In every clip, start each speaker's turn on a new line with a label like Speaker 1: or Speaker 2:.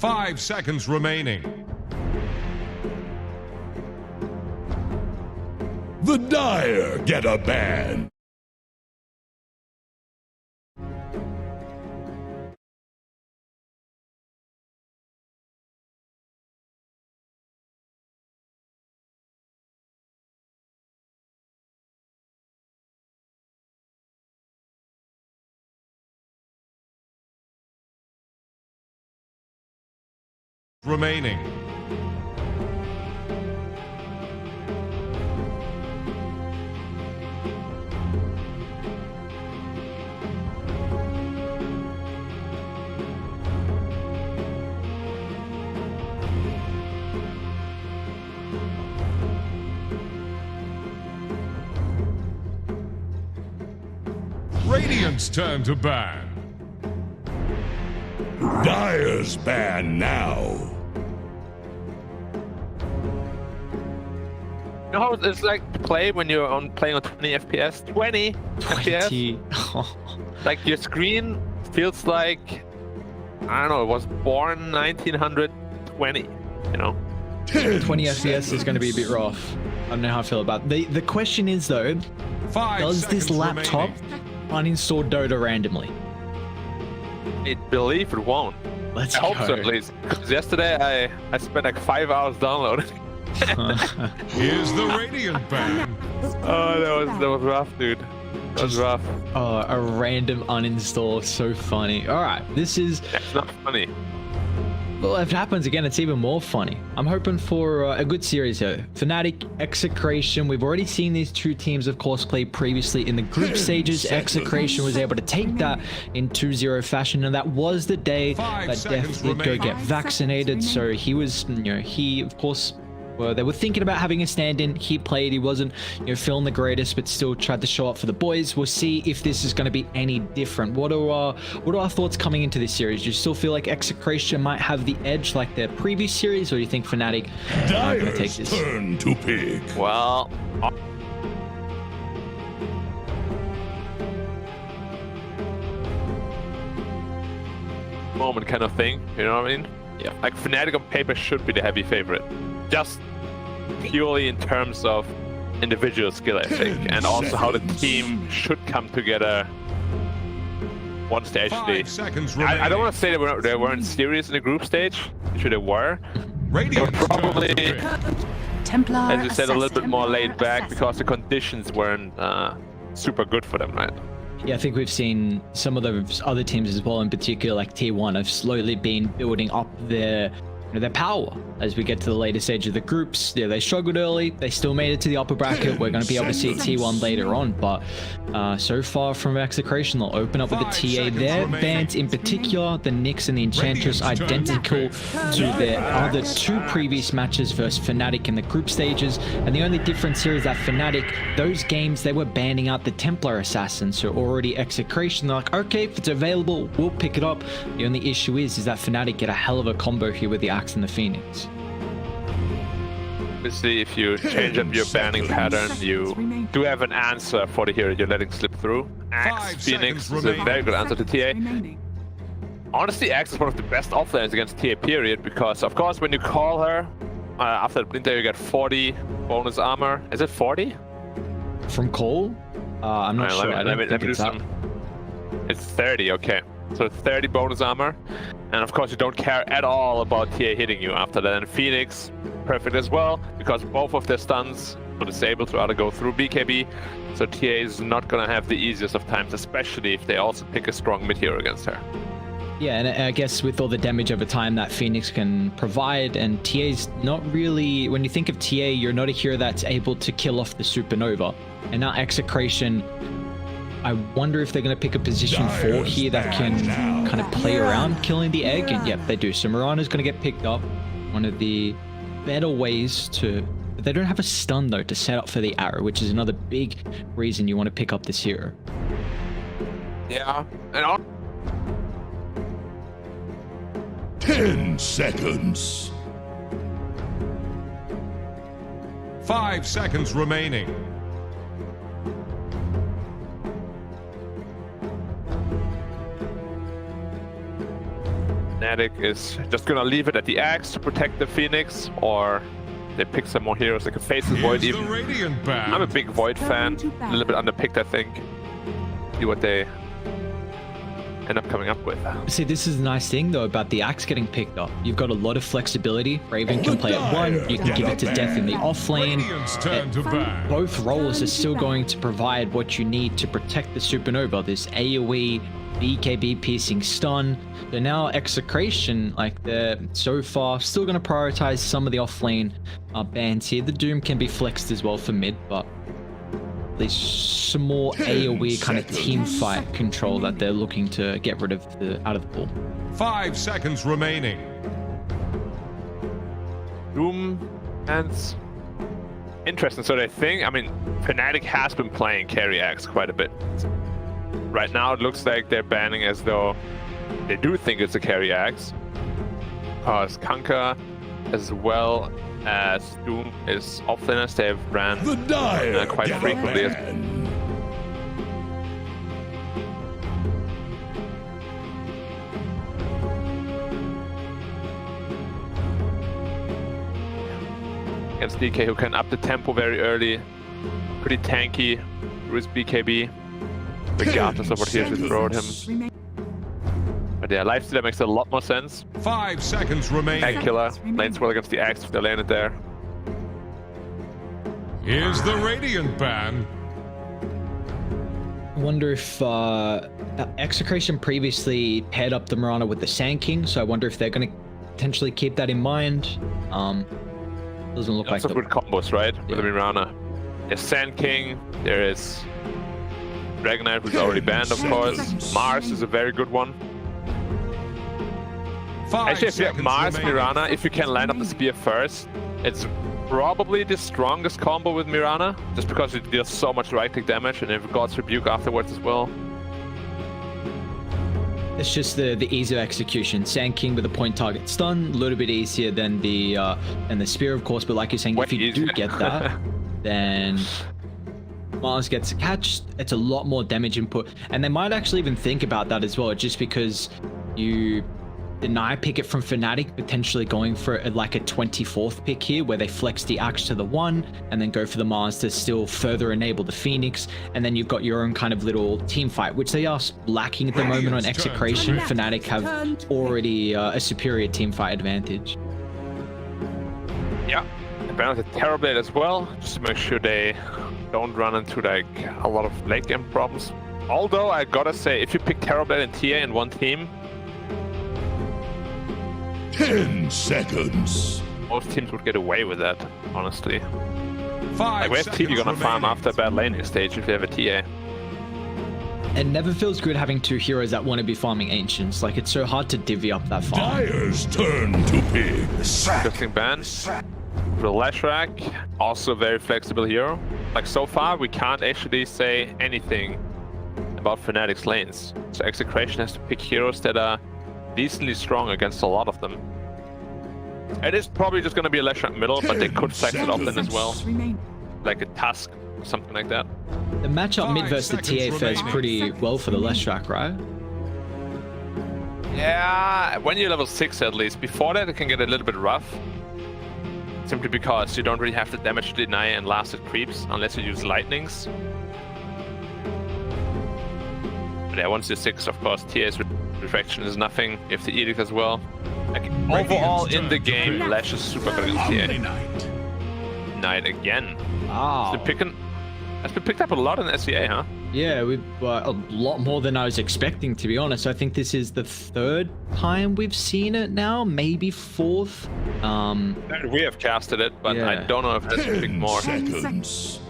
Speaker 1: 5 seconds remaining.
Speaker 2: The Dire get a ban.
Speaker 1: Remaining. Radiant's turn to ban.
Speaker 2: Dire's ban now.
Speaker 3: You know how it's like to play when you're playing on 20 FPS? 20 FPS? Like your screen feels like, I don't know, it was born 1920, you know?
Speaker 4: 20 FPS is going to be a bit rough. I don't know how I feel about it. The question is though, does this laptop uninstall Dota randomly?
Speaker 3: I believe it won't.
Speaker 4: Let's
Speaker 3: I
Speaker 4: go.
Speaker 3: hope so at least. Because yesterday I spent like 5 hours downloading.
Speaker 1: Here's the Radiant ban.
Speaker 3: Oh, that was rough, dude. That was rough.
Speaker 4: Oh, a random uninstall. So funny. All right, this is...
Speaker 3: It's not funny.
Speaker 4: Well, if it happens again, it's even more funny. I'm hoping for a good series here. Fnatic, Execration. We've already seen these two teams, of course, play previously in the group stages. Execration was able to take that in 2-0 fashion, and that was the day that Def did go get vaccinated. So he was, he, of course... Well, they were thinking about having a stand-in. He played. He wasn't, feeling the greatest, but still tried to show up for the boys. We'll see if this is going to be any different. What are our thoughts coming into this series? Do you still feel like Execration might have the edge like their previous series, or do you think Fnatic are going to take this?
Speaker 2: Turn to pick.
Speaker 3: Well, moment kind of thing, you know what I mean?
Speaker 4: Yeah.
Speaker 3: Like Fnatic on paper should be the heavy favorite, just purely in terms of individual skill, I think, and also how the team should come together once they actually.
Speaker 1: 5 seconds
Speaker 3: I
Speaker 1: remaining.
Speaker 3: don't want to say they weren't serious in the group stage. Sure, they were.
Speaker 1: Radiant's turn to
Speaker 3: Probably,
Speaker 1: pick.
Speaker 5: Templar
Speaker 3: as you said, a little bit more
Speaker 5: Templar
Speaker 3: laid back
Speaker 5: assessed.
Speaker 3: because the conditions weren't super good for them, right?
Speaker 4: Yeah, I think we've seen some of the other teams as well, in particular, like Tier 1, have slowly been building up their power as we get to the later stage of the groups. Yeah, they struggled early. They still made it to the upper bracket. We're going to be able to see T1 later on, but so far from Execration, they'll open up with the
Speaker 1: 5
Speaker 4: TA.
Speaker 1: seconds
Speaker 4: Their
Speaker 1: remaining.
Speaker 4: bans in particular, the Nyx and the Enchantress, identical to their other two previous matches versus Fnatic in the group stages. And the only difference here is that Fnatic, those games, they were banning out the Templar Assassin. So already Execration, they're like, okay, if it's available, we'll pick it up. The only issue is that Fnatic get a hell of a combo here with the Axe and the Phoenix.
Speaker 3: Obviously, if you change up your banning pattern, you do have an answer for the hero you're letting slip through.
Speaker 1: 5
Speaker 3: Axe, Phoenix
Speaker 1: seconds
Speaker 3: is a
Speaker 1: remaining.
Speaker 3: very good answer to TA.
Speaker 5: Remaining.
Speaker 3: Honestly, Axe is one of the best offlaners against TA, period, because, of course, when you call her, after the Splinter, you get 40 bonus armor. Is it 40?
Speaker 4: From Cole? I'm not sure. I don't
Speaker 3: Let
Speaker 4: think
Speaker 3: me do
Speaker 4: it's that.
Speaker 3: some. It's 30, okay. So 30 bonus armor. And of course, you don't care at all about TA hitting you after that. And Phoenix, perfect as well, because both of their stuns will disable to either go through BKB. So TA is not going to have the easiest of times, especially if they also pick a strong mid hero against her.
Speaker 4: Yeah, and I guess with all the damage over time that Phoenix can provide, and TA's not really, when you think of TA, you're not a hero that's able to kill off the Supernova. And now Execration, I wonder if they're going to pick a position 4 here that can kind of play around killing the egg. And yep, they do. So Mirana's going to get picked up. One of the better ways to... But they don't have a stun, though, to set up for the arrow, which is another big reason you want to pick up this hero.
Speaker 3: Yeah, and
Speaker 2: 10 seconds.
Speaker 1: 5 seconds remaining.
Speaker 3: Fnatic is just gonna leave it at the Axe to protect the Phoenix, or they pick some more heroes like a Faceless Void
Speaker 1: Here's the
Speaker 3: even.
Speaker 1: Radiant Band.
Speaker 3: I'm a big Void fan, a little bit underpicked I think. See what they end up coming up with.
Speaker 4: See, this is the nice thing though about the Axe getting picked up. You've got a lot of flexibility. Raven can play at 1, you can give it to Death in the off lane.
Speaker 1: Radiant's turn to ban.
Speaker 4: Both roles are still going to provide what you need to protect the Supernova. This AoE, BKB piercing stun. So now Execration, like they're so far still going to prioritize some of the offlane bans here. The Doom can be flexed as well for mid, but at least some more AoE kind of team fight control that they're looking to get rid of out of the pool.
Speaker 1: 5 seconds remaining.
Speaker 3: Doom and interesting. So they think, I mean, Fnatic has been playing carry Axe quite a bit. Right now it looks like they're banning as though they do think it's a carry Axe. Because Kanka as well as Doom is offlaners, they've ran
Speaker 2: The Dire
Speaker 3: quite
Speaker 2: get a
Speaker 3: frequently.
Speaker 2: ban.
Speaker 3: Against DK, who can up the tempo very early. Pretty tanky through his BKB, regardless of what heroes we throw at him. But yeah, lifestealer makes a lot more sense.
Speaker 1: 5 seconds remaining.
Speaker 3: Tank killer, lanes well against the Axe if they landed there.
Speaker 1: Here's the Radiant Band.
Speaker 4: I wonder if Execration previously paired up the Mirana with the Sand King, so I wonder if they're going to potentially keep that in mind. Doesn't look
Speaker 3: Lots
Speaker 4: like
Speaker 3: of good combos, right? With the Mirana. There's Sand King, there is Dragonite, who's already banned, of course. Mars is a very good one.
Speaker 1: 5
Speaker 3: Actually, if you have
Speaker 1: seconds
Speaker 3: Mars,
Speaker 1: remaining.
Speaker 3: Mirana, if you can land up the spear first, it's probably the strongest combo with Mirana, just because it deals so much right-click damage, and if God's Rebuke afterwards as well.
Speaker 4: It's just the ease of execution. Sand King with a point target stun, a little bit easier than the spear, of course. But like you're saying,
Speaker 3: Way
Speaker 4: if you do
Speaker 3: easier.
Speaker 4: get that, then Mars gets catched. It's a lot more damage input, and they might actually even think about that as well, just because you deny pick it from Fnatic, potentially going for like a 24th pick here, where they flex the Axe to the 1 and then go for the Mars to still further enable the Phoenix, and then you've got your own kind of little team fight, which they are lacking at the moment on Execration. Fnatic have already a superior team fight advantage.
Speaker 3: Yeah, and balance a Terrorblade as well, just to make sure they don't run into like a lot of late game problems. Although I gotta say, if you pick Terrorblade and TA in one team,
Speaker 2: 10 seconds.
Speaker 3: most teams would get away with that, honestly.
Speaker 1: 5
Speaker 3: Like, where's
Speaker 1: seconds
Speaker 3: TP gonna farm
Speaker 1: remaining.
Speaker 3: after a bad laning stage if you have a TA?
Speaker 4: It never feels good having two heroes that want to be farming Ancients. Like, it's so hard to divvy up that farm.
Speaker 2: Dire's turn to pick.
Speaker 3: Interesting ban. The Leshrac, also a very flexible hero. Like, so far, we can't actually say anything about Fnatic's lanes. So Execration has to pick heroes that are decently strong against a lot of them. It is probably just going to be a Leshrac middle, but they could flex it off then as well. Like a Tusk or something like that.
Speaker 4: The matchup mid
Speaker 1: 5
Speaker 4: versus the TA
Speaker 1: seconds
Speaker 4: fares
Speaker 1: remaining.
Speaker 4: pretty well for the Leshrac, right?
Speaker 3: Yeah, when you're level 6 at least. Before that, it can get a little bit rough. Simply because you don't really have the damage to deny and lasted creeps unless you use lightnings. But yeah, once you're 6, of course, TA's refraction is nothing. If the Edict as well. Like, overall in the game, Lash is super good against TA. Knight again.
Speaker 4: Wow.
Speaker 3: Has been picked up a lot in SCA, huh?
Speaker 4: Yeah, we've a lot more than I was expecting, to be honest. I think this is the 3rd time we've seen it now, maybe 4th.
Speaker 3: We have casted it, but I
Speaker 4: Yeah.
Speaker 3: don't know if that's a pick
Speaker 2: 10
Speaker 3: more.
Speaker 2: seconds.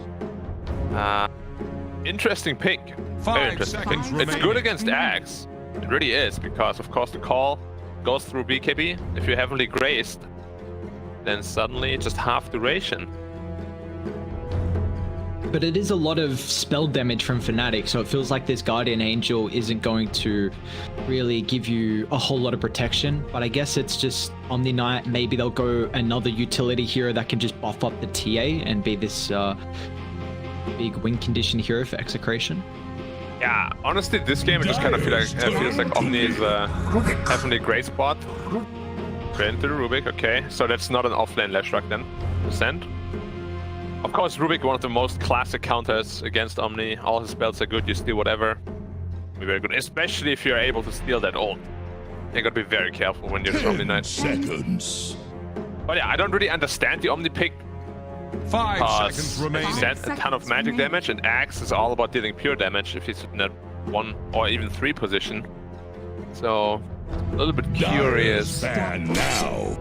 Speaker 3: Interesting pick.
Speaker 1: 5
Speaker 3: Very interesting pick.
Speaker 1: seconds
Speaker 3: It's
Speaker 1: remaining.
Speaker 3: good against Axe. It really is, because of course the call goes through BKB. If you're heavily grazed, then suddenly it's just half duration.
Speaker 4: But it is a lot of spell damage from Fnatic, so it feels like this Guardian Angel isn't going to really give you a whole lot of protection. But I guess it's just Omni Knight. Maybe they'll go another utility hero that can just buff up the TA and be this big win condition hero for Execration.
Speaker 3: Yeah, honestly, this game I just kind of feels like Omni is definitely a great spot. Straight into the Rubik, okay. So that's not an offlane Leshrac then. Percent. Of course, Rubik, one of the most classic counters against Omni. All his spells are good, you steal whatever. Be very good, especially if you're able to steal that ult. You gotta be very careful when you're Omni Knight.
Speaker 2: Seconds.
Speaker 3: But yeah, I don't really understand the Omni pick.
Speaker 1: 5 seconds remaining.
Speaker 3: He sent a ton of magic damage, and Axe is all about dealing pure damage if he's in that 1 or even 3 position. So, a little bit curious.
Speaker 2: Ban now.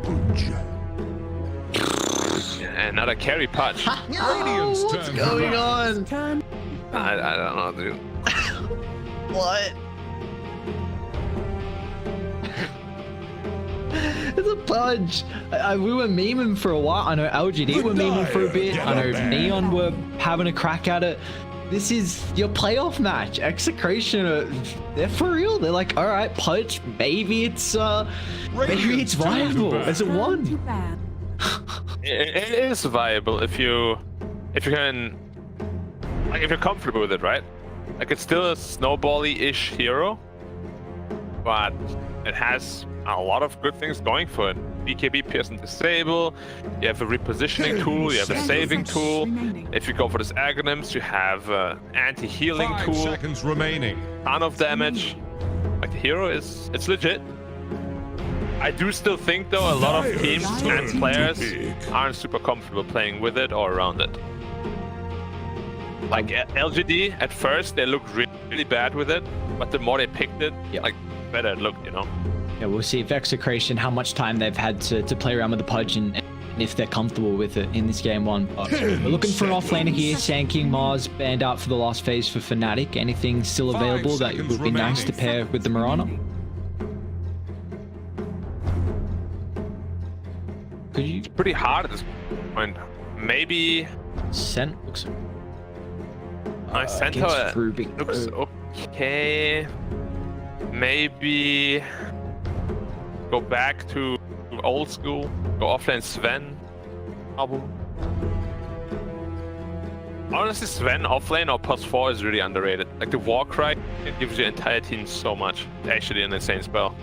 Speaker 3: Another carry punch.
Speaker 1: Radiant's
Speaker 4: What's
Speaker 1: turn.
Speaker 4: going on?
Speaker 3: I don't know, dude.
Speaker 4: What? It's a punch. We were memeing for a while. I know LGD were memeing for a bit. I know Neon were having a crack at it. This is your playoff match. Execration, they're for real. They're like, all right, punch. Maybe it's viable as a one.
Speaker 3: It is viable if you can, like, if you're comfortable with it, right? Like, it's still a snowbally-ish hero, but it has a lot of good things going for it. BKB, Pierce and Disable, you have a repositioning tool, you have a saving tool. If you go for this Agonyms, you have an anti-healing
Speaker 1: 5
Speaker 3: tool,
Speaker 1: seconds remaining.
Speaker 3: ton of damage. Like, the hero it's legit. I do still think, though, a lot of teams and players aren't super comfortable playing with it or around it. Like, LGD, at first, they looked really bad with it, but the more they picked it, like, better it looked, you know?
Speaker 4: Yeah, we'll see if Execration, how much time they've had to play around with the Pudge and if they're comfortable with it in this game one. But we're looking for an offlaner here. Sand King Mars banned out for the last phase for Fnatic. Anything still available that would be nice to pair with the Mirana? Could you?
Speaker 3: It's pretty hard at this point. Maybe...
Speaker 4: Scent looks...
Speaker 3: My Centaur
Speaker 4: Rubik.
Speaker 3: looks okay. Maybe... go back to old school. Go offlane Sven. Album. Honestly, Sven offlane or +4 is really underrated. Like, the Warcry, it gives your entire team so much. It's actually an insane spell.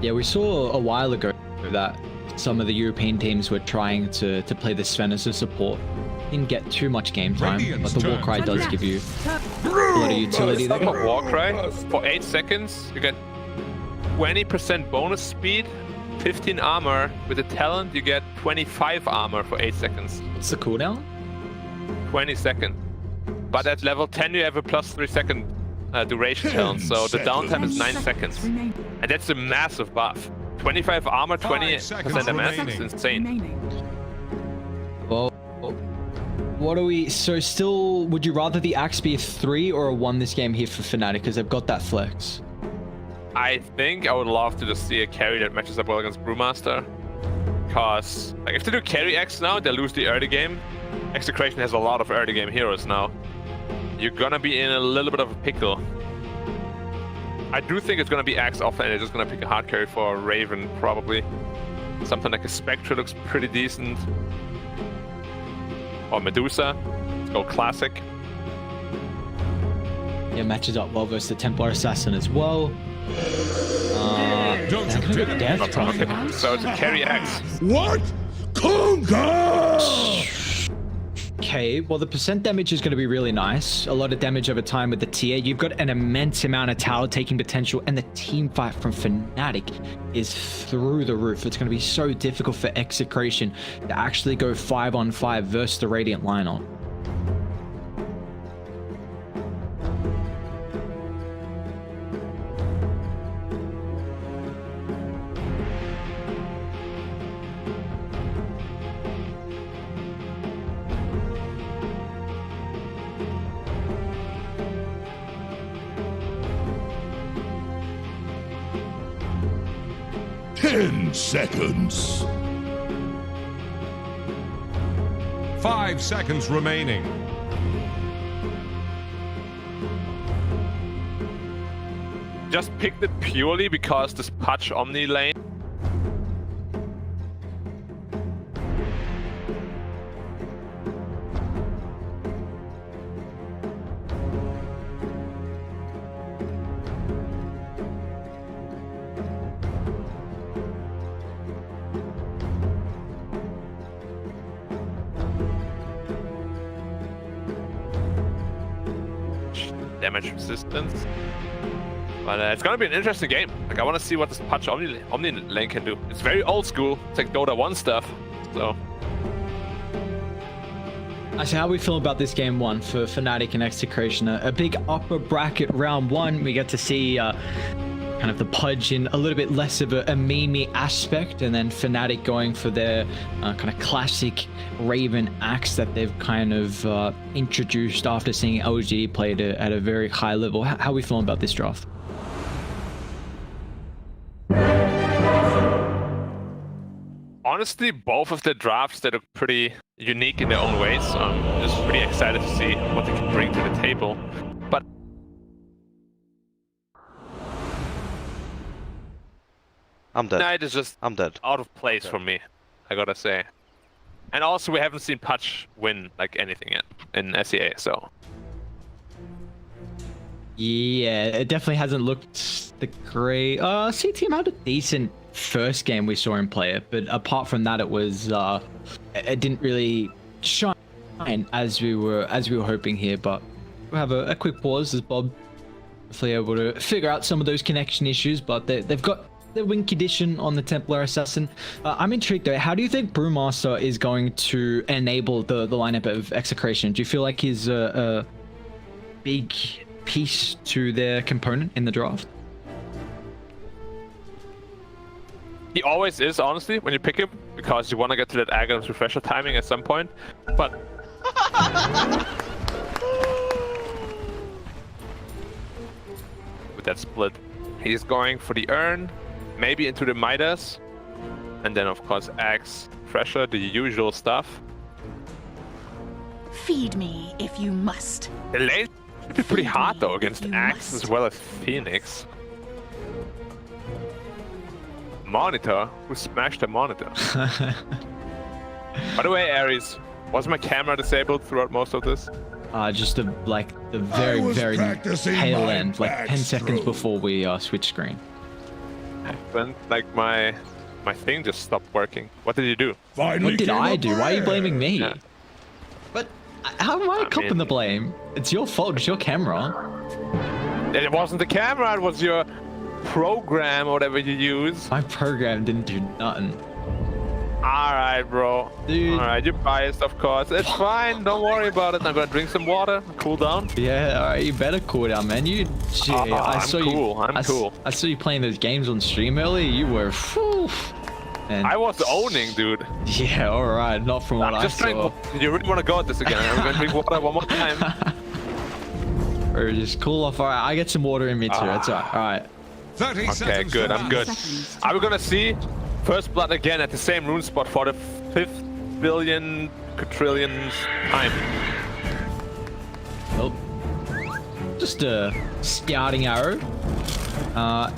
Speaker 4: Yeah, we saw a while ago that some of the European teams were trying to play the Sven as a support. Didn't get too much game time, but the Warcry does give you a lot of utility there.
Speaker 3: For Warcry, for 8 seconds, you get 20% bonus speed, 15 armor. With the talent, you get 25 armor for 8 seconds.
Speaker 4: What's the cooldown?
Speaker 3: 20 seconds. But at level 10, you have a +3 second duration talent, so the downtime is 9 seconds. And that's a massive buff. 25 armor, 20% MS, it's insane.
Speaker 4: Well, what are we... So still, would you rather the Axe be a 3 or a 1 this game here for Fnatic? Because they've got that flex.
Speaker 3: I think I would love to just see a carry that matches up well against Brewmaster. Because, like, if they do carry X now, they lose the early game. Execration has a lot of early game heroes now. You're gonna be in a little bit of a pickle. I do think it's gonna be Axe offlane. They're just gonna pick a hard carry for Raven, probably. Something like a Spectre looks pretty decent. Or Medusa. Let's go classic.
Speaker 4: Yeah, matches up well versus the Templar Assassin as well.
Speaker 1: Don't
Speaker 4: I'm gonna go Death Prophet.
Speaker 3: So it's a carry X.
Speaker 2: What? Conga!
Speaker 4: Okay, well, the percent damage is going to be really nice. A lot of damage over time with the tier. You've got an immense amount of tower taking potential, and the team fight from Fnatic is through the roof. It's going to be so difficult for Execration to actually go 5-on-5 versus the Radiant lineup.
Speaker 2: Ten seconds.
Speaker 1: 5 seconds remaining.
Speaker 3: Just picked it purely because this Pudge Omni lane. Damage resistance. But it's gonna be an interesting game. Like, I want to see what this Punch Omni lane can do. It's very old school. It's like Dota 1 stuff. So.
Speaker 4: Actually, how we feel about this game one for Fnatic and Execration? A big upper bracket round one. We get to see kind of the Pudge in a little bit less of a memey aspect, and then Fnatic going for their kind of classic Raven axe that they've kind of introduced after seeing LG played at a very high level. How are we feeling about this draft?
Speaker 3: Honestly, both of the drafts, they look pretty unique in their own ways. I'm just pretty excited to see what they can bring to the table. But
Speaker 5: I'm dead.
Speaker 3: Knight is just
Speaker 5: I'm dead.
Speaker 3: out of place for me, I gotta say. And also, we haven't seen Pudge win like anything yet in SEA, so.
Speaker 4: Yeah, it definitely hasn't looked the great. C Team had a decent first game we saw him play it, but apart from that, it was it didn't really shine as we were hoping here. But we'll have a quick pause as Bob hopefully able to figure out some of those connection issues. But they've got the Wing Condition on the Templar Assassin. I'm intrigued though. How do you think Brewmaster is going to enable the lineup of Execration? Do you feel like he's a big piece to their component in the draft?
Speaker 3: He always is, honestly, when you pick him, because you want to get to that Aghanim refresher timing at some point. But with that split, he's going for the Urn, maybe into the Midas, and then of course Axe, Fresher, the usual stuff.
Speaker 6: Feed me if you must.
Speaker 3: The lane should be pretty hard though against
Speaker 6: You
Speaker 3: Axe
Speaker 6: must.
Speaker 3: as well as Phoenix. Monitor? Who smashed the monitor? By the way, Ares, was my camera disabled throughout most of this?
Speaker 4: Just the
Speaker 2: I was
Speaker 4: very
Speaker 2: practicing
Speaker 4: tail
Speaker 2: my
Speaker 4: end, like 10 seconds
Speaker 2: backstroke.
Speaker 4: before we switch screen.
Speaker 3: Then, like, my thing just stopped working. What did you do?
Speaker 2: Finally
Speaker 4: What did
Speaker 2: came
Speaker 4: I
Speaker 2: a
Speaker 4: do? Why are you blaming me?
Speaker 3: Yeah.
Speaker 4: But how am I copping
Speaker 3: mean-
Speaker 4: the blame? It's your fault. It's your camera.
Speaker 3: It wasn't the camera, it was your program or whatever you use.
Speaker 4: My program didn't do nothing.
Speaker 3: Alright, bro.
Speaker 4: Dude.
Speaker 3: Alright, you're biased, of course. It's fine, don't worry about it. I'm gonna drink some water, cool down.
Speaker 4: Yeah, alright, you better cool down, man. You, gee, I
Speaker 3: I'm
Speaker 4: saw
Speaker 3: cool,
Speaker 4: you.
Speaker 3: I'm cool.
Speaker 4: I saw you playing those games on stream earlier. You were, whew, and
Speaker 3: I was owning, dude.
Speaker 4: yeah, alright, not from what I
Speaker 3: Just
Speaker 4: saw.
Speaker 3: drink. You really want to go at this again? I'm gonna drink water one more time.
Speaker 4: Or just cool off. Alright, I get some water in me too. That's alright. Alright.
Speaker 1: 30
Speaker 3: Okay,
Speaker 1: seconds
Speaker 3: good,
Speaker 1: to
Speaker 3: I'm
Speaker 1: last.
Speaker 3: good. Are we gonna see First Blood again at the same rune spot for the 5th billion quadrillionth time?
Speaker 4: Nope. Just a scouting arrow.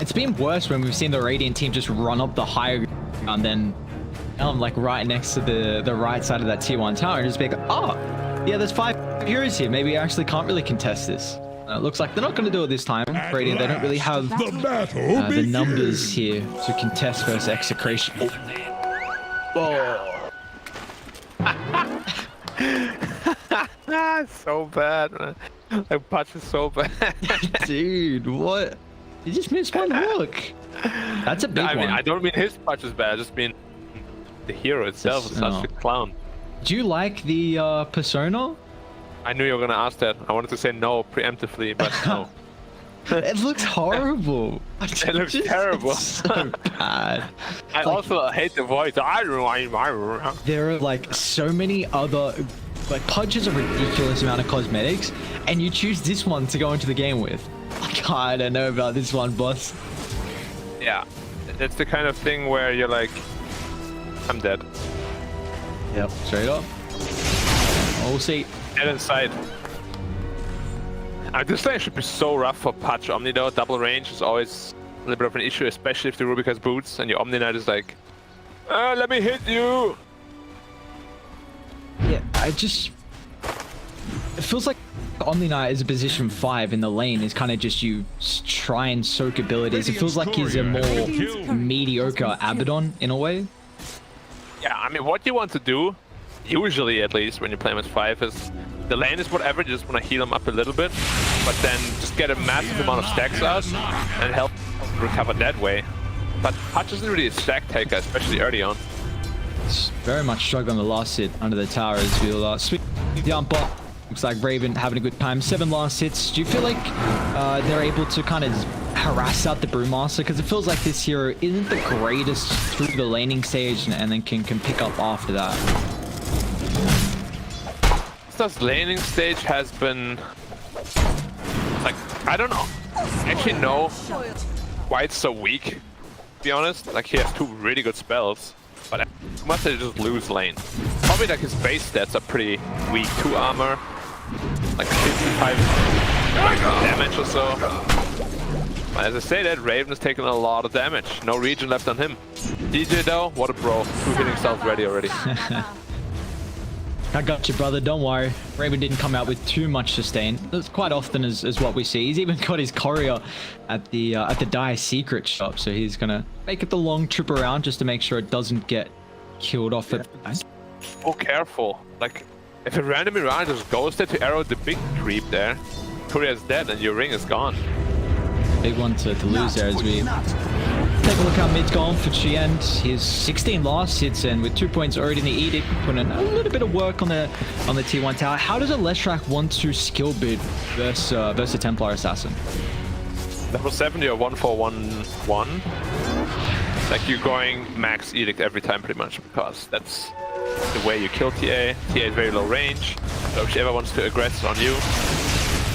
Speaker 4: It's been worse when we've seen the Radiant team just run up the higher ground, then like right next to the right side of that tier 1 tower and just be like, oh, yeah, there's 5 heroes here. Maybe I actually can't really contest this. Looks like they're not going to do it this time. Radiant, they don't really have
Speaker 2: The battle
Speaker 4: the
Speaker 2: begins.
Speaker 4: numbers here to contest versus Execration. Oh.
Speaker 3: So bad, man. That punch is so bad.
Speaker 4: Dude, what? You just missed one hook. That's a big
Speaker 3: I mean,
Speaker 4: one.
Speaker 3: I don't mean his punch is bad. I just mean the hero itself is such a clown.
Speaker 4: Do you like the persona?
Speaker 3: I knew you were gonna ask that. I wanted to say no preemptively, but no.
Speaker 4: It looks horrible.
Speaker 3: It looks terrible.
Speaker 4: It's so bad.
Speaker 3: I also hate the voice.
Speaker 4: There are like so many other, like Pudge has a ridiculous amount of cosmetics, and you choose this one to go into the game with. Like, I don't know about this one, boss.
Speaker 3: Yeah, it's the kind of thing where you're like, I'm dead.
Speaker 4: Yep, straight up. We'll see.
Speaker 3: Dead inside. This lane should be so rough for Pudge Omni though. Double range is always a little bit of an issue, especially if the Rubik has boots and your Omni Knight is like, let me hit you.
Speaker 4: Yeah, it feels like Omni Knight is a position 5 in the lane is kind of just you try and soak abilities. It feels like he's a more mediocre Abaddon in a way.
Speaker 3: Yeah, I mean, what you want to do, usually at least when you play with 5, is the lane is whatever, you just want to heal them up a little bit, but then just get a massive amount of stacks out and help recover that way. But Hutch isn't really a stack taker, especially early on.
Speaker 4: It's very much struggling the last hit under the tower as we'll swing down bot. Looks like Raven having a good time. 7 last hits. Do you feel like they're able to kind of harass out the Brewmaster? Because it feels like this hero isn't the greatest through the laning stage and then can pick up after that.
Speaker 3: This laning stage has been like, I don't know, actually know why it's so weak, to be honest. Like, he has 2 really good spells, but must have just lose lane. Probably like his base stats are pretty weak. 2 armor, like 55 damage or so. But as I say that, Raven is taking a lot of damage. No regen left on him. DJ though, what a bro. 2 hitting self ready already.
Speaker 4: I got you, brother. Don't worry. Raven didn't come out with too much sustain. That's quite often as what we see. He's even got his courier at the Dire Secret shop, so he's gonna make it the long trip around just to make sure it doesn't get killed off at.
Speaker 3: Oh, careful! Like, if a random Mirage just goes there to arrow the big creep there, courier is dead and your ring is gone.
Speaker 4: Big one to lose there as we take a look how mid's gone for Chien. He's 16 last hits and with 2 points already in the Edict, putting in a little bit of work on the T1 tower. How does a Leshrac want to skill bid versus a Templar Assassin?
Speaker 3: Level 70 or 1-4-1-1. Like, you're going max Edict every time pretty much, because that's the way you kill TA. TA is very low range, so if she ever wants to aggress on you,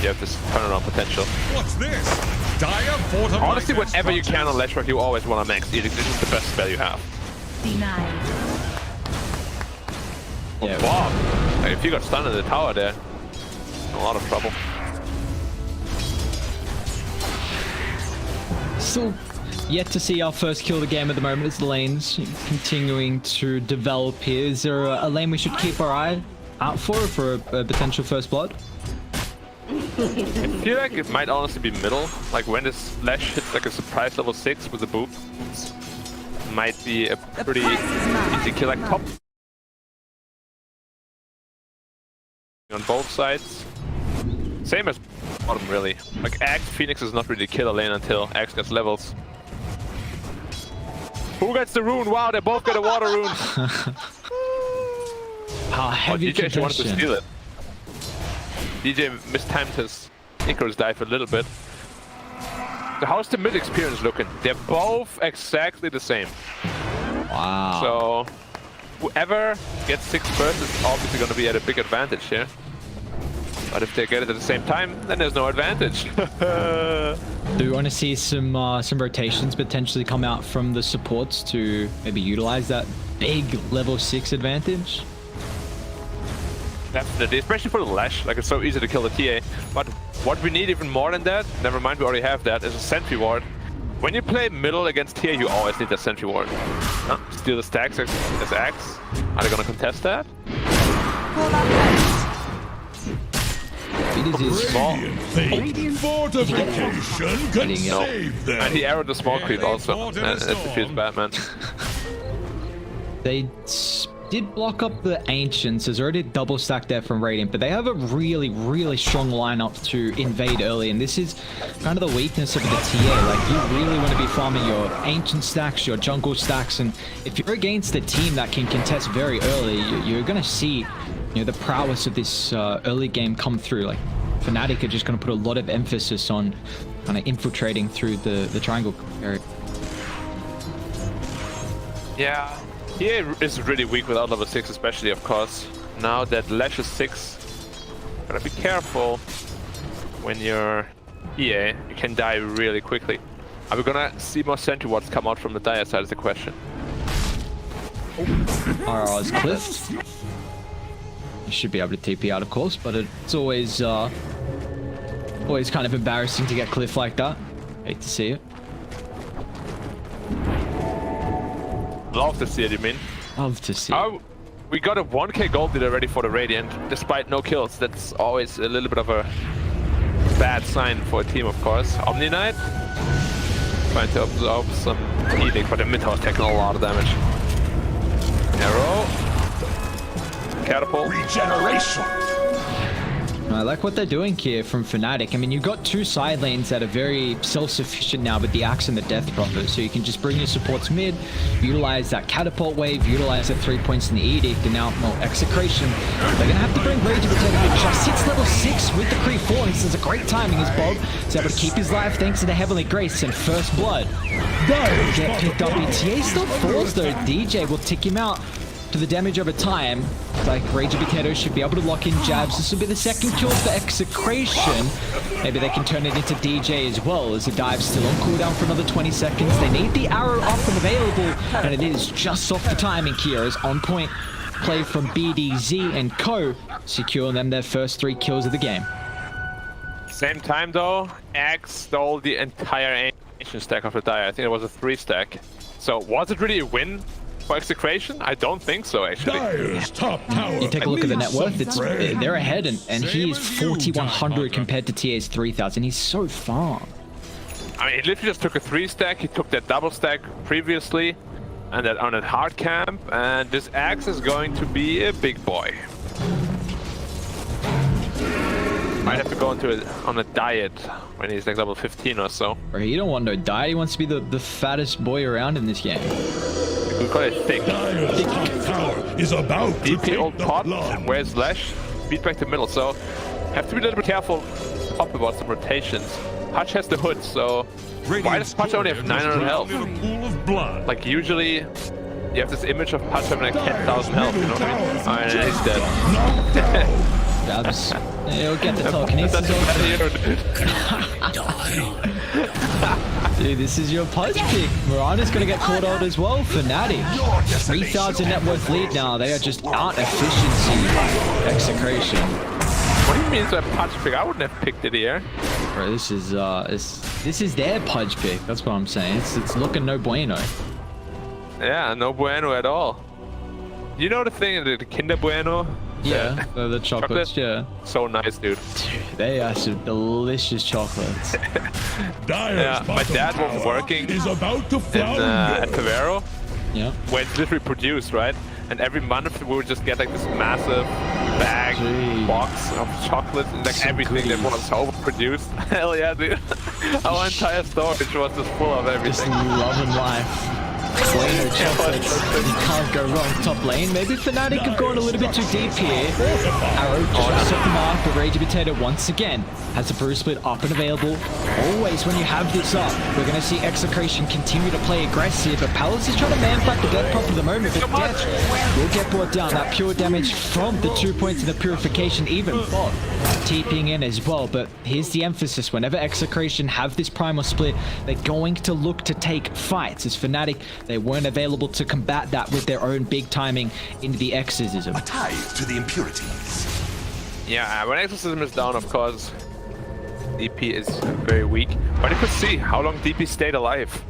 Speaker 3: you have this turnaround potential.
Speaker 1: What's this? Dire fortified.
Speaker 3: Honestly, whenever you can on Leshrac, you always want to max Edict. This is the best spell you have.
Speaker 6: Denied.
Speaker 4: Yeah.
Speaker 3: Wow. Like, if you got stunned in the tower there, a lot of trouble.
Speaker 4: Still yet to see our first kill of the game at the moment. As the lanes continuing to develop here. Is there a lane we should keep our eye out for a potential first blood?
Speaker 3: I feel like it might honestly be middle. Like, when this Lash hits like a surprise level 6 with the boots, might be a pretty easy kill. Like, top on both sides. Same as bottom, really. Like, Axe Phoenix is not really killer lane until Axe gets levels. Who gets the rune? Wow, they both get a water rune.
Speaker 4: How heavy
Speaker 3: DJ actually wanted to
Speaker 4: congestion.
Speaker 3: steal it. DJ mistimed his Icarus dive a little bit. So how's the mid experience looking? They're both exactly the same.
Speaker 4: Wow.
Speaker 3: So whoever gets 6 first is obviously going to be at a big advantage here. But if they get it at the same time, then there's no advantage.
Speaker 4: Do we want to see some rotations potentially come out from the supports to maybe utilize that big level 6 advantage?
Speaker 3: Definitely, especially for the Lash. Like, it's so easy to kill the TA. But what we need even more than that, never mind, we already have that, is a sentry ward. When you play middle against TA, you always need a sentry ward. Huh? Steal the stacks as Axe. Are they gonna contest that?
Speaker 4: It is small.
Speaker 2: Fortification can save them.
Speaker 3: And he arrowed the small creep also.
Speaker 1: fought in a
Speaker 3: And it feels bad, man.
Speaker 4: They did block up the Ancients. There's already a double stack there from Radiant, but they have a really, really strong lineup to invade early, and this is kind of the weakness of the TA. Like, you really want to be farming your Ancient stacks, your jungle stacks, and if you're against a team that can contest very early, you're going to see, you know, the prowess of this early game come through. Like, Fnatic are just going to put a lot of emphasis on kind of infiltrating through the triangle area.
Speaker 3: Yeah. TA is really weak without level 6, especially, of course. Now that Lash is 6, gotta be careful when you're EA. You can die really quickly. Are we gonna see more sentry wards come out from the Dire side is the question.
Speaker 4: RR's cliffed. You should be able to TP out, of course, but it's always kind of embarrassing to get cliff like that. Hate to see it.
Speaker 3: Love to see it, you mean?
Speaker 4: Love to see it.
Speaker 3: Oh, we got a 1k gold leader ready for the Radiant, despite no kills. That's always a little bit of a bad sign for a team, of course. Omni Knight trying to absorb some Edict, but the mid tower is taking a lot of damage. Arrow. catapult.
Speaker 2: Regeneration.
Speaker 4: I like what they're doing here from Fnatic. I mean, you've got two side lanes that are very self-sufficient now with the Axe and the Death Prophet, so you can just bring your supports mid, utilize that catapult wave, utilize the 3 points in the Edict, and now, well, Execration. They're going to have to bring Rage of Potato mid. Just hits level 6 with the Kree 4, and this is a great timing as Bob is able to keep his life thanks to the Heavenly Grace and First Blood. Get picked up. BTS still falls though. DJ will tick him out to the damage over time. Like Rage of Potato should be able to lock in jabs. This will be the second kill for Execration. Maybe they can turn it into DJ as well, as the dive's still on cooldown for another 20 seconds. They need the arrow up and available, and it is just off the timing here as on point play from BDZ and Co, securing them their first 3 kills of the game.
Speaker 3: Same time though, Axe stole the entire ancient stack of the Dire. I think it was a 3 stack. So was it really a win for Execration? I don't think so, actually.
Speaker 2: Dire's top tower.
Speaker 4: You take a look at the net worth, they're ahead, and he is 4,100 compared to TA's 3,000. He's so far.
Speaker 3: I mean, he literally just took a 3 stack. He took that double stack previously, and that on a hard camp, and this Axe is going to be a big boy. Might have to go on a diet when he's like level 15 or so.
Speaker 4: Bro, you don't want no diet. He wants to be the fattest boy around in this game.
Speaker 3: We call it thick.
Speaker 2: Dire's top tower is about to
Speaker 3: DP
Speaker 2: take
Speaker 3: old
Speaker 2: the
Speaker 3: pot,
Speaker 2: plunge.
Speaker 3: where's Lash? Beat back to middle, so have to be a little bit careful up about some rotations. Hutch has the hood, so why does Hutch only have 900 health?
Speaker 1: In a pool of blood.
Speaker 3: Like usually you have this image of Hutch having like 10,000 health, you know what I mean? Alright, he's dead.
Speaker 2: Knocked down.
Speaker 4: Jabs. He'll get the telekinesis Dude, this is your punch pick. Mirana's gonna get caught out as well. Fnatic. 3,000 net worth lead now. They are just out efficiency. Execration.
Speaker 3: What do you mean it's a punch pick? I wouldn't have picked it here.
Speaker 4: Bro, this is their punch pick. That's what I'm saying. It's looking no bueno.
Speaker 3: Yeah, no bueno at all. You know the thing, the Kinder Bueno?
Speaker 4: Yeah, the chocolates, yeah.
Speaker 3: So nice, dude.
Speaker 4: They are some delicious chocolates.
Speaker 2: Dire's
Speaker 3: Yeah, my
Speaker 2: bottom
Speaker 3: dad was
Speaker 2: tower
Speaker 3: working
Speaker 2: is about to
Speaker 3: at
Speaker 2: flounder.
Speaker 3: Favero,
Speaker 4: Yeah.
Speaker 3: where it's literally produced, right? And every month we would just get like this massive bag,
Speaker 4: Jeez.
Speaker 3: box of chocolates and like
Speaker 4: So
Speaker 3: everything that
Speaker 4: goodies.
Speaker 3: was overproduced. Hell yeah, dude. Our entire storage was just full of
Speaker 4: Just
Speaker 3: everything.
Speaker 4: loving life. Bueno chocolates. You can't go wrong. Top lane. Maybe Fnatic have gone a little bit too deep here. Arrow just off the mark, but Rage of Potato once again has the Bruce split up and available. Always when you have this up, we're going to see Execration continue to play aggressive, but Palace is trying to man-fight the Death Prophet at the moment, but Death will get brought down. That pure damage from the 2 points in the purification, even Bob TPing in as well. But here's the emphasis: whenever Execration have this primal split, they're going to look to take fights. As Fnatic, they weren't available to combat that with their own big timing into the exorcism.
Speaker 2: A tie to the impurities.
Speaker 3: Yeah, when Exorcism is down, of course, DP is very weak. But you could see how long DP stayed alive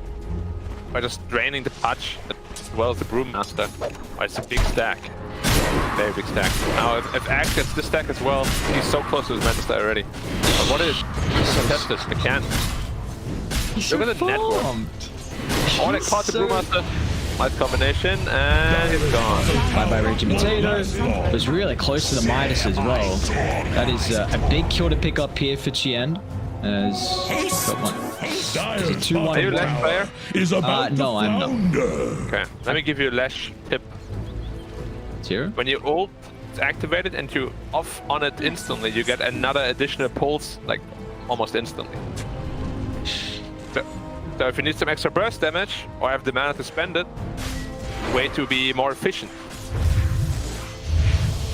Speaker 3: by just draining the touch as well as the Brewmaster. Oh, it's a big stack. Very big stack. Now, if Axe gets this stack as well, he's so close to his Manchester already. But what is contested? I can't. Look at the network. Oh, they caught the Brewmaster. Nice combination, and it's gone.
Speaker 4: Bye-bye Rage of Potato. Was really close to the Midas as well. That is a big kill to pick up here for Chien. As got one.
Speaker 2: Dire's
Speaker 4: 2-1.
Speaker 3: Are you Lash player?
Speaker 2: is about
Speaker 4: no,
Speaker 2: to
Speaker 4: I'm not.
Speaker 2: flounder.
Speaker 3: Okay, let me give you a Lash tip.
Speaker 4: Zero?
Speaker 3: When your ult is activated and you off on it instantly, you get another additional pulse, like almost instantly. So if you need some extra burst damage, or have the mana to spend it, way to be more efficient.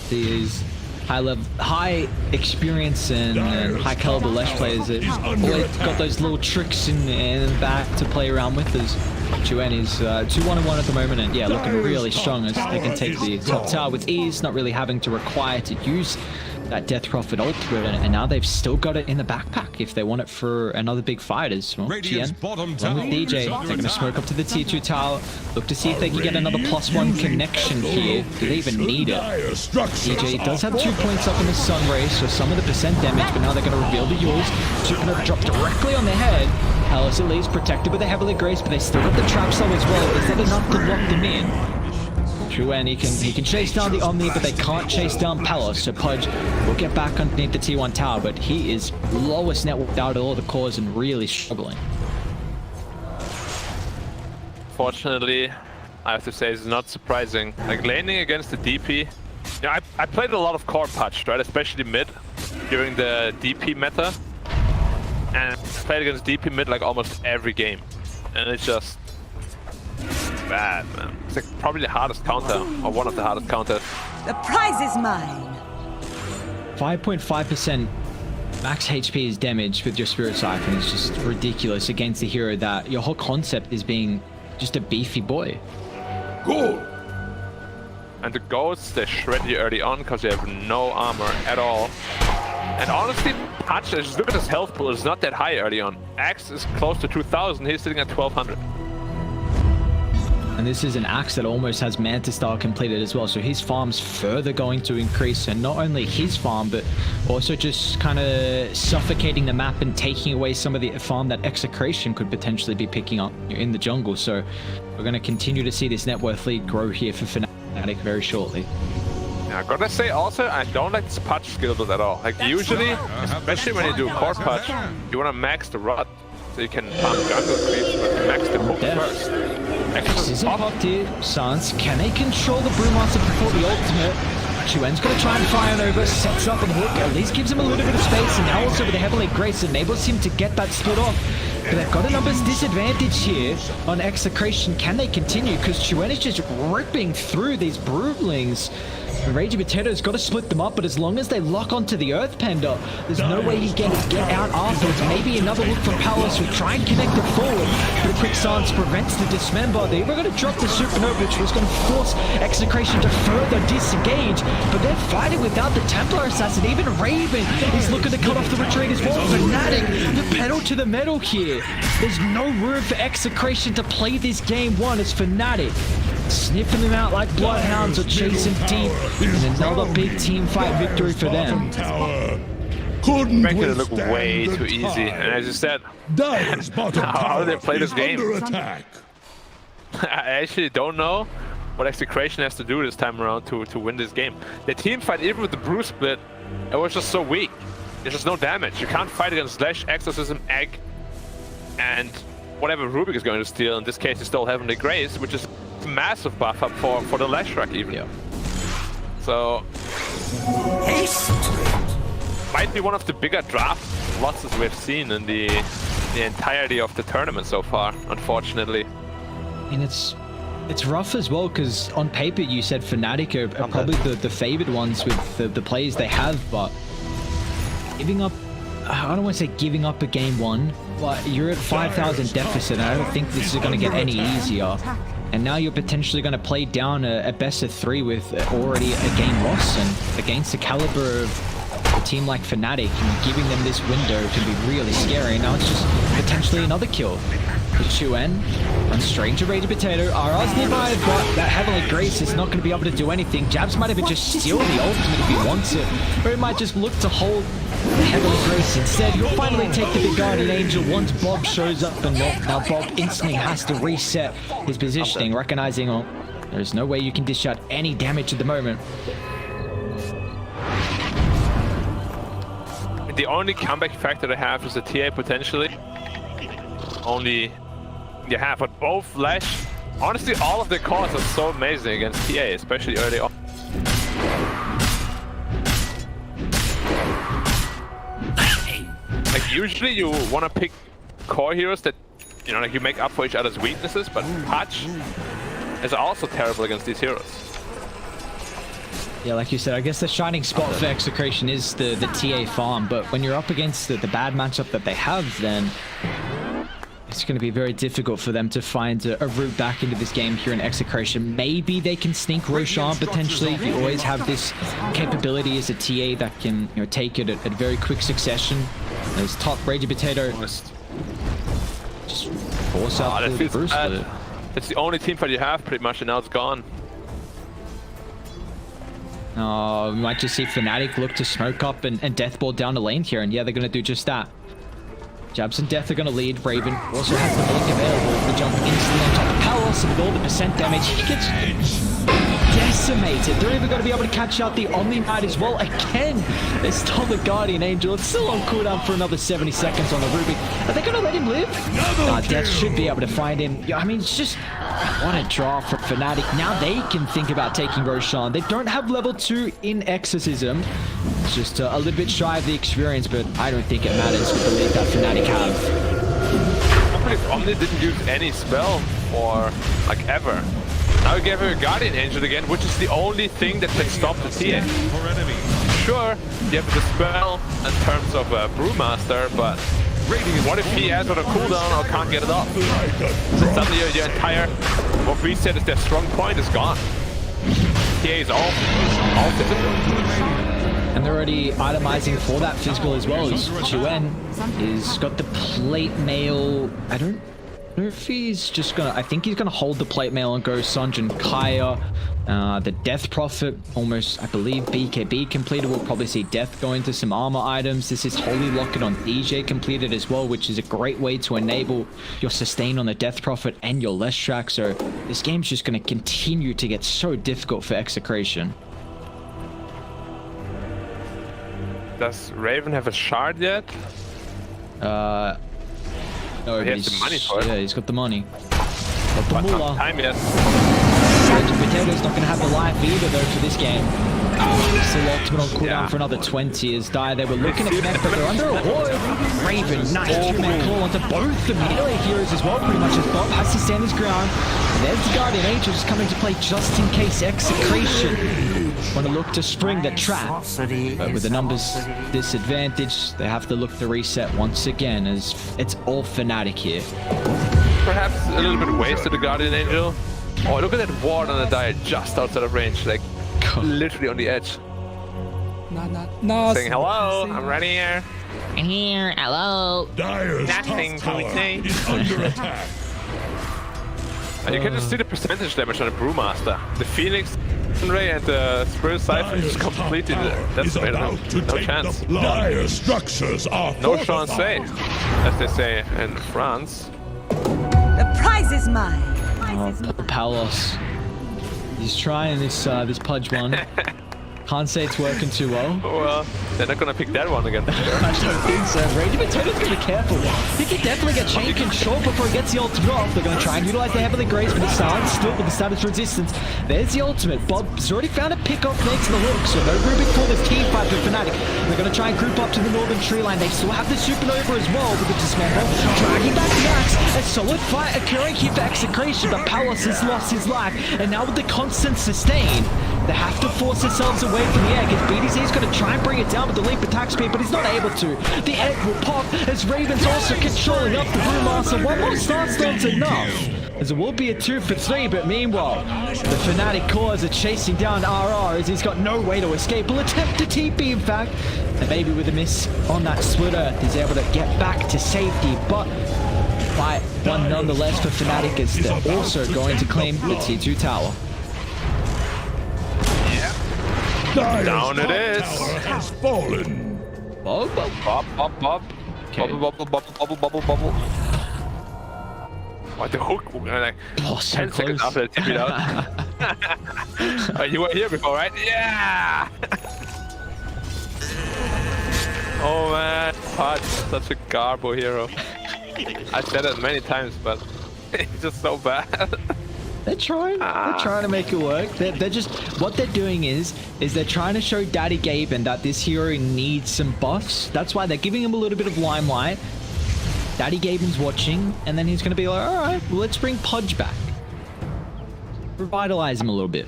Speaker 4: These high experience and high caliber Lash players that always got those little tricks in the back to play around with. As Chuen is 2-1-1 at the moment, and yeah, looking really strong as they can take the top tower with ease, not really having to require to use that Death Prophet ult, and now they've still got it in the backpack if they want it for another big fight. As well,
Speaker 1: Radiant's
Speaker 4: Chien,
Speaker 1: bottom
Speaker 4: along
Speaker 1: tower
Speaker 4: with DJ,
Speaker 1: is
Speaker 4: they're
Speaker 1: under
Speaker 4: going to
Speaker 1: attack.
Speaker 4: smoke up to the tier 2 tower, look to see if they can get another +1 connection here. Do they even need it? DJ does have 2 points up in the Sun Ray, so some of the percent damage, but now they're going to reveal the Yules. Two going to drop directly on their head. Palace at least protected with a Heavenly Grace, but they still got the trap cell as well. Is that enough to lock them in? Chuen, he can chase down the Omni, but they can't chase down Palos. So Pudge will get back underneath the T1 tower, but he is lowest networked out of all the cores and really struggling.
Speaker 3: Fortunately, I have to say it's not surprising. Like laning against the DP. Yeah, I played a lot of core Pudge, right? Especially mid during the DP meta. And I played against DP mid like almost every game. And it's just bad, man. It's like probably the hardest counter, or one of the hardest counters.
Speaker 6: The prize is mine.
Speaker 4: 5.5% max HP is damage with your Spirit Siphon is just ridiculous against a hero that your whole concept is being just a beefy boy.
Speaker 2: Good.
Speaker 3: And the Ghosts, they shred you early on because they have no armor at all. And honestly, Pudge, just look at his health pool, it's not that high early on. Axe is close to 2,000, he's sitting at 1,200.
Speaker 4: And this is an Axe that almost has Manta Star completed as well, so his farm's further going to increase, and not only his farm, but also just kind of suffocating the map and taking away some of the farm that Execration could potentially be picking up in the jungle. So we're going to continue to see this net worth lead grow here for Fnatic very shortly.
Speaker 3: Yeah, I gotta say also, I don't like this Pudge skill build at all. Like usually, especially when you do core Pudge, you want to max the rot so you can farm jungle creeps, but max the hook first.
Speaker 4: This is a hot here. Sans, can they control the Brewmaster before the ultimate? Chuen's gonna try and fire over, sets up and hook, at least gives him a little bit of space, and now also with the Heavenly Grace enables him to get that split off. But they've got a numbers disadvantage here on Execration. Can they continue? Because Chuen is just ripping through these Broodlings. Raging Potato's got to split them up, but as long as they lock onto the Earth Panda, there's no way he can get out afterwards. Maybe another look from Palos will try and connect it forward, but a quick silence prevents the dismember. They were going to drop the Supernova, which was going to force Execration to further disengage, but they're fighting without the Templar Assassin. Even Raven is looking to cut off the retreat as well. Fnatic, the pedal to the metal here. There's no room for Execration to play this game one as Fnatic sniffing them out like bloodhounds or chasing deep. And another big team fight victory for them.
Speaker 3: Making it look way too easy. And as you said, how do they play this game? I actually don't know what Execration has to do this time around to win this game. The team fight, even with the Brew split, it was just so weak. There's just no damage. You can't fight against Slash, Exorcism, Egg, and whatever Rubik is going to steal. In this case, you still Heavenly Grace, which is a massive buff up for the Leshrac even.
Speaker 4: Yeah.
Speaker 3: So, might be one of the bigger draft losses we've seen in the entirety of the tournament so far, unfortunately.
Speaker 4: And it's rough as well, because on paper you said Fnatic are probably the favored ones with the players they have, but giving up, I don't want to say giving up a game one, but you're at 5,000 deficit, and I don't think this is going to get any easier. And now you're potentially going to play down a best of 3 with already a game loss, and against the caliber of a team like Fnatic, and giving them this window can be really scary. Now it's just potentially another kill. Chuen runs straight into Raging Potato. RR's nearby, but that Heavenly Grace is not going to be able to do anything. Jabs might even just steal the ultimate if he wants it, or he might just look to hold the Heavenly Grace instead. He'll finally take the big Guardian Angel once Bob shows up, and now Bob instantly has to reset his positioning, recognizing, oh, there's no way you can dish out any damage at the moment.
Speaker 3: The only comeback factor they have is a TA potentially. Only you have, but both Lash, honestly, all of the cores are so amazing against TA, especially early on. Like usually you want to pick core heroes that, you know, like you make up for each other's weaknesses, but Pudge is also terrible against these heroes.
Speaker 4: Yeah, like you said, I guess the shining spot for Execration is the TA farm, but when you're up against the bad matchup that they have, then it's going to be very difficult for them to find a route back into this game here in Execration. Maybe they can sneak Roshan potentially. You always have this capability as a TA that can, you know, take it at very quick succession. There's top Raging Potato. Just force out the Bruce.
Speaker 3: It's the only team fight you have pretty much, and now it's gone.
Speaker 4: We might just see Fnatic look to smoke up and Deathball down the lane here, and yeah, they're going to do just that. Jabs and Death are going to lead. Raven also has the blink available to jump instantly on top of Palos, and with all the percent damage, he gets decimated. They're even going to be able to catch out the Omni Knight as well. Again, they stole the Guardian Angel. It's still on cooldown for another 70 seconds on the Ruby. Are they going to let him live? Death should be able to find him. Yeah, I mean, it's just... What a draw from Fnatic. Now they can think about taking Roshan. They don't have level 2 in Exorcism. It's just a little bit shy of the experience, but I don't think it matters with the lead that Fnatic have.
Speaker 3: I believe Omni didn't use any spell for, like, ever. Now we gave her a Guardian Angel again, which is the only thing that can stop the TA.
Speaker 1: For enemy.
Speaker 3: Sure, you have the spell in terms of Brewmaster, but what if he has on a cooldown or can't get it off? Suddenly your entire, what we said is their strong point is gone. TA is all physical.
Speaker 4: And they're already itemizing for that physical as well. Chuen is got the plate mail. I don't know if he's just gonna, I think he's gonna hold the plate mail and go Sanjin Kaya. The Death Prophet, almost, I believe, BKB completed. We'll probably see Death go into some armor items. This is Holy Locket on DJ completed as well, which is a great way to enable your sustain on the Death Prophet and your Leshrac. So this game's just going to continue to get so difficult for Execration.
Speaker 3: Does Raven have a shard yet?
Speaker 4: No,
Speaker 3: he has the money for it.
Speaker 4: Yeah, he's got the money. Got the
Speaker 3: But
Speaker 4: moolah.
Speaker 3: not time yet.
Speaker 4: Potato's not going to have the life either, though, for this game. Still ultimate on cooldown for another 20 as Die. They were looking to connect, but they're under a ward. Raven, nice two-man call onto both the melee heroes as well, pretty much, as Bob has to stand his ground. There's the Guardian Angel just coming to play just in case. Execration want to look to spring the trap, but with the numbers disadvantage, they have to look to reset once again, as it's all Fnatic here.
Speaker 3: Perhaps a little bit wasted the Guardian Angel. Oh, look at that ward on the Die just outside of range, like literally on the edge.
Speaker 7: No,
Speaker 3: Saying hello, I'm right here.
Speaker 4: I'm here, hello.
Speaker 1: Dire's
Speaker 3: Nothing
Speaker 1: top
Speaker 3: to
Speaker 1: tower
Speaker 3: say.
Speaker 1: is under attack.
Speaker 3: And you can just see the percentage damage on the Brewmaster. The Phoenix Ray and the Spirit Siphon just completely decimated him. No chance.
Speaker 1: Dire structures are
Speaker 3: No chance, as they say in France.
Speaker 6: The prize is mine.
Speaker 4: Palos. He's trying this Pudge one. Can't say it's working too well.
Speaker 3: Well, they're not gonna pick that one again.
Speaker 4: I don't think so. Rage Potato's gonna be careful. He can definitely get shaken short before he gets the ultimate off. They're gonna try and utilize the Heavenly Grace, but it's silent still with the status resistance. There's the ultimate. Bob's already found a pick-off next to the hook, so no Rubik for this team fight for Fnatic. They're gonna try and group up to the northern tree line. They still have the Supernova as well with the Dismantle. Dragging back Max. A solid fight occurring here for Execration, but Palos has lost his life. And now with the constant sustain, they have to force themselves away from the egg, as BTS is going to try and bring it down with the leap attack speed, but he's not able to. The egg will pop as Raven's also controlling up the Brewmaster. One more Starstorm's enough, as it will be a 2 for 3, but meanwhile, the Fnatic cores are chasing down RR as he's got no way to escape. Will attempt to TP, in fact, and maybe with a miss on that split earth, he's able to get back to safety, but fight one nonetheless for Fnatic, as they're also going to claim the T2 tower.
Speaker 3: Down it is.
Speaker 1: Has fallen.
Speaker 4: Bob.
Speaker 3: Bop.
Speaker 4: Okay.
Speaker 3: Bubble. What the hook? Like,
Speaker 4: Oh, so
Speaker 3: 10 seconds
Speaker 4: close.
Speaker 3: after they tip it out. Oh, you were here before, right? Yeah! Oh man, Pod, such a garbo hero. I said it many times, but he's just so bad.
Speaker 4: They're trying to make it work. They're just, what they're doing is they're trying to show Daddy Gaben that this hero needs some buffs. That's why they're giving him a little bit of limelight. Daddy Gaben's watching, and then he's going to be like, all right, well, let's bring Pudge back. Revitalize him a little bit.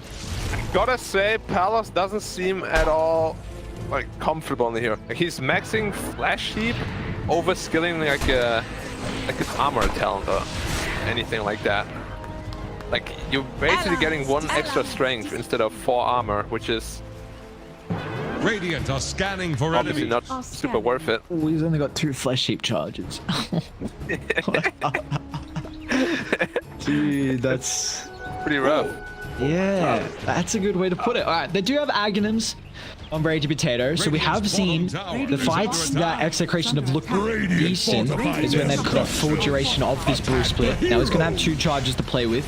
Speaker 3: Gotta say, Palos doesn't seem at all like comfortable in here. Like, he's maxing Flash Heap over skilling like his armor talent or anything like that. Like, you're basically getting 1 extra strength instead of 4 armor, which is
Speaker 1: Radiant are scanning for
Speaker 3: obviously
Speaker 1: enemy.
Speaker 3: not super worth it.
Speaker 4: Oh, he's only got 2 Flesh Heap charges. Dude, that's...
Speaker 3: Pretty rough.
Speaker 4: Yeah, that's a good way to put it. All right, they do have Aghanims on Raging Potato, so we have seen the fights that Execration have looked decent is when they've got full duration of this Brew Split. Now he's going to have 2 charges to play with.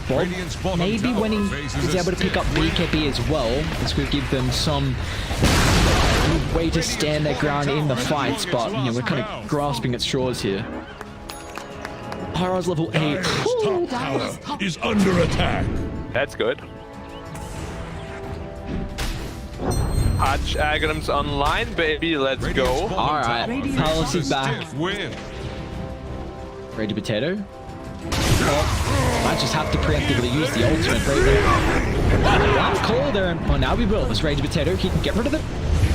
Speaker 4: Bob,
Speaker 1: Radiant's bottom
Speaker 4: maybe
Speaker 1: tower
Speaker 4: when he
Speaker 1: faces
Speaker 4: is
Speaker 1: a
Speaker 4: able to pick up
Speaker 1: stiff wind.
Speaker 4: BKB as well, this could give them some way to stand their ground in the fights, but you know, we're kind of grasping at straws here. Pyro's level 8.
Speaker 1: Dire's top tower is under attack.
Speaker 3: That's good. Hutch Aghanim's online, baby. Let's
Speaker 1: Radiant's
Speaker 3: go.
Speaker 1: bottom
Speaker 4: All right,
Speaker 1: tower
Speaker 4: Palace
Speaker 1: faces
Speaker 4: is
Speaker 1: a
Speaker 4: back.
Speaker 1: stiff wind.
Speaker 4: Ready potato. Oh, might just have to preemptively use the ultimate right there. One call there, and oh, now we will. This Rage Potato, he can get rid of the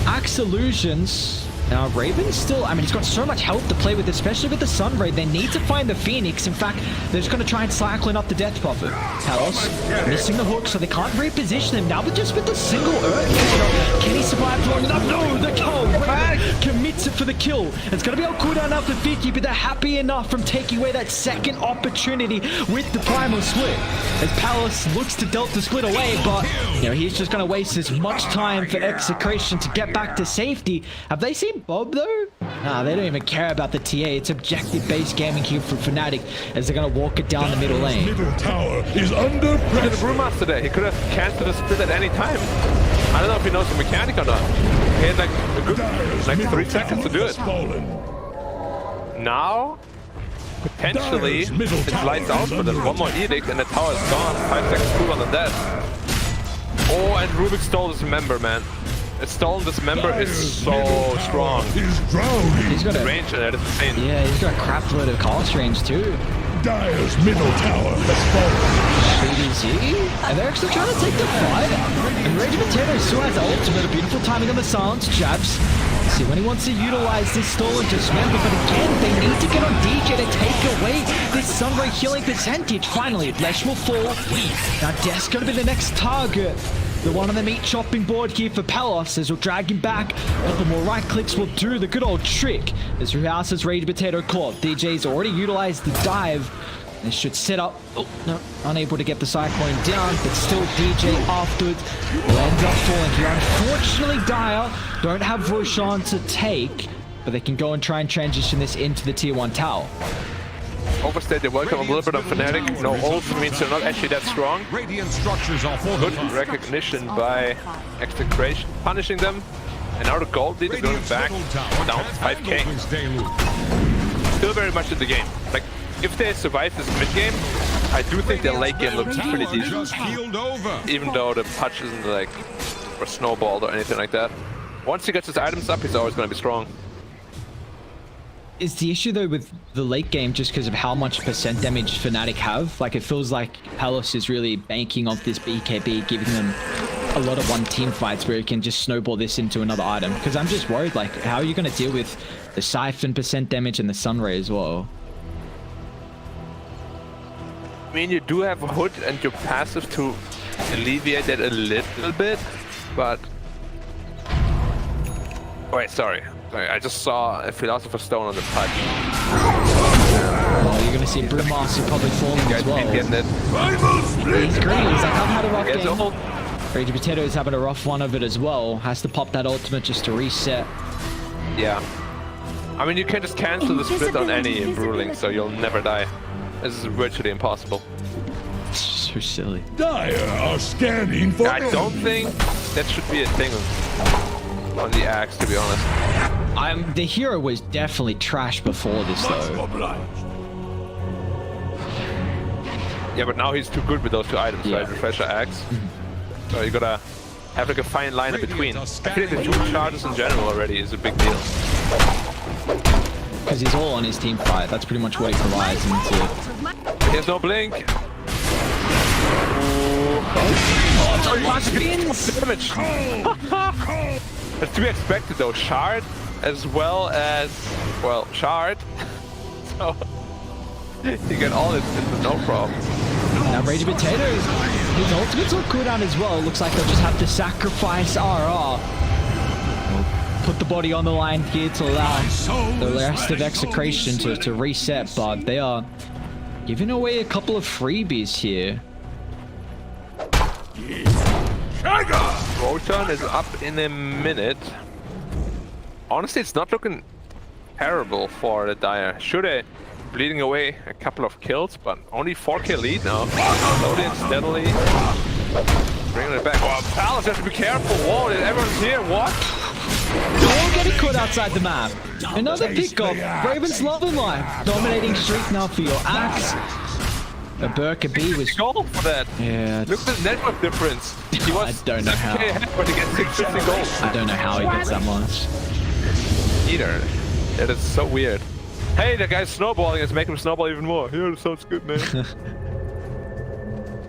Speaker 4: Axe Illusions. Now, Raven's still, I mean, he's got so much health to play with, especially with the Sun Ray. They need to find the Phoenix. In fact, they're just going to try and cycle in up the Death Buffer. Talos missing the hook, so they can't reposition him. Now, but just with the single Earth, can he survive long enough? No, the kill. Raven commits it for the kill. It's going to be on cooldown now for Vicky, but they're happy enough from taking away that second opportunity with the Primal Split. As Palace looks to Delta Split away, but, you know, he's just going to waste as much time for Execration to get back to safety. Have they seen Bob though? Nah, they don't even care about the TA. It's objective-based gaming here for Fnatic as they're gonna walk it down the middle lane.
Speaker 1: Middle tower is under
Speaker 3: Look at the
Speaker 1: pressure.
Speaker 3: Brewmaster there. He could have cancelled the split at any time. I don't know if he knows the mechanic or not. He had like a good
Speaker 1: Dire's
Speaker 3: like
Speaker 1: middle
Speaker 3: 3 seconds to
Speaker 1: tower
Speaker 3: do
Speaker 1: has
Speaker 3: it.
Speaker 1: fallen.
Speaker 3: Now, potentially,
Speaker 1: Dire's middle
Speaker 3: it
Speaker 1: tower
Speaker 3: lights out,
Speaker 1: is
Speaker 3: but there's
Speaker 1: under
Speaker 3: one more edict and the tower is gone. 5 seconds cool on the death. Oh, and Rubik stole this member, man. It's stolen this member is
Speaker 1: Dire's
Speaker 3: so
Speaker 1: middle
Speaker 3: strong.
Speaker 1: tower is drowning.
Speaker 4: He's got a
Speaker 3: Range and that is insane.
Speaker 4: yeah, he's got a crap load of cast range too.
Speaker 1: Dire's middle tower has fallen.
Speaker 4: BDZ, and they're actually trying to take the fight. And Rage Potato still has the ultimate, a beautiful timing on the silence jabs. See when he wants to utilize this stolen dismember, but again, they need to get on DJ to take away this Sunray healing percentage. Finally, Lesh will fall. Now Death's gonna be the next target. The one on the meat chopping board here for Palos as we'll drag him back. A couple more right clicks will do the good old trick. As Ruhouse's Rage Potato caught. DJ's already utilized the dive. This should set up. Oh, no, unable to get the Cyclone down, but still DJ afterwards will end up falling here. Unfortunately, Dire don't have Roshan to take, but they can go and try and transition this into the tier 1 tower.
Speaker 3: Overstayed their welcome a little bit on Fnatic. No ult means they're not actually that strong.
Speaker 1: Radiant structures are
Speaker 3: Good
Speaker 1: fortified.
Speaker 3: recognition by Execration, punishing them. And now the gold lead is going
Speaker 1: Radiant's
Speaker 3: back
Speaker 1: middle tower
Speaker 3: down
Speaker 1: can't handle
Speaker 3: 5k.
Speaker 1: this deluge.
Speaker 3: Still very much in the game. Like, if they survive this mid game, I do think their late game looks pretty
Speaker 1: Tower
Speaker 3: decent.
Speaker 1: just healed over.
Speaker 3: Even though the punch isn't like or snowballed or anything like that. Once he gets his items up, he's always going to be strong.
Speaker 4: Is the issue though with the late game just because of how much percent damage Fnatic have? Like it feels like Palos is really banking off this BKB, giving them a lot of one team fights where it can just snowball this into another item. Because I'm just worried, like, how are you going to deal with the Siphon percent damage and the Sunray as well?
Speaker 3: I mean, you do have Hood and your passive to alleviate that a little bit, but... Wait, sorry. I just saw a Philosopher's Stone on the punch.
Speaker 4: Well, you're going to see Brewmaster probably falling
Speaker 3: You
Speaker 4: as
Speaker 3: guys
Speaker 4: well.
Speaker 3: ain't getting it.
Speaker 4: He's green. He's like, I've had a rough
Speaker 3: Gets
Speaker 4: game.
Speaker 3: ult.
Speaker 4: Rage Potato is having a rough one of it as well. Has to pop that ultimate just to reset.
Speaker 3: Yeah. I mean, you can just cancel the split on any Bruling, so you'll never die. This is virtually impossible.
Speaker 4: So silly.
Speaker 1: Dire are scanning for
Speaker 3: I don't think that should be a thing on the axe, to be honest.
Speaker 4: The hero was definitely trash before this though.
Speaker 1: obliged.
Speaker 3: Yeah, but now he's too good with those two items,
Speaker 4: Yeah.
Speaker 3: right? Refresher, axe. So you gotta have like a fine line in between. I feel like the 2 charges in general already is a big deal.
Speaker 4: Because he's all on his team fight. That's pretty much what he provides. And
Speaker 3: He has no blink. Damage. That's to be expected though. Shard as well as, well, Shard. So you get all this into no problem.
Speaker 4: now Rage Potato, his ultimate's on cooldown as well. Looks like they'll just have to sacrifice RR. Put the body on the line here to allow the rest of Execration to reset, but they are giving away a couple of freebies here.
Speaker 3: Rotan is up in a minute. Honestly, it's not looking terrible for the Dire. Should they bleeding away a couple of kills, but only 4k lead now. Slowly and steadily. Bringing it back. Oh, Palace has to be careful. Whoa, everyone's here. What?
Speaker 4: They're all getting caught outside the map. Another pickup. Ravens loving life. Dominating streak now for your Axe. A Burka B was...
Speaker 3: Goal for that.
Speaker 4: Yeah.
Speaker 3: Look at the network difference. He was
Speaker 4: I don't know how.
Speaker 3: 7k ahead, but he gets 650 goals.
Speaker 4: I don't know how he gets that much.
Speaker 3: Either. It is so weird. Hey, the guy's snowballing. Let's make him snowball even more. Yeah, that sounds good, man.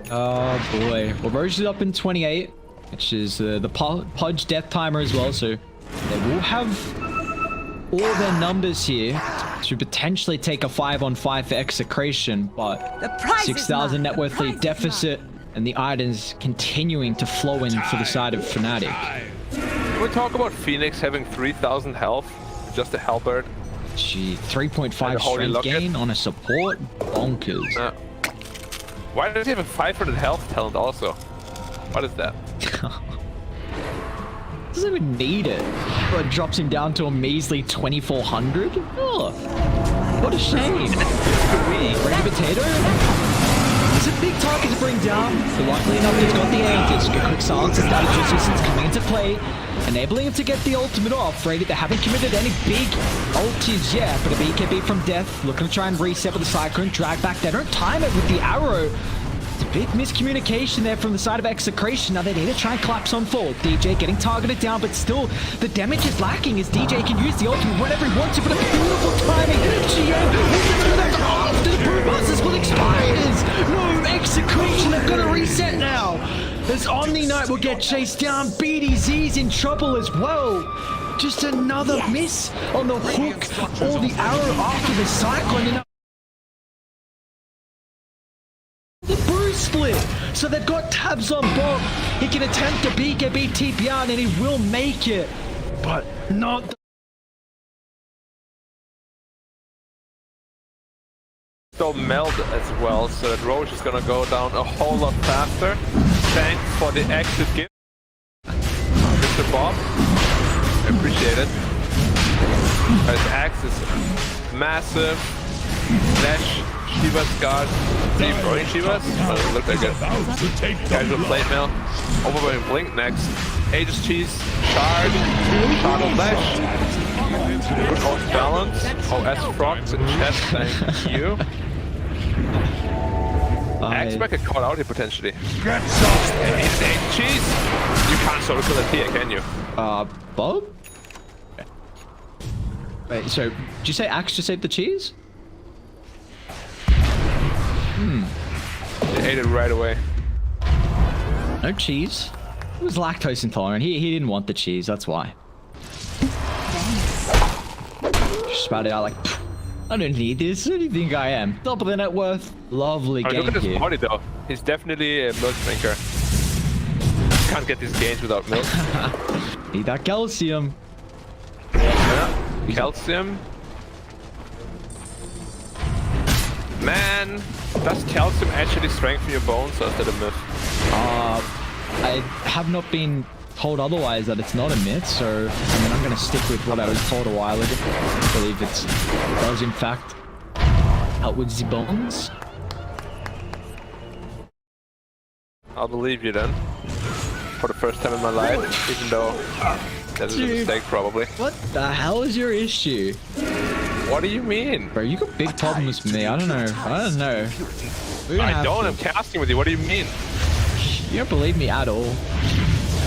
Speaker 4: Oh boy. Well, Roche is up in 28, which is the Pudge death timer as well, so they will have all their numbers here to potentially take a 5-on-5 for Execration, but
Speaker 6: The prize is
Speaker 4: 6,000
Speaker 6: mine.
Speaker 4: net worth lead deficit, and the items continuing to flow in for the side of Fnatic.
Speaker 3: Can we talk about Phoenix having 3,000 health? Just a halberd.
Speaker 4: Gee,
Speaker 3: And
Speaker 4: 3.5
Speaker 3: a holy
Speaker 4: strength
Speaker 3: locket.
Speaker 4: gain on a support? Bonkers.
Speaker 3: Why does he have a 500 health talent also? What is that?
Speaker 4: Doesn't even need it. But drops him down to a measly 2,400? Oh, what a shame. Bring Potato? It's a big target to bring down, but luckily enough he's got the anchors. A quick silence as damage resistance coming into play, enabling him to get the ultimate off. Rated, they haven't committed any big ultis yet, but a BKB from Death, looking to try and reset with the Cyclone, drag back. They don't time it with the arrow. It's a big miscommunication there from the side of Execration. Now they need to try and collapse on forward. DJ getting targeted down, but still the damage is lacking as DJ can use the ultimate whenever he wants to, but a beautiful timing. Gio after the Brew Busters will expires. No, Execration have got to reset now. This Omni Knight will get chased down. BDZ's in trouble as well. Just another miss on the hook or the arrow after the Cyclone. And the Brew split. So they've got tabs on Bob. He can attempt to BKB TPR and he will make it. But not...
Speaker 3: So meld as well, so that Roche is gonna go down a whole lot faster. Thanks for the exit gift, Mr. Bob. I appreciate it. His axe is massive. Flash, Shiva's guard. Are you throwing Shiva's? Doesn't look like it.
Speaker 1: About to take the
Speaker 3: Casual
Speaker 1: blow.
Speaker 3: plate mail. Overwhelming blink next. Aegis cheese. Shard. Shard on flash. Good old balance. Oh, S frogs in chat. Thank you. Axe might get caught out here potentially.
Speaker 2: Get some.
Speaker 3: It's Aegis cheese. You can't solo kill that here, can you?
Speaker 4: Bob? Wait, so, did you say Axe to save the cheese?
Speaker 3: They ate it right away.
Speaker 4: No cheese. He was lactose intolerant. He didn't want the cheese, that's why. Just spat it out like, I don't need this. Who do you think I am? Top of the net worth. Lovely
Speaker 3: Oh,
Speaker 4: game
Speaker 3: look at his
Speaker 4: here.
Speaker 3: body though. He's definitely a milk drinker. Can't get these gains without milk.
Speaker 4: Need that calcium.
Speaker 3: Yeah. Calcium. Man, does calcium actually strengthen your bones or is that a myth?
Speaker 4: I have not been told otherwise that it's not a myth, so I mean I'm gonna stick with what I was told a while ago. I believe it does in fact help with the bones.
Speaker 3: I'll believe you then. For the first time in my life, even though that is a mistake probably.
Speaker 4: What the hell is your issue?
Speaker 3: What do you mean?
Speaker 4: Bro, you got big problems with me. I don't know. We're gonna
Speaker 3: I
Speaker 4: have
Speaker 3: don't,
Speaker 4: to-
Speaker 3: I'm casting with you. What do you mean?
Speaker 4: You don't believe me at all.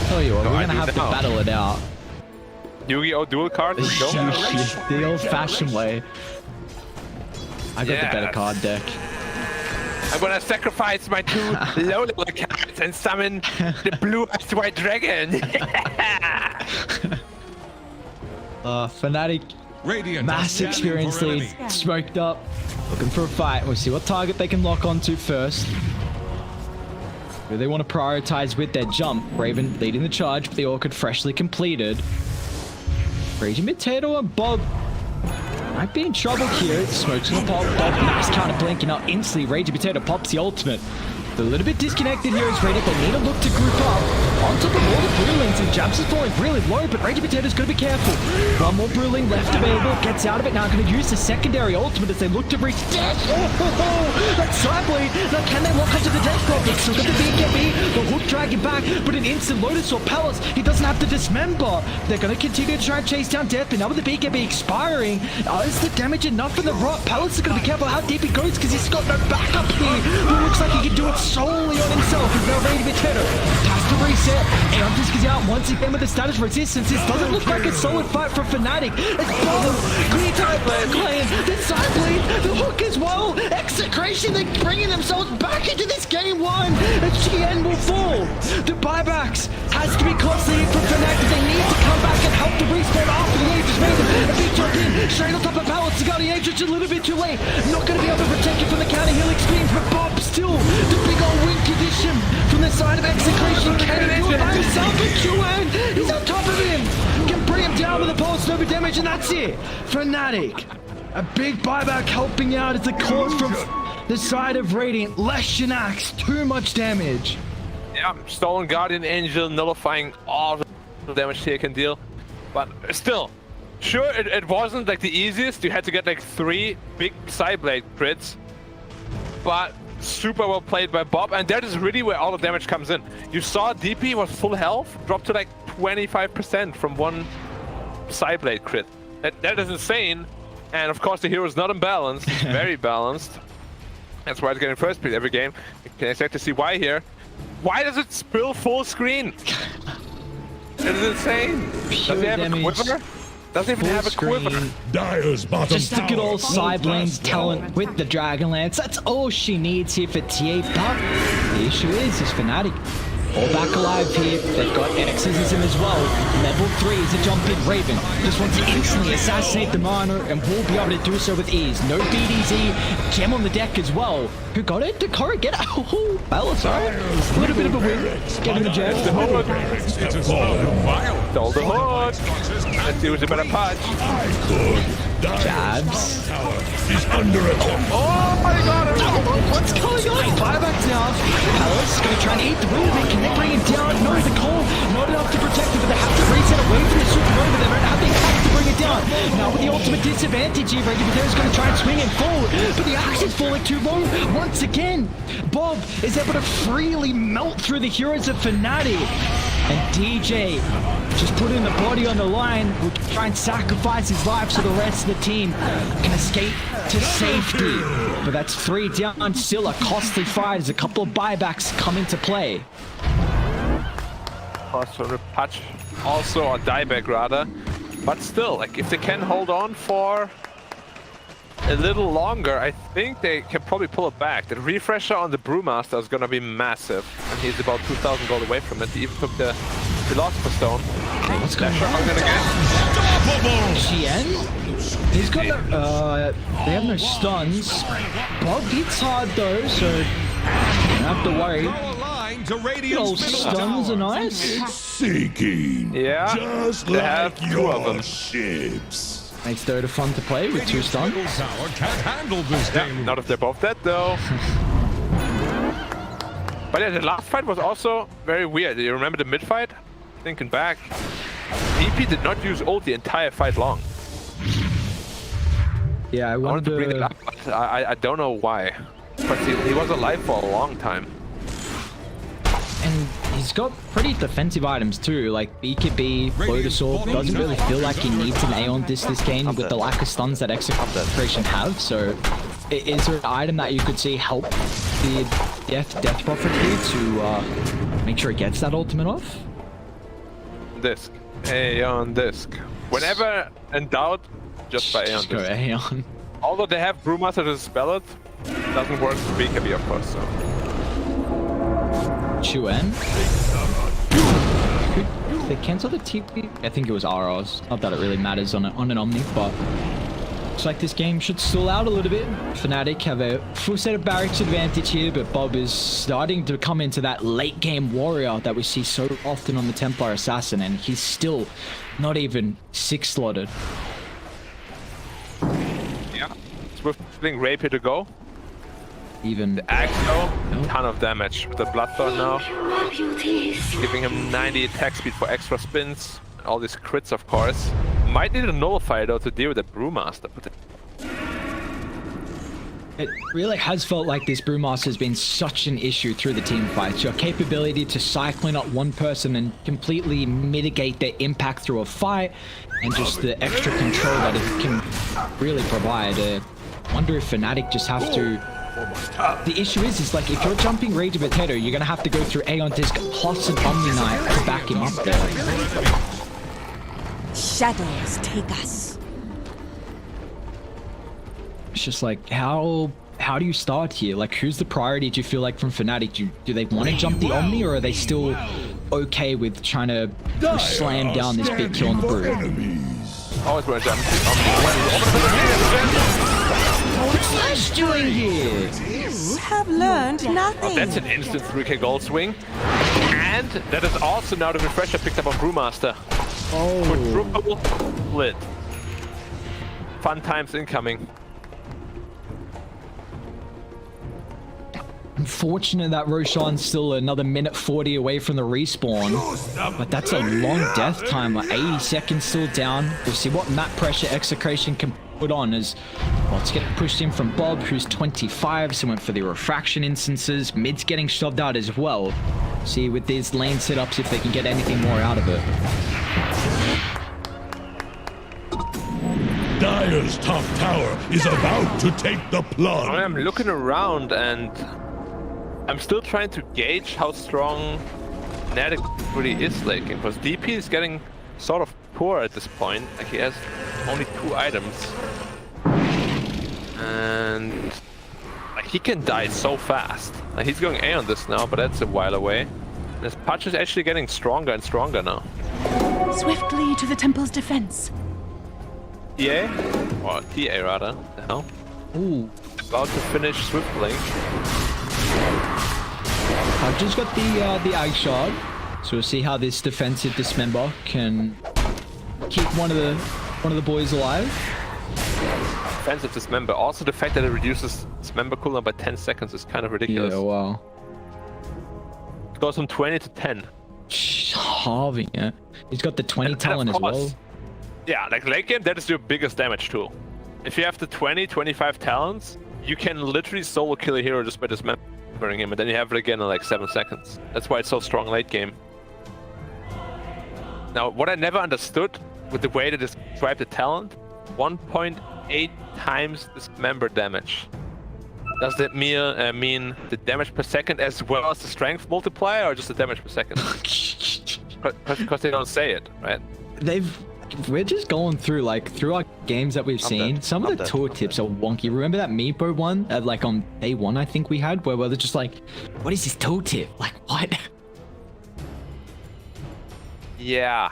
Speaker 4: Tell you what,
Speaker 3: No,
Speaker 4: we're
Speaker 3: I
Speaker 4: gonna
Speaker 3: do
Speaker 4: have to
Speaker 3: now.
Speaker 4: battle it out.
Speaker 3: Yu-Gi-Oh! Dual card? Let's go.
Speaker 4: The old-fashioned way. I got the better
Speaker 3: Yes.
Speaker 4: card deck.
Speaker 3: I'm gonna sacrifice my 2 low-level cards and summon the blue-eyed white dragon.
Speaker 4: Fnatic, mass experience lead, smoked up, looking for a fight. We'll see what target they can lock onto first. Who they want to prioritize with their jump. Raven leading the charge, but the Orchid freshly completed. Raging Potato and Bob might be in trouble here. Smokes in the pop. Bob, nice counter blink, and now instantly Raging Potato pops the ultimate. They're a little bit disconnected here as Rated. They need to look to group up. On top of all the blue lanes, and Jabs is falling really low, but Raging Potato's gonna be careful. One more Brewling left available, gets out of it now, gonna use the secondary ultimate as they look to reach death. That side blade. Now can they lock onto the death crop? It's still got the BKB, the hook dragging back, but an instant Lotus or Palace, he doesn't have to dismember. They're gonna continue to try and chase down death, but now with the BKB expiring, is the damage enough for the rot? Palace is gonna be careful how deep he goes because he's got no backup here. It looks like he can do it solely on himself. He's now Raging Potato. Has to reset. Aeon Disc is out once again with the status resistance. This doesn't look like a solid fight for Fnatic. It's both Green Tide Clan, the side blade, the hook as well. Execration, they're bringing themselves back into this game one. And GN will fall. The buybacks has to be costly for Fnatic. They need to come back and help the respawn after the Aegis made them. A big jump in, straight on top of Palace. The Guardian Aegis a little bit too late. Not going to be able to protect you from the counter healing screens, but Bob still, the big old win condition from the side of Execration. Can he do it by himself? And QN, he's on top of him. Can bring him down with a pulse, no damage, and that's it. Fnatic, a big buyback helping out as the cause from the side of Radiant. Less Shinax, too much damage.
Speaker 3: Yeah, Stolen Guardian Angel nullifying all the damage he can deal. But still, sure, it wasn't like the easiest. You had to get like 3 big Psyblade crits. But super well played by Bob, and that is really where all the damage comes in. You saw DP was full health, dropped to like 25% from one Psyblade crit. That is insane. And of course the hero is not imbalanced, it's very balanced. That's why it's getting first pick every game. You can expect to see why here. Why does it spill full screen? It is insane. Does he have a quiver? Doesn't even have a quiver.
Speaker 1: Dire's bottom
Speaker 4: Just the good old side lane's talent with the Dragonlance. That's all she needs here for TA. But the issue is Fnatic all back alive here. They've got Exorcism as well. Level 3 is a jump in. Raven just wants to instantly assassinate the Mana and will be able to do so with ease. No BDZ. Gem on the deck as well. Who got it? Dakara get it? Oh, well, sorry. A little bit of a win. Getting the gem.
Speaker 3: Stole the hood. Let's see who's a better punch.
Speaker 4: Jabs.
Speaker 1: He's under attack.
Speaker 3: Oh my god!
Speaker 4: What's going on? Buybacks now. Palace gonna try and eat the win. Can they bring it down? No, the call. Not enough to protect it, but they have to reset away from the supernova. They don't have the axe to bring it down. Now with the ultimate disadvantage here, Raging Potato's gonna try and swing it forward, but the axe is falling too low. Once again, Bob is able to freely melt through the heroes of Fnatic. And DJ just put in the body on the line, will try and sacrifice his life so the rest of the team can escape to safety. But that's 3 down, still a costly fight as a couple of buybacks come into play.
Speaker 3: Also a patch, also a dieback rather. But still, like if they can hold on for a little longer, I think they can probably pull it back. The refresher on the Brewmaster is gonna be massive, and he's about 2,000 gold away from it. He even took the Philosopher's Stone.
Speaker 4: Hey, what's going on? GN? He's got no, they have no stuns. Bob hits hard though, so you don't have to worry. Little stuns are nice.
Speaker 1: Seeking.
Speaker 3: Yeah,
Speaker 1: Just
Speaker 3: they have
Speaker 1: like
Speaker 3: 2 of them.
Speaker 1: your ships.
Speaker 4: Makes Dota fun to play with 2 stuns.
Speaker 1: Can't handle this game.
Speaker 3: Not if they're both dead though. But yeah, the last fight was also very weird. Do you remember the mid fight? Thinking back, DP did not use ult the entire fight long.
Speaker 4: Yeah, I
Speaker 3: I wanted to bring it up, but I don't know why. But he was alive for a long time.
Speaker 4: And he's got pretty defensive items too, like BKB, Lotus Orb. Doesn't really feel like he needs an Aeon Disc this game with the lack of stuns that Execration have. So, is there an item that you could see help the Death Prophet here to make sure he gets that ultimate off?
Speaker 3: Disc. Aeon Disc. Whenever in doubt, just buy Aeon
Speaker 4: Just go
Speaker 3: Disc.
Speaker 4: Aeon.
Speaker 3: Although they have Brewmaster to spell it, doesn't work for BKB of course, so.
Speaker 4: Chuen. Could they cancel the TP? I think it was ROs. Not that it really matters on an Omni, but looks like this game should stall out a little bit. Fnatic have a full set of barracks advantage here, but Bob is starting to come into that late game warrior that we see so often on the Templar Assassin, and he's still not even 6 slotted.
Speaker 3: Yeah, Swift Rapier to go.
Speaker 4: even.
Speaker 3: Axo, ton of damage with the Bloodthorn now. Giving him 90 attack speed for extra spins. All these crits, of course. Might need a nullifier though to deal with that Brewmaster.
Speaker 4: It really has felt like this Brewmaster has been such an issue through the team fights. Your capability to cycling up one person and completely mitigate their impact through a fight, and just the extra control that it can really provide. I wonder if Fnatic just have to... The issue is like if you're jumping Rage of Potato, you're gonna have to go through Aeon Disc plus an Omni Knight to back him up there.
Speaker 6: Shadows take us.
Speaker 4: It's just like, how do you start here? Like, who's the priority, do you feel like, from Fnatic? Do they want to jump the Omni, or are they still okay with trying to slam down this big kill on the Brew?
Speaker 3: Always want to jump.
Speaker 4: What's Flash doing here?
Speaker 6: You have learned nothing.
Speaker 3: Oh, that's an instant 3k gold swing. And that is also now the refresher picked up on Brewmaster.
Speaker 4: Oh.
Speaker 3: Quadruple split. Fun times incoming.
Speaker 4: Unfortunate that Roshan's still another minute 40 away from the respawn, but that's a long death time. Like 80 seconds still down. We'll see what map pressure Execration can put on as well. It's getting pushed in from Bob, who's 25, so went for the refraction instances. Mid's getting shoved out as well. See with these lane setups if they can get anything more out of it.
Speaker 1: Dire's top tower is about to take the plunge.
Speaker 3: I'm looking around and I'm still trying to gauge how strong Fnatic really is laking, because DP is getting sort of poor at this point. Like, he has only 2 items. And like, he can die so fast. Like, he's going A on this now, but that's a while away. And his punch is actually getting stronger and stronger now.
Speaker 6: Swiftly to the temple's defense.
Speaker 3: TA? Or TA rather, the hell?
Speaker 4: Ooh.
Speaker 3: About to finish Swiftly.
Speaker 4: I've just got the Ag Shard, so we'll see how this defensive Dismember can keep one of the boys alive.
Speaker 3: Defensive Dismember. Also, the fact that it reduces Dismember cooldown by 10 seconds is kind of ridiculous.
Speaker 4: Yeah, wow.
Speaker 3: It goes from 20 to 10.
Speaker 4: Halving it. He's got the 20 talent as well.
Speaker 3: Yeah, like late game, that is your biggest damage tool. If you have the 20, 25 talents, you can literally solo kill a hero just by dismembering him, and then you have it again in like 7 seconds. That's why it's so strong late game. Now, what I never understood with the way to describe the talent, 1.8 times dismember damage. Does that mean the damage per second as well as the strength multiplier, or just the damage per second? Because they don't say it, right?
Speaker 4: We're just going through, like, through our games that we've seen. Some of the tooltips are wonky. Remember that Meepo one, like on day 1, I think we had, where they're just like, what is this tooltip? Like, what?
Speaker 3: Yeah.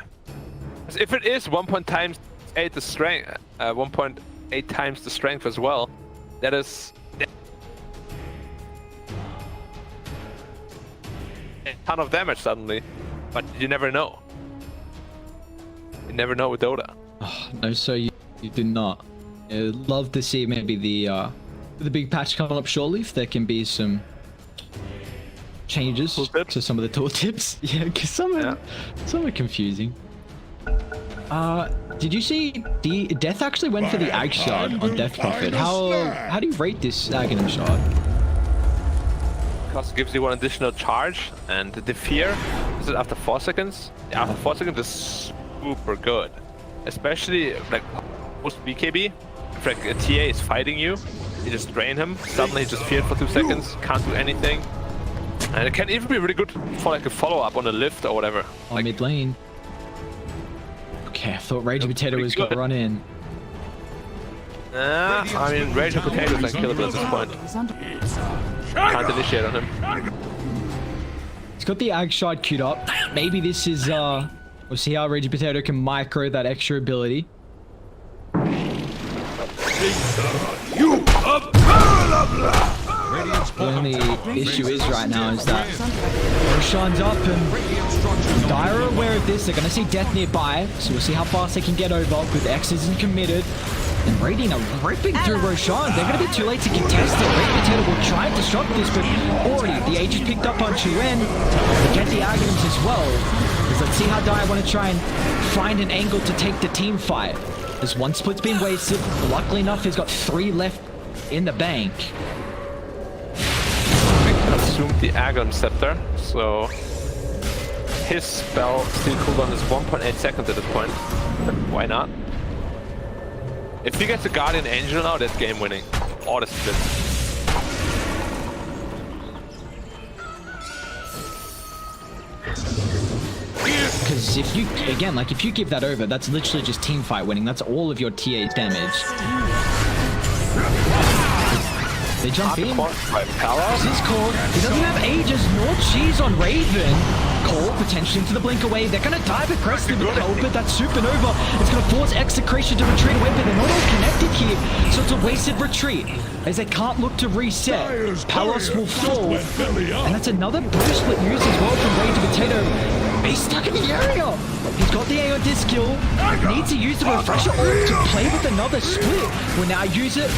Speaker 3: If it is 1.8 times the strength, 1.8 times the strength as well, that is a ton of damage suddenly. But you never know. You never know with Dota.
Speaker 4: Oh, no, so you do not. I'd love to see maybe the big patch coming up shortly, if there can be some changes to some of the tooltips. Yeah, because some are confusing. Did you see Death actually went for the Ag Shard on Death Prophet? How do you rate this Aghanim Shard?
Speaker 3: Because it gives you 1 additional charge, and the fear is it after 4 seconds? Yeah, after 4 seconds is super good, especially like post BKB. If like a TA is fighting you, you just drain him. Suddenly he just feared for 2 seconds, can't do anything, and it can even be really good for like a follow up on a lift or whatever.
Speaker 4: On
Speaker 3: like,
Speaker 4: mid lane. Okay, I thought Rage Potato was gonna run in.
Speaker 3: I mean, Rage of Potato is unkillable at this point. Can't initiate on him.
Speaker 4: He's got the Ag Shard queued up. Maybe this is we'll see how Rage Potato can micro that extra ability. The only issue is right now is that Roshan's up and Dire are aware of this. They're going to see Death nearby, so we'll see how fast they can get over. With X isn't committed. And Radiant are ripping through Roshan. They're going to be too late to contest it. Radiant Potato will try and disrupt this, but already the Aegis picked up on Chuen. They get the arguments as well. Because let's see how Dire want to try and find an angle to take the team fight. This one split's been wasted. Luckily enough, he's got 3 left in the bank.
Speaker 3: Consumed the Agon Scepter, so his spell still cooldown is 1.8 seconds at this point. Why not? If he gets a Guardian Angel now, that's game winning. Or the split.
Speaker 4: Because if you, again, like if you give that over, that's literally just team fight winning. That's all of your TA damage. They jump in. This is Cole. He doesn't have Aegis nor cheese on Raven. Cole potentially into the blink away. They're gonna dive aggressively with Cole, but that's supernova. It's gonna force Execration to retreat away, but they're not all connected here, so it's a wasted retreat as they can't look to reset. Palos will fall, and that's another boost split used as well from Rage Potato. He's stuck in the area. He's got the Aeon Disc kill. Needs to use the refresher orb to play with another split. Will now use it.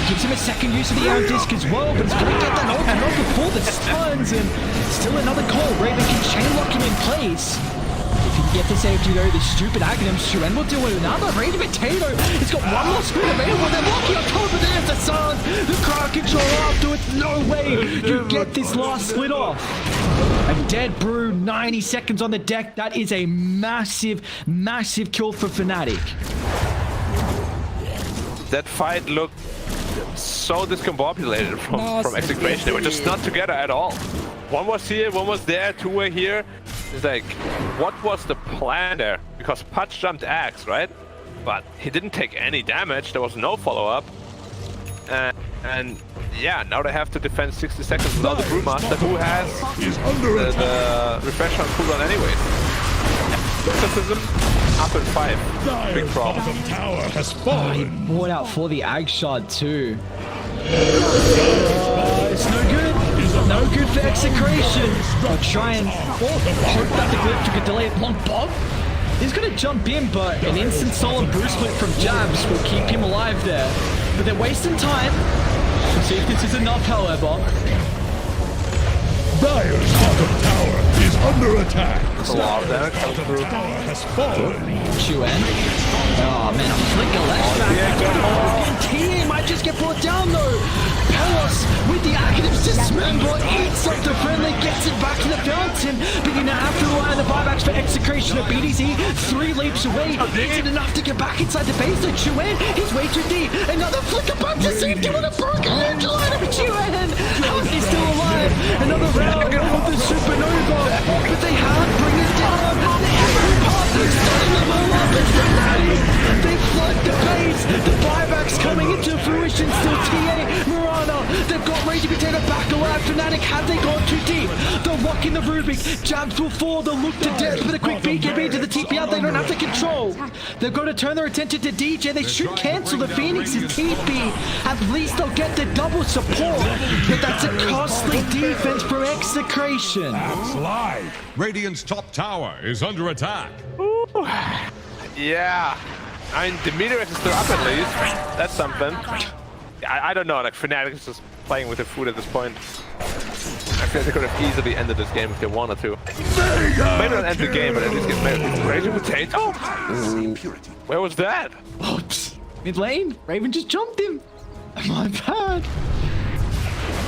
Speaker 4: Gives him a second use of the Aeon Disc as well, but he's going to get that ult not before the stuns, and still another call. Raven can chain lock him in place. If he can get the safety though, this stupid Aghanim, Chuen will do another. Rage Potato. He's got one more split available. They're locking on top, but there's the Suns. The crowd control afterwards. No way you get this last split off. A dead Brew, 90 seconds on the deck. That is a massive, massive kill for Fnatic.
Speaker 3: That fight looked so discombobulated from Execration. They were just not together at all. One was here, one was there, 2 were here. It's like, what was the plan there? Because Putch jumped Axe, right? But he didn't take any damage. There was no follow-up. And yeah, now they have to defend 60 seconds without the Brewmaster, who has the refresh on cooldown anyways. Exorcism up in 5. Big problem.
Speaker 1: Tower has
Speaker 4: He
Speaker 1: fallen.
Speaker 4: bought out for the Ag Shard too. It's no good. No good for Execration. I'll try and hope that the Glyph took a delay at long Bob. He's going to jump in, but an instant solemn Bruce split from Jabs will keep him alive there. But they're wasting time. We'll see if this is enough, however.
Speaker 1: Dire's bottom tower is under attack.
Speaker 3: A lot of damage comes through.
Speaker 1: Tower has fallen.
Speaker 4: Chuen. Oh man, a flicker left back. TA might just get brought down though. Palos with the Academ's dismember eats up the friendly, gets it back to the fountain. But you now have to rely on the buybacks for Execration of BDZ. 3 leaps away. Is it enough to get back inside the base? So Chuen, he's way too deep. Another flicker back to safety with a broken angel out of Chuen. How is he still alive? Another round of the supernova. But they have bring it down. The Emerald Path is setting them all up. It's Fnatic. They flood the base. The buybacks coming into fruition. Still TA, Mirana. They've got Raging Potato back alive. Fnatic, have they gone too deep? They're locking the Rubik. Jabs will fall. They'll look to death with a quick BKB to the TP out. They don't have to control. They're going to turn their attention to DJ. They should cancel the Phoenix's TP. At least they'll get the double support. But that's a costly defense for Execration.
Speaker 1: Slide.
Speaker 8: Radiant's top tower is under attack.
Speaker 3: Ooh. Yeah. I mean, the meter is still up at least. That's something. I don't know, like Fnatic is just playing with the food at this point. I feel they could have easily ended this game if they wanted to. Maybe not end the game, but at least get Raging Potato. Where was that?
Speaker 4: Oops. Mid lane, Raven just jumped him. My bad.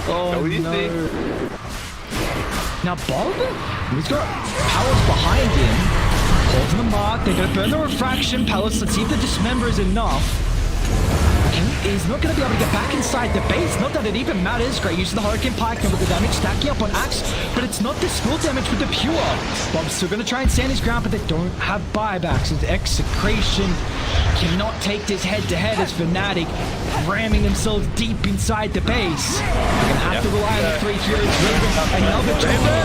Speaker 4: Oh no. Now Bob, he's got Palos behind him. Holding the mark, they're going to burn the refraction. Palos, let's see if the dismember is enough. He's not going to be able to get back inside the base. Not that it even matters. Great use of the Hurricane Pike and with the damage stacking up on Axe. But it's not the skill damage with the Pure. Bob's still going to try and stand his ground, but they don't have buybacks. As Execration cannot take this head-to-head as Fnatic ramming themselves deep inside the base. They're going to have to rely on the 3 heroes. Another jumper.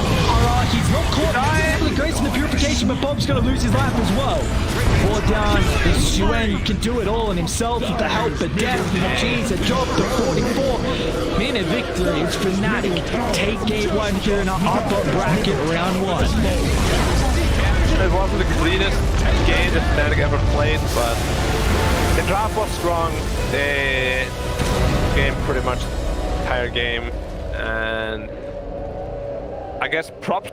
Speaker 4: He's not caught. He's grace in the purification, but Bob's going to lose his life as well. 4 down. This Chuen can do it all on himself with the help of death. Jeez, a job to 44. Minute victory. It's Fnatic. Take game 1 here in our upper bracket round 1.
Speaker 3: It wasn't the cleanest game that Fnatic ever played, but The draft was strong. The game pretty much entire game, and I guess props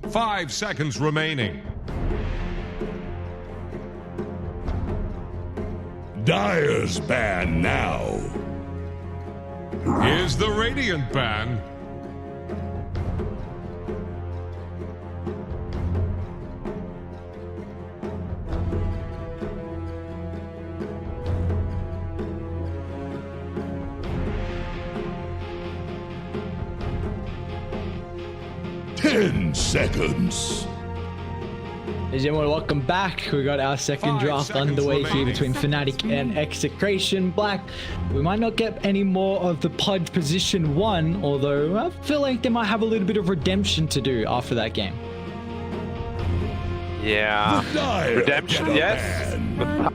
Speaker 8: 5 seconds remaining.
Speaker 1: Dire's ban now.
Speaker 8: Is the Radiant ban?
Speaker 1: Ten seconds.
Speaker 4: Ladies and gentlemen, welcome back. We got our second
Speaker 8: 5
Speaker 4: draft
Speaker 8: seconds
Speaker 4: underway here
Speaker 8: remaining.
Speaker 4: between Fnatic and Execration. Black, we might not get any more of the Pudge position 1, although I feel like they might have a little bit of redemption to do after that game.
Speaker 3: Yeah.
Speaker 1: Dire
Speaker 3: Redemption,
Speaker 1: get a
Speaker 3: yes.
Speaker 1: ban.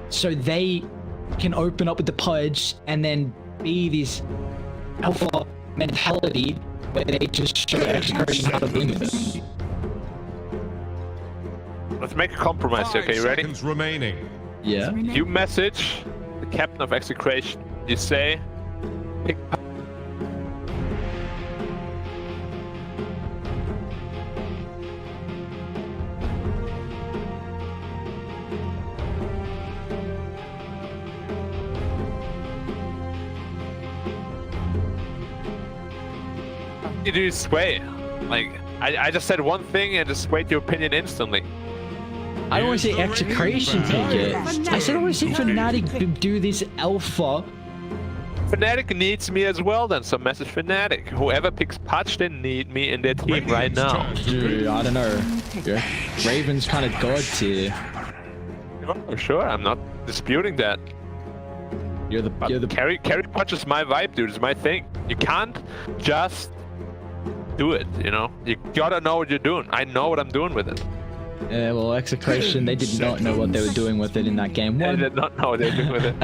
Speaker 4: So they can open up with the Pudge and then be this alpha mentality where they just show Execration how to win with it.
Speaker 3: Let's make a compromise here,
Speaker 8: 5
Speaker 3: okay, you ready?
Speaker 8: seconds remaining.
Speaker 4: Yeah.
Speaker 3: You message the captain of Execration. You say, pick you do sway. Like, I just said one thing and just swayed your opinion instantly.
Speaker 4: I don't want to see Execration take it. I said I want to see Fnatic do this alpha.
Speaker 3: Fnatic needs me as well then, so message Fnatic. Whoever picks Pudge, they need me in their team right
Speaker 8: Radiant's
Speaker 3: now.
Speaker 8: turn to
Speaker 4: Dude,
Speaker 8: pick.
Speaker 4: I don't know. Yeah. Raven's kind of god tier.
Speaker 3: I'm sure, I'm not disputing that.
Speaker 4: You're the
Speaker 3: But carry Pudge is my vibe, dude, it's my thing. You can't just do it, you know? You gotta know what you're doing. I know what I'm doing with it.
Speaker 4: Yeah, well, Execration, they did not know what they were doing with it in that game
Speaker 3: I
Speaker 4: one.
Speaker 3: did not know what they're doing with it.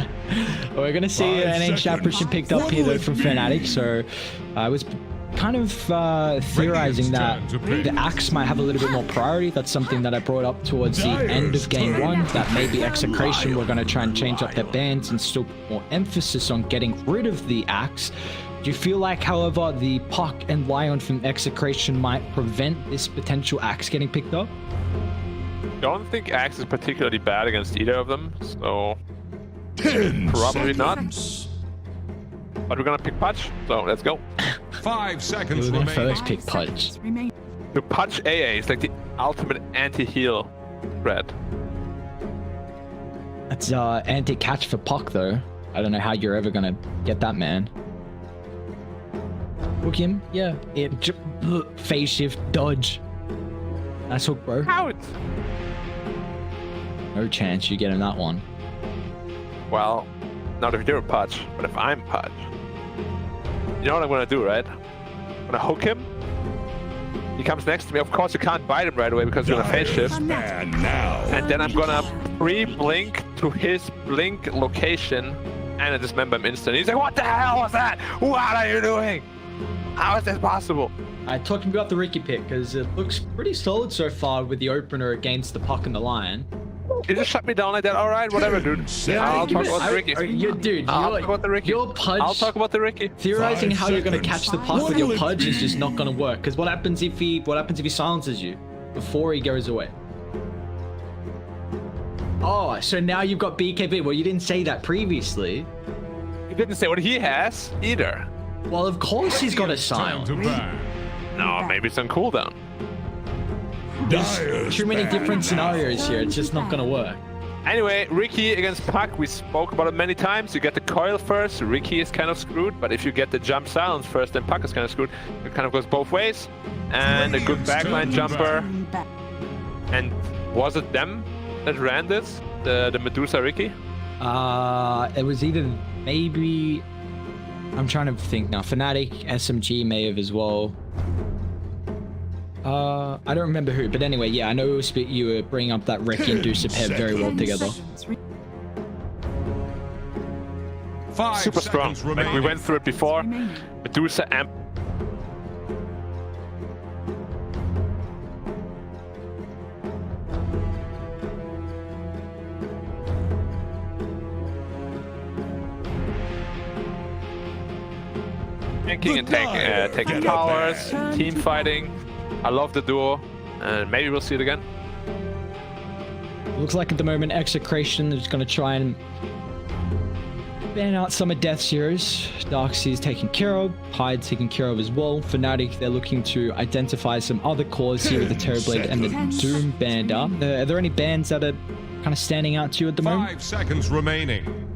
Speaker 4: We're gonna see
Speaker 1: 5
Speaker 4: an ancient
Speaker 1: seconds.
Speaker 4: apparition picked up here though from Fnatic, so I was kind of theorizing that
Speaker 8: Radiant's turn to pick.
Speaker 4: the Axe might have a little bit more priority. That's something that I brought up towards the end of game one, that maybe Execration were gonna try and change up their bans and still put more emphasis on getting rid of the Axe. Do you feel like, however, the Puck and Lion from Execration might prevent this potential Axe getting picked up?
Speaker 3: I don't think Axe is particularly bad against either of them, so
Speaker 1: 10
Speaker 3: Probably not.
Speaker 1: seconds.
Speaker 3: but we're gonna pick Pudge, so let's go.
Speaker 8: 5 seconds
Speaker 4: We're gonna
Speaker 8: remaining.
Speaker 4: first pick Pudge.
Speaker 3: The Pudge AA is like the ultimate anti-heal threat.
Speaker 4: That's anti-catch for Puck though. I don't know how you're ever gonna get that man. Hook him, yeah. Phase shift, dodge. Nice hook, bro.
Speaker 3: Out!
Speaker 4: No chance you get him that one.
Speaker 3: Well, not if you're Pudge, but if I'm Pudge. You know what I'm gonna do, right? I'm gonna hook him. He comes next to me. Of course, you can't bite him right away because you're gonna phase
Speaker 1: Dire's
Speaker 3: shift.
Speaker 1: ban now.
Speaker 3: And then I'm gonna pre-blink to his blink location and I dismember him instantly. He's like, what the hell was that? What are you doing? How is this possible?
Speaker 4: Alright, talking about the Ricky pick, because it looks pretty solid so far with the opener against the Puck and the Lion.
Speaker 3: You just shut me down like that? Alright, whatever, dude. I'll talk about the Ricky.
Speaker 4: Dude,
Speaker 3: I'll talk about the Ricky.
Speaker 4: your Pudge,
Speaker 3: I'll talk about the Ricky.
Speaker 4: theorizing
Speaker 1: 5
Speaker 4: how you're gonna
Speaker 1: seconds.
Speaker 4: catch the Puck with
Speaker 1: What'll
Speaker 4: your
Speaker 1: it
Speaker 4: Pudge is
Speaker 1: be?
Speaker 4: just not gonna work. Because what happens if he silences you before he goes away? Oh, so now you've got BKB. Well, you didn't say that previously.
Speaker 3: He didn't say what he has either.
Speaker 4: Well, of course he's got a
Speaker 8: Radiant's turn to
Speaker 4: silence.
Speaker 8: ban.
Speaker 3: No, maybe it's on cooldown.
Speaker 1: Dire's
Speaker 4: Too many
Speaker 1: ban
Speaker 4: different
Speaker 1: now.
Speaker 4: scenarios here. It's just not gonna work.
Speaker 3: Anyway, Ricky against Puck, we spoke about it many times. You get the coil first, Ricky is kind of screwed, but if you get the jump silence first, then Puck is kind of screwed. It kind of goes both ways. And a good backline jumper. And was it them that ran this? The Medusa Ricky?
Speaker 4: It was either maybe. I'm trying to think now. Fnatic, SMG may have as well. I don't remember who, but anyway, yeah, I know you were bringing up that Ricky and Deuce pair very well together.
Speaker 8: 5
Speaker 3: Super strong.
Speaker 8: seconds
Speaker 3: Like we
Speaker 8: remaining.
Speaker 3: went through it before. Medusa amp. tanking and taking towers, team fighting. I love the duo, and maybe we'll see it again.
Speaker 4: Looks like at the moment Execration is going to try and ban out some of Death's heroes. Darkseid's taken care of, Hyde's taken care of as well. Fnatic, they're looking to identify some other cores here with the Terrorblade and the Doom Bander. Are there any bans that are kind of standing out to you at the moment?
Speaker 8: 5 seconds remaining.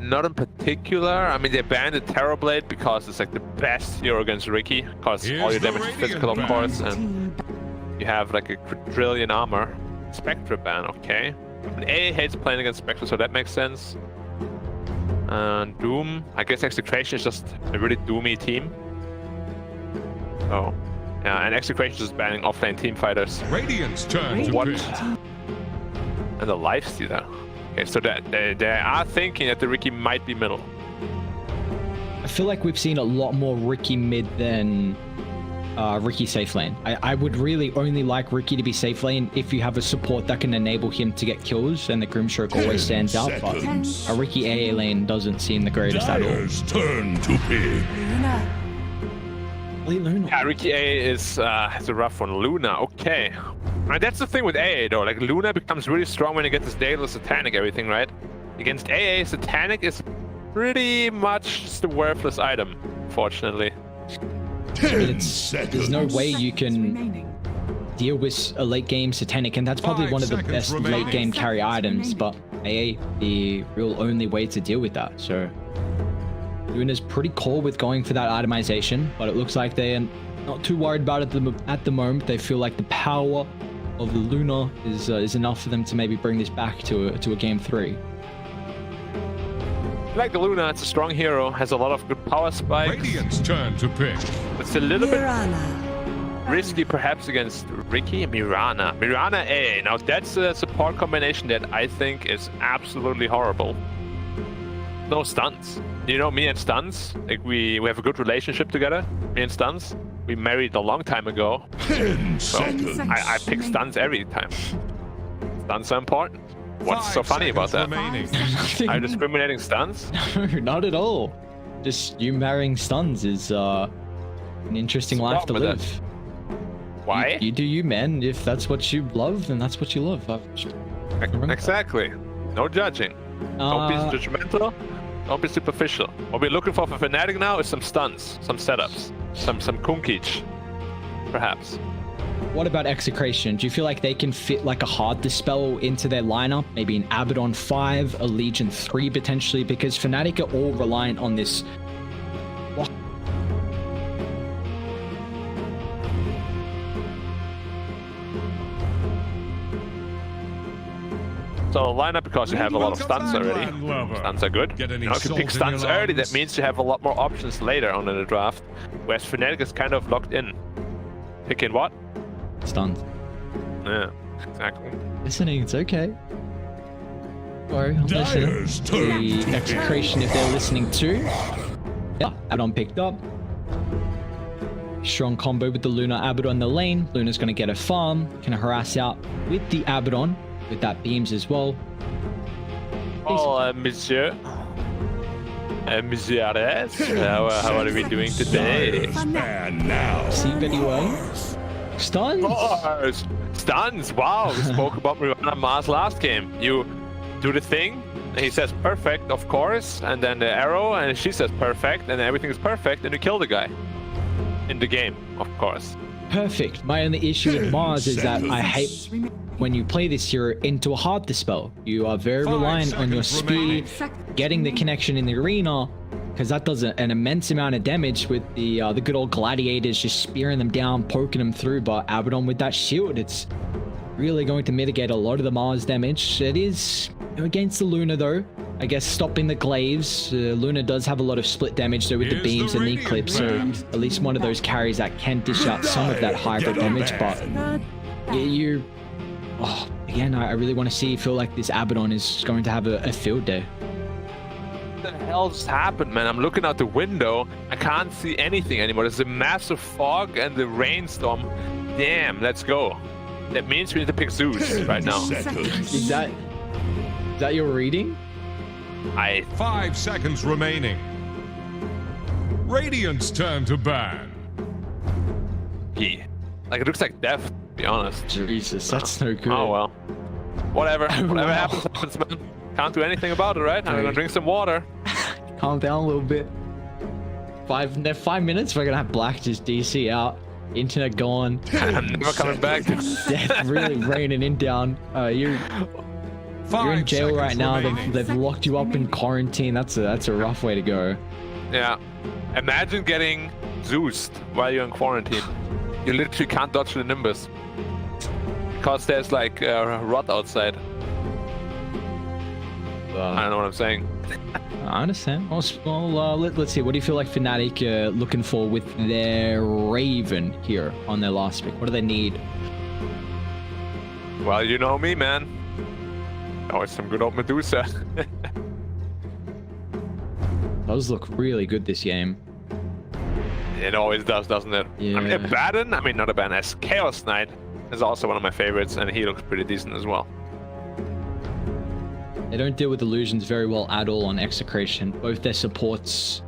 Speaker 3: Not in particular. I mean, they banned the Terrorblade because it's like the best hero against Ricky, because
Speaker 8: Here's
Speaker 3: all your
Speaker 8: the
Speaker 3: damage is
Speaker 8: Radiant
Speaker 3: physical, of
Speaker 8: ban.
Speaker 3: course, and you have like a quadrillion armor. Spectre ban, okay. But AA hates playing against Spectre, so that makes sense. And Doom, I guess Execration is just a really doomy team. So, yeah, and Execration is just banning offlane team fighters.
Speaker 8: Radiant's turn to
Speaker 3: What?
Speaker 8: pick.
Speaker 3: And the Lifestealer. Okay, so they are thinking that the Ricky might be middle.
Speaker 4: I feel like we've seen a lot more Ricky mid than Ricky safe lane. I would really only like Ricky to be safe lane if you have a support that can enable him to get kills, and the Grimstroke always stands out, but a Ricky AA lane doesn't seem the greatest at all.
Speaker 1: Dyer's turn to pick.
Speaker 3: Yeah, Ricky AA is a rough one. Luna, okay. And that's the thing with AA though, like Luna becomes really strong when you get this Daedalus Satanic everything, right? Against AA, Satanic is pretty much just a worthless item, fortunately.
Speaker 1: 10 seconds.
Speaker 4: There's no way you can deal with a late game Satanic, and that's probably
Speaker 8: 5
Speaker 4: one of the
Speaker 8: seconds
Speaker 4: best
Speaker 8: remaining.
Speaker 4: late game carry items, but AA, the real only way to deal with that. So Luna's pretty cool with going for that itemization, but it looks like they're not too worried about it at the moment. They feel like the power of the Luna is enough for them to maybe bring this back to a game 3.
Speaker 3: Like the Luna, it's a strong hero, has a lot of good power spikes.
Speaker 8: Radiant's turn to pick.
Speaker 3: It's a little bit risky perhaps against Ricky. Mirana AA. Now that's a support combination that I think is absolutely horrible. No stuns. You know, me and stuns, like we have a good relationship together. Me and stuns, we married a long time ago.
Speaker 1: 10
Speaker 3: So
Speaker 1: seconds.
Speaker 3: I pick stuns every time. Stuns are important. What's
Speaker 8: 5
Speaker 3: so funny about
Speaker 8: seconds
Speaker 3: that?
Speaker 8: remaining.
Speaker 3: Are you discriminating stuns?
Speaker 4: No, not at all. Just you marrying stuns is an interesting life to
Speaker 3: wrong with
Speaker 4: live.
Speaker 3: Why?
Speaker 4: You do you, man. If that's what you love, then that's what you love.
Speaker 3: Exactly. No judging. Don't be judgmental. Don't be superficial. What we're looking for Fnatic now is some stuns, some setups, some kunkich, perhaps.
Speaker 4: What about Execration? Do you feel like they can fit like a hard dispel into their lineup? Maybe an Abaddon 5, a Legion 3 potentially, because Fnatic are all reliant on this.
Speaker 3: So line up because you have a lot of stuns already. Stuns are good.
Speaker 8: Get any
Speaker 3: You know, if you
Speaker 8: salt
Speaker 3: pick
Speaker 8: in
Speaker 3: stuns
Speaker 8: your
Speaker 3: early, that
Speaker 8: lungs?
Speaker 3: means you have a lot more options later on in the draft. Whereas Fnatic is kind of locked in. Picking what?
Speaker 4: Stuns.
Speaker 3: Yeah, exactly.
Speaker 4: Listening, it's okay. Sorry, I'm
Speaker 1: Dyer's turn
Speaker 4: listening. The
Speaker 1: to
Speaker 4: Execration, if they're listening too. Yeah, Abaddon picked up. Strong combo with the Luna Abaddon in the lane. Luna's going to get a farm. Can harass out with the Abaddon. With that beams as well.
Speaker 3: Oh, monsieur. Monsieur Ares, how are we doing today?
Speaker 1: Dyer's ban now.
Speaker 4: See very well. Stuns.
Speaker 3: Oh, stuns, wow. We spoke about Mirana Mars last game. You do the thing, and he says perfect, of course, and then the arrow, and she says perfect, and everything is perfect, and you kill the guy. In the game, of course.
Speaker 4: Perfect. My only issue with Mars is that I hate when you play this hero into a hard dispel. You are very
Speaker 8: 5
Speaker 4: reliant on your
Speaker 8: seconds
Speaker 4: speed,
Speaker 8: remaining.
Speaker 4: getting the connection in the arena, because that does an immense amount of damage with the good old gladiators just spearing them down, poking them through. But Abaddon with that shield, it's really going to mitigate a lot of the Mars damage. It is against the Luna though. I guess stopping the glaives. Luna does have a lot of split damage though with the
Speaker 8: Here's
Speaker 4: beams
Speaker 8: the
Speaker 4: and knee
Speaker 8: Radiant
Speaker 4: clips, so
Speaker 8: Brand.
Speaker 4: at least one of those carries that can dish out some of that hybrid damage. But yeah, again, I really want to feel like this Abaddon is going to have a field day.
Speaker 3: What the hell just happened, man? I'm looking out the window. I can't see anything anymore. There's a massive fog and the rainstorm. Damn, let's go. That means we need to pick Zeus right now.
Speaker 1: Seconds.
Speaker 4: Is that your reading?
Speaker 3: I
Speaker 8: 5 seconds remaining. Radiant's turn to ban.
Speaker 3: like it looks like death, to be honest.
Speaker 4: Jesus, that's no good.
Speaker 3: Oh well. Whatever. Whatever happens, happens, man. Can't do anything about it, right? I'm gonna drink some water.
Speaker 4: Calm down a little bit. 5 minutes, we're gonna have Black just DC out. Internet gone.
Speaker 3: I'm never coming back.
Speaker 4: Death really raining in down. You're in jail right now. They've locked you up in quarantine. That's a rough way to go.
Speaker 3: Yeah. Imagine getting Zeused while you're in quarantine. You literally can't dodge the Nimbus. Because there's like a rot outside. I don't know what I'm saying.
Speaker 4: I understand. Well, let's see. What do you feel like Fnatic looking for with their Raven here on their last pick? What do they need?
Speaker 3: Well, you know me, man. Always some good old Medusa.
Speaker 4: Those look really good this game.
Speaker 3: It always does, doesn't it?
Speaker 4: Yeah.
Speaker 3: I mean, Abaddon, not Abaddon, as Chaos Knight is also one of my favorites, and he looks pretty decent as well.
Speaker 4: They don't deal with illusions very well at all on Execration. Both their supports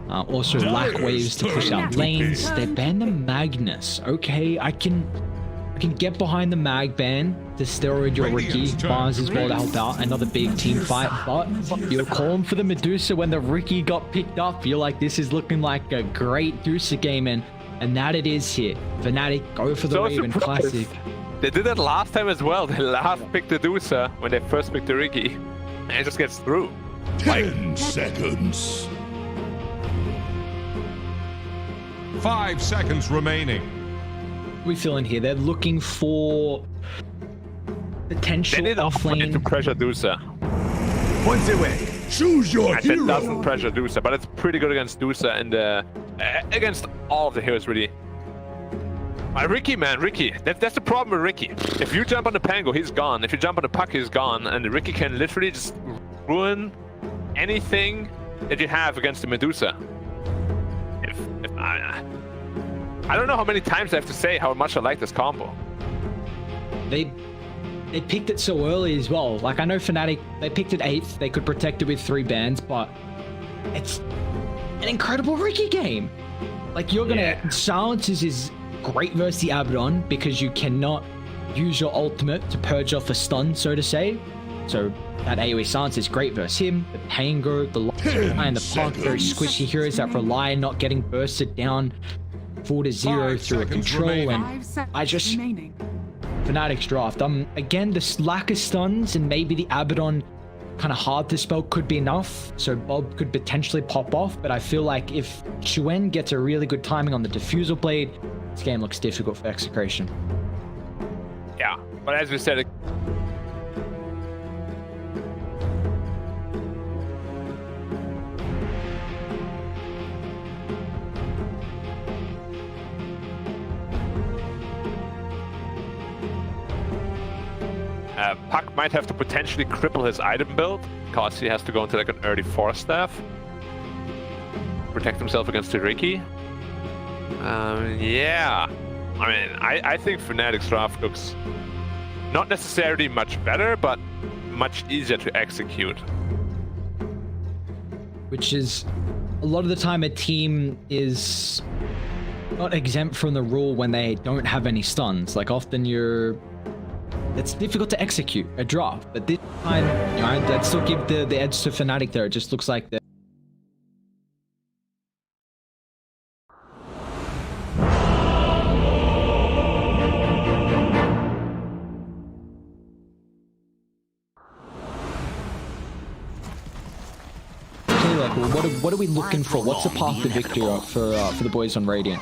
Speaker 4: also lack waves to push out lanes. They ban the Magnus. Okay, I can get behind the Mag ban to steroid your Riki. Mars as well to help out. Another big team fight, but you're calling for the Medusa when the Riki got picked up. You're like, this is looking like a great Dusa game, and that it is here. Fnatic go for the
Speaker 3: So
Speaker 4: Raven
Speaker 3: surprised.
Speaker 4: Classic.
Speaker 3: They did that last time as well. They last picked the Dusa when they first picked the Riki. And it just gets through.
Speaker 1: 10 seconds.
Speaker 8: 5 seconds remaining.
Speaker 4: What are we feeling here? They're looking for
Speaker 3: They
Speaker 4: potential
Speaker 3: need
Speaker 4: offlane.
Speaker 3: to pressure Dusa.
Speaker 2: Points away.
Speaker 1: Choose your
Speaker 3: And it doesn't
Speaker 1: hero.
Speaker 3: pressure Dusa, but it's pretty good against Dusa and against all of the heroes, really. Riki, man, Riki. That's the problem with Riki. If you jump on the Pango, he's gone. If you jump on the Puck, he's gone. And Riki can literally just ruin anything that you have against the Medusa. I don't know how many times I have to say how much I like this combo.
Speaker 4: They picked it so early as well. Like, I know Fnatic, they picked it 8th. They could protect it with 3 bans, but it's an incredible Riki game. Like, you're gonna silences is great versus the Abaddon because you cannot use your ultimate to purge off a stun, so to say. So that AoE silence is great versus him. The Pango, the Lion, and the Puck, very squishy heroes that rely on not getting bursted down 4 to 0
Speaker 8: 5
Speaker 4: through a
Speaker 8: seconds
Speaker 4: control.
Speaker 8: remaining.
Speaker 4: And I just Fnatic's draft. Again, the lack of stuns and maybe the Abaddon kind of hard to spell could be enough, so Bob could potentially pop off, but I feel like if Chuen gets a really good timing on the Diffusal Blade, this game looks difficult for Execration.
Speaker 3: Yeah, but as we said, Puck might have to potentially cripple his item build because he has to go into like an early Force Staff. Protect himself against the Riki. Yeah. I think Fnatic's draft looks not necessarily much better, but much easier to execute.
Speaker 4: Which is, a lot of the time a team is not exempt from the rule when they don't have any stuns. Like, often it's difficult to execute a draft, but this time, I'd still give the edge to Fnatic there. It just looks like the what are we looking for? What's the path to victory for the boys on Radiant?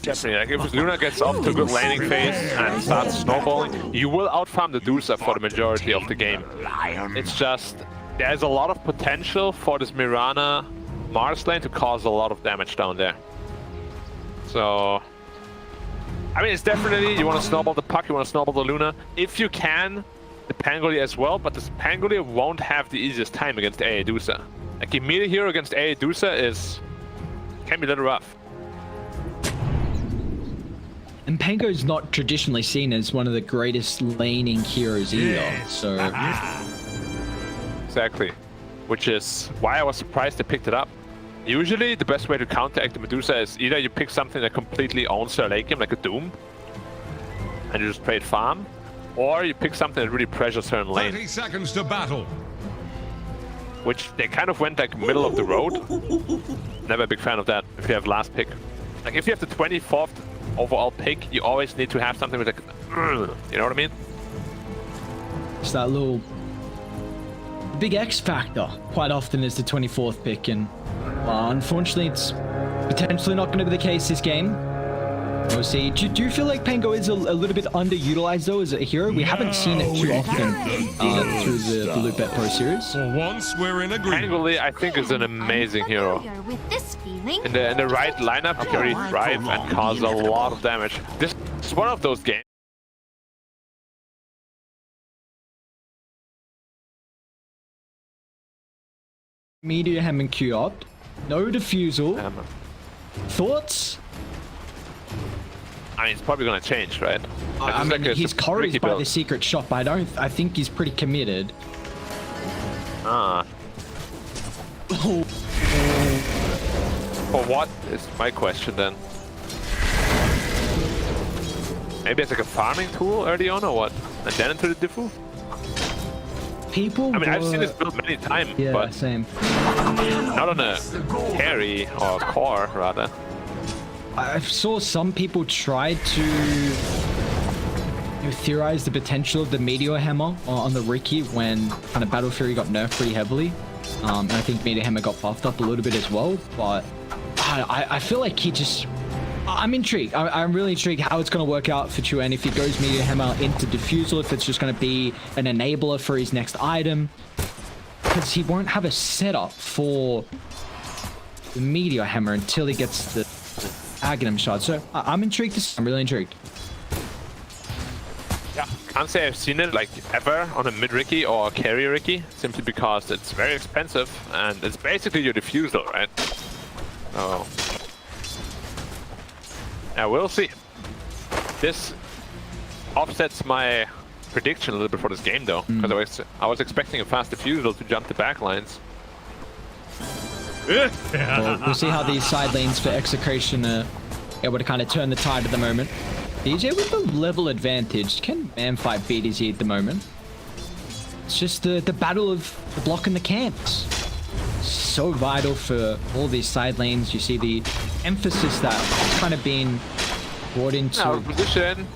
Speaker 3: Definitely, like if Luna gets off to a good laning phase and starts snowballing, you will outfarm the Dusa for the majority of the game. It's just, there's a lot of potential for this Mirana Mars lane to cause a lot of damage down there. So, it's definitely, you want to snowball the Puck, you want to snowball the Luna. If you can, the Pangolier as well, but this Pangolier won't have the easiest time against AA Dusa. Like, a melee hero against AA Dusa can be a little rough.
Speaker 4: And Pango's not traditionally seen as one of the greatest laning heroes either, so
Speaker 3: exactly. Which is why I was surprised they picked it up. Usually, the best way to counteract the Medusa is either you pick something that completely owns their late game, like a Doom, and you just play it farm, or you pick something that really pressures her in lane.
Speaker 8: 30 seconds to battle.
Speaker 3: Which they kind of went like middle of the road. Never a big fan of that if you have last pick. Like if you have the 24th overall pick, you always need to have something with like, you know what I mean?
Speaker 4: It's that little big X factor quite often is the 24th pick, and unfortunately it's potentially not going to be the case this game. We'll see. Do you feel like Pango is a little bit underutilized though as a hero? We haven't seen it too often through the Loot Bet Pro series.
Speaker 8: For once, we're in agreement.
Speaker 3: Angrily, I think is an amazing hero. In the right lineup, he can really thrive and cause a lot of damage. This is one of those games.
Speaker 4: Media Hammond Q up. No defusal. Thoughts?
Speaker 3: I mean, it's probably gonna change, right?
Speaker 4: I mean,
Speaker 3: like
Speaker 4: he's corralled by
Speaker 3: build.
Speaker 4: the secret shot, but I think he's pretty committed.
Speaker 3: Ah. For what is my question then? Maybe it's like a farming tool early on or what? And then into the diffu?
Speaker 4: People
Speaker 3: I mean, I've seen this build many times,
Speaker 4: yeah,
Speaker 3: but
Speaker 4: same.
Speaker 3: not on a carry or core, rather.
Speaker 4: I saw some people try to theorize the potential of the Meteor Hammer on the Riki when kind of Battle Fury got nerfed pretty heavily. And I think Meteor Hammer got buffed up a little bit as well, but I feel like he just... I'm intrigued. I'm really intrigued how it's going to work out for Chuen if he goes Meteor Hammer into Diffusal, if it's just going to be an enabler for his next item. Because he won't have a setup for the Meteor Hammer until he gets the Aghanim shot. So I'm intrigued. I'm really intrigued.
Speaker 3: Yeah, can't say I've seen it like ever on a mid Riki or a carry Riki, simply because it's very expensive and it's basically your Diffusal, right? Oh. Yeah, we'll see. This offsets my prediction a little bit for this game, though, because I was expecting a fast Diffusal to jump the back lines.
Speaker 4: Well, we'll see how these side lanes for Execration are able to kind of turn the tide at the moment. DJ with the level advantage. Can man fight BDZ at the moment? It's just the battle of the block and the camps. So vital for all these side lanes. You see the emphasis that's kind of been brought into
Speaker 3: Now, position.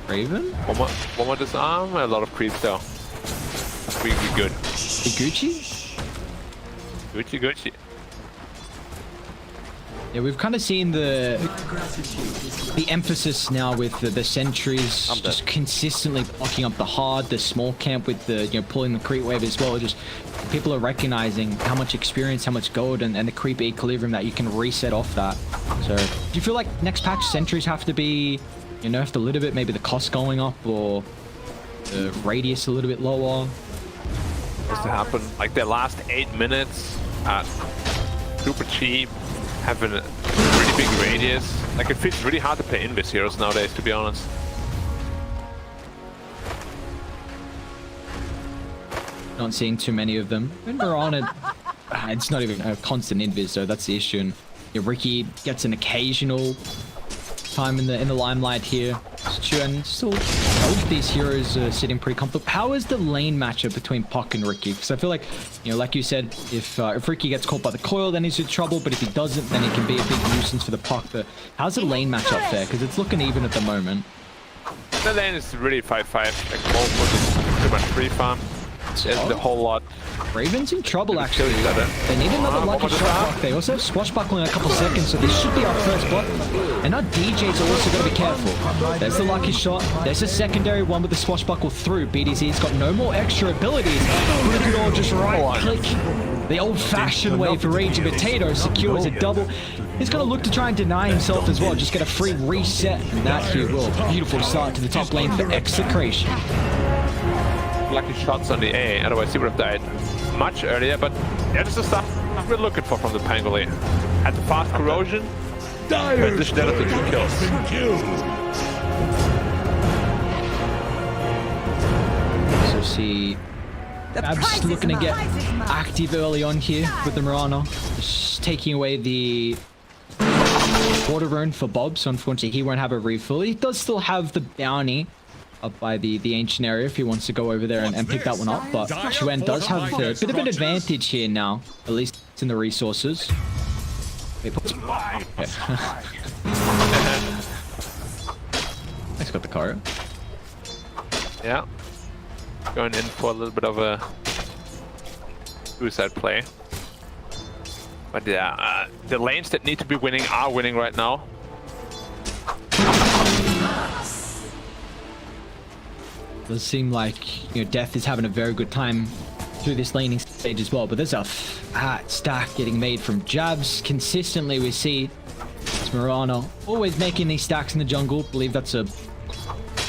Speaker 4: Raven.
Speaker 3: One more disarm. A lot of creeps, though. We good.
Speaker 4: Gucci.
Speaker 3: Gucci.
Speaker 4: Yeah, we've kind of seen the emphasis now with the sentries just consistently blocking up the hard, the small camp with the pulling the creep wave as well. Just people are recognizing how much experience, how much gold, and the creep equilibrium that you can reset off that. So, do you feel like next patch sentries have to be nerfed a little bit? Maybe the cost going up or the radius a little bit lower?
Speaker 3: Has to happen. Like the last 8 minutes, super cheap, having a really big radius. Like it feels really hard to play Invis heroes nowadays, to be honest.
Speaker 4: Not seeing too many of them. When we're on it, it's not even a constant Invis, so that's the issue. And Riki gets an occasional time in the limelight here. And still, both these heroes are sitting pretty comfortable. How is the lane matchup between Puck and Riki? Because I feel like, like you said, if Riki gets caught by the coil, then he's in trouble. But if he doesn't, then he can be a big nuisance for the Puck. But how's the lane matchup there? Because it's looking even at the moment.
Speaker 3: The lane is really 5-5. Like both was pretty much free farm. There's the whole lot.
Speaker 4: Raven's in trouble, actually. They need another lucky shot. They also have Swashbuckle in a couple seconds, so this should be our first block. And our DJs are also going to be careful. There's the lucky shot. There's a secondary one with the Swashbuckle through. BDZ's got no more extra abilities. But it could all just right-click. The old-fashioned way for Rage and Potato secures a double. He's going to look to try and deny himself as well. Just get a free reset. And that he will. Beautiful start to the top lane for Execration.
Speaker 3: Lucky shots on the A, otherwise he would have died much earlier, but that's the stuff we're looking for from the Pangolin. At the fast corrosion, transition that to 2 kills.
Speaker 4: So see I'm just looking to get active early on here with the Mirana. Just taking away the water rune for Bob, so unfortunately he won't have a refill. He does still have the bounty up by the ancient area if he wants to go over there and pick that one up, but Chuen does have a bit of an advantage here now, at least in the resources. Wait, okay. Nice, got the car.
Speaker 3: Yeah. Going in for a little bit of a suicide play. But yeah, the lanes that need to be winning are winning right now.
Speaker 4: Does seem like, you know, Death is having a very good time through this laning stage as well, but there's a fat stack getting made from jabs. Consistently we see it's Mirana always making these stacks in the jungle. I believe that's a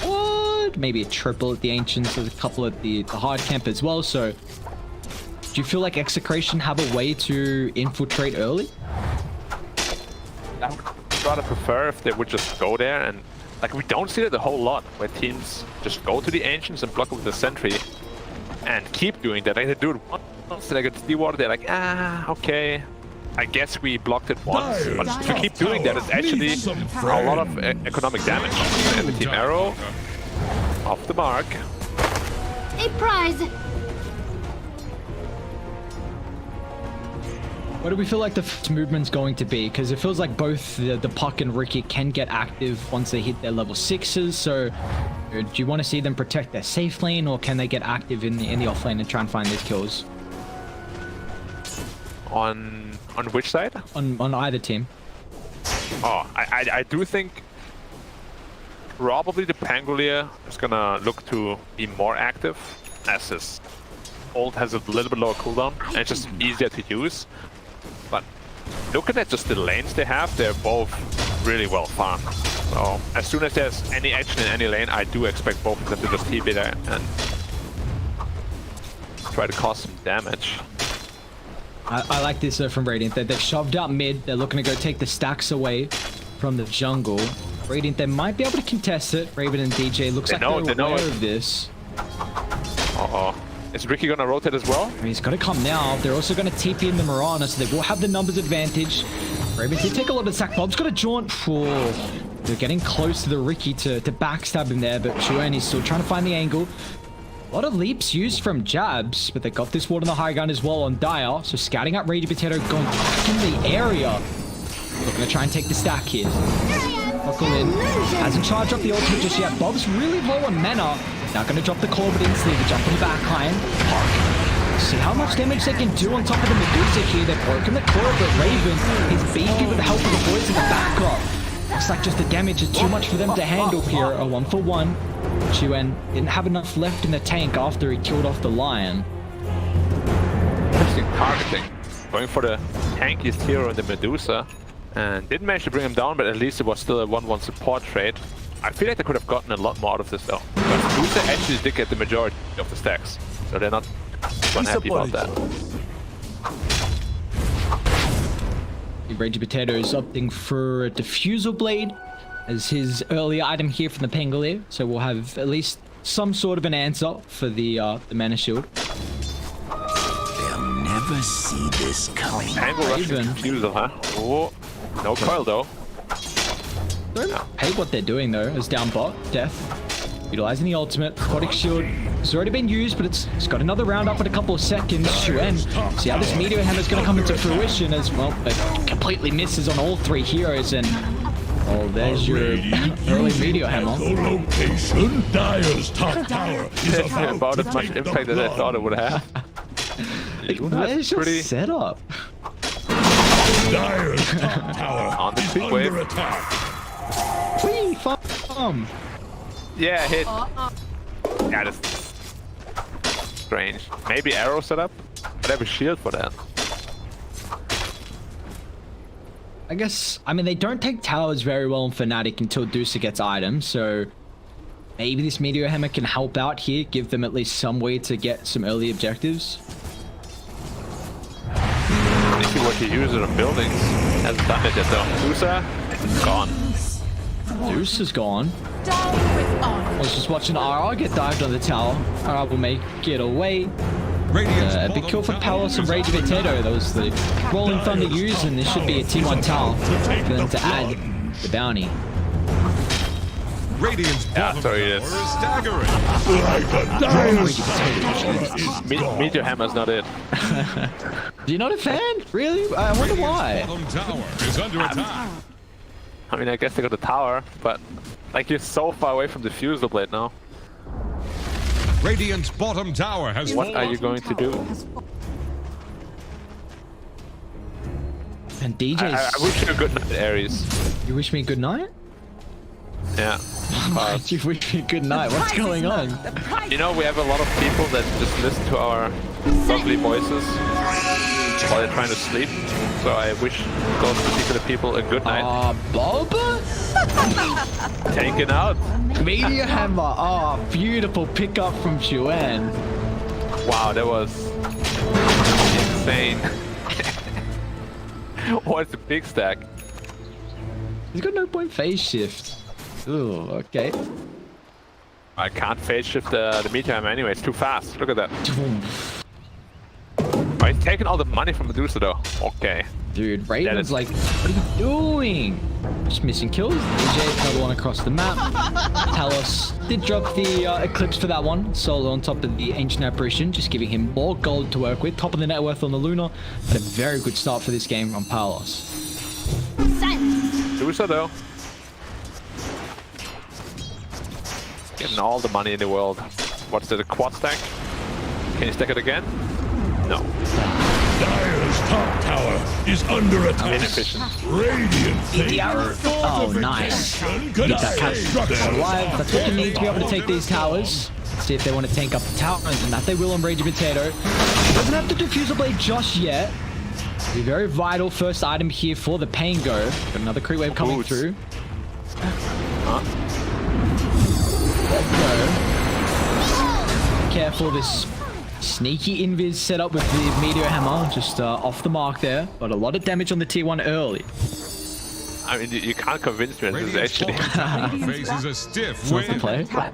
Speaker 4: what? Maybe a triple at the Ancients. There's a couple at the hard camp as well. So do you feel like Execration have a way to infiltrate early?
Speaker 3: I would rather prefer if they would just go there, and like we don't see that a whole lot where teams just go to the Ancients and block with the sentry and keep doing that. Like they do it once, they get Seawater, they're like, ah, okay, I guess we blocked it once. But to keep doing that is actually a lot of economic damage. And the team arrow off the mark.
Speaker 9: A prize.
Speaker 4: What do we feel like the movement's going to be? Because it feels like both the Puck and Ricky can get active once they hit their level 6s. So do you want to see them protect their safe lane, or can they get active in the off lane and try and find these kills?
Speaker 3: On which side?
Speaker 4: On either team.
Speaker 3: Oh, I do think probably the Pangolier is gonna look to be more active, as his ult has a little bit lower cooldown and it's just easier to use. But looking at just the lanes they have, they're both really well farmed. So as soon as there's any action in any lane, I do expect both of them to just TP there and try to cause some damage.
Speaker 4: I like this from Radiant. They've shoved out mid. They're looking to go take the stacks away from the jungle. Radiant, they might be able to contest it. Raven and DJ looks like they're aware of this.
Speaker 3: Uh-oh. Is Ricky gonna rotate as well?
Speaker 4: He's gonna come now. They're also gonna TP in the Mirana, so they will have the numbers advantage. Raven did take a lot of sack. Bob's got a jaunt. Oh, they're getting close to the Ricky to backstab him there, but Chuen is still trying to find the angle. A lot of leaps used from jabs, but they got this ward on the high ground as well on Dire. So scouting out Ragey Potato, going back in the area. We're gonna try and take the stack here. Buckle in. Hasn't charged up the ultimate just yet. Bob's really low on mana. Now going to drop the core, but instantly the jump in the backline. Park. See how much damage they can do on top of the Medusa here. They've broken the core, but Raven is beefy with the help of the boys in the backup. Looks like just the damage is too much for them to handle here. A 1-for-1. Chuen didn't have enough left in the tank after he killed off the Lion.
Speaker 3: Interesting targeting. Going for the tankiest hero in the Medusa. And didn't manage to bring him down, but at least it was still a 1-1 support trade. I feel like they could have gotten a lot more out of this though. Because Medusa actually did get the majority of the stacks. So they're not unhappy about that.
Speaker 4: Ragey Potato is opting for a Diffusal Blade as his early item here from the Pangolier. So we'll have at least some sort of an answer for the Mana Shield.
Speaker 2: They'll never see this coming.
Speaker 3: Angle rushing Diffusal, huh? Oh, no coil though.
Speaker 4: Hey, what they're doing though is down bot, Death, utilizing the ultimate. Aquatic Shield has already been used, but it's got another round up in a couple of seconds. Chuen, see how this Meteor Hammer is going to come into fruition as well. It completely misses on all three heroes, and oh, there's your early Meteor Hammer.
Speaker 1: Location. Dire's top tower is
Speaker 3: about as much impact as I thought it would have.
Speaker 4: Where's your setup?
Speaker 1: Dire's top tower
Speaker 3: On the
Speaker 1: is
Speaker 3: speed
Speaker 1: under
Speaker 3: wave.
Speaker 1: attack.
Speaker 4: Wee,
Speaker 3: Yeah, hit. Yeah, that's strange. Maybe arrow setup? But I have a shield for that.
Speaker 4: I guess, I mean, they don't take towers very well in Fnatic until Dusa gets items, so maybe this Meteor Hammer can help out here, give them at least some way to get some early objectives.
Speaker 3: If you were to use it on buildings, hasn't done it yet though. Dusa, gone.
Speaker 4: Deuce is gone. I was just watching RR get dived on the tower. RR will make it away.
Speaker 8: Radiant's
Speaker 4: A big
Speaker 8: bottom
Speaker 4: kill for
Speaker 8: tower
Speaker 4: Palace and
Speaker 8: is
Speaker 4: Rage
Speaker 8: under
Speaker 4: Potato. That was the Rolling Thunder use, and this should be a T1 tower for them to add the bounty.
Speaker 8: Radiant's bottom
Speaker 3: sorry,
Speaker 8: tower
Speaker 3: yes.
Speaker 8: is staggering.
Speaker 3: Meteor Hammer's not it.
Speaker 4: You're not a fan? Really? I wonder why.
Speaker 8: Bottom tower is under attack.
Speaker 3: I mean, I guess they got the tower, but like you're so far away from the Fusel Blade now.
Speaker 8: Radiant's bottom tower has
Speaker 3: What
Speaker 8: fallen.
Speaker 3: are you going to do?
Speaker 4: And
Speaker 3: I
Speaker 4: DJ's...
Speaker 3: wish you a good night, Ares.
Speaker 4: You wish me good night?
Speaker 3: Yeah.
Speaker 4: Why'd you wish me good night? What's going on?
Speaker 3: You know, we have a lot of people that just listen to our lovely voices while they're trying to sleep. So I wish those particular people a good night.
Speaker 4: Boba?
Speaker 3: Taken out.
Speaker 4: Meteor Hammer. Oh, beautiful pickup from Chuan.
Speaker 3: Wow, that was insane. What's the big stack?
Speaker 4: He's got no point phase shift. Ooh, okay.
Speaker 3: I can't phase shift the Meteor Hammer anyway. It's too fast. Look at that. Oh, he's taking all the money from Medusa though. Okay.
Speaker 4: Dude, Raven's like, what are you doing? Just missing kills. DJ, another one across the map. Talos did drop the Eclipse for that one. Solo on top of the Ancient Apparition, just giving him more gold to work with. Top of the net worth on the Luna. Had a very good start for this game from Palos.
Speaker 9: Silence.
Speaker 3: Medusa though. Getting all the money in the world. What's the quad stack? Can you stack it again? No.
Speaker 1: Dire's top tower is under attack.
Speaker 3: Inefficient.
Speaker 1: Radiant take
Speaker 4: Oh, nice. Keep that catch alive. That's what you need to be able to take these towers. See if they want to tank up the towers, and that they will on Rage Potato. Doesn't have the Diffuser Blade just yet. Be very vital first item here for the Pango. Got another creep wave coming
Speaker 3: Boots.
Speaker 4: through.
Speaker 3: Huh?
Speaker 4: Let's go. Careful, this sneaky invis setup with the Meteor Hammer, just off the mark there, but a lot of damage on the T1 early.
Speaker 3: I mean, you can't convince me. This is
Speaker 8: Radiant's
Speaker 3: actually.
Speaker 8: bottom tower faces a stiff
Speaker 4: What's the
Speaker 8: wind.
Speaker 4: play?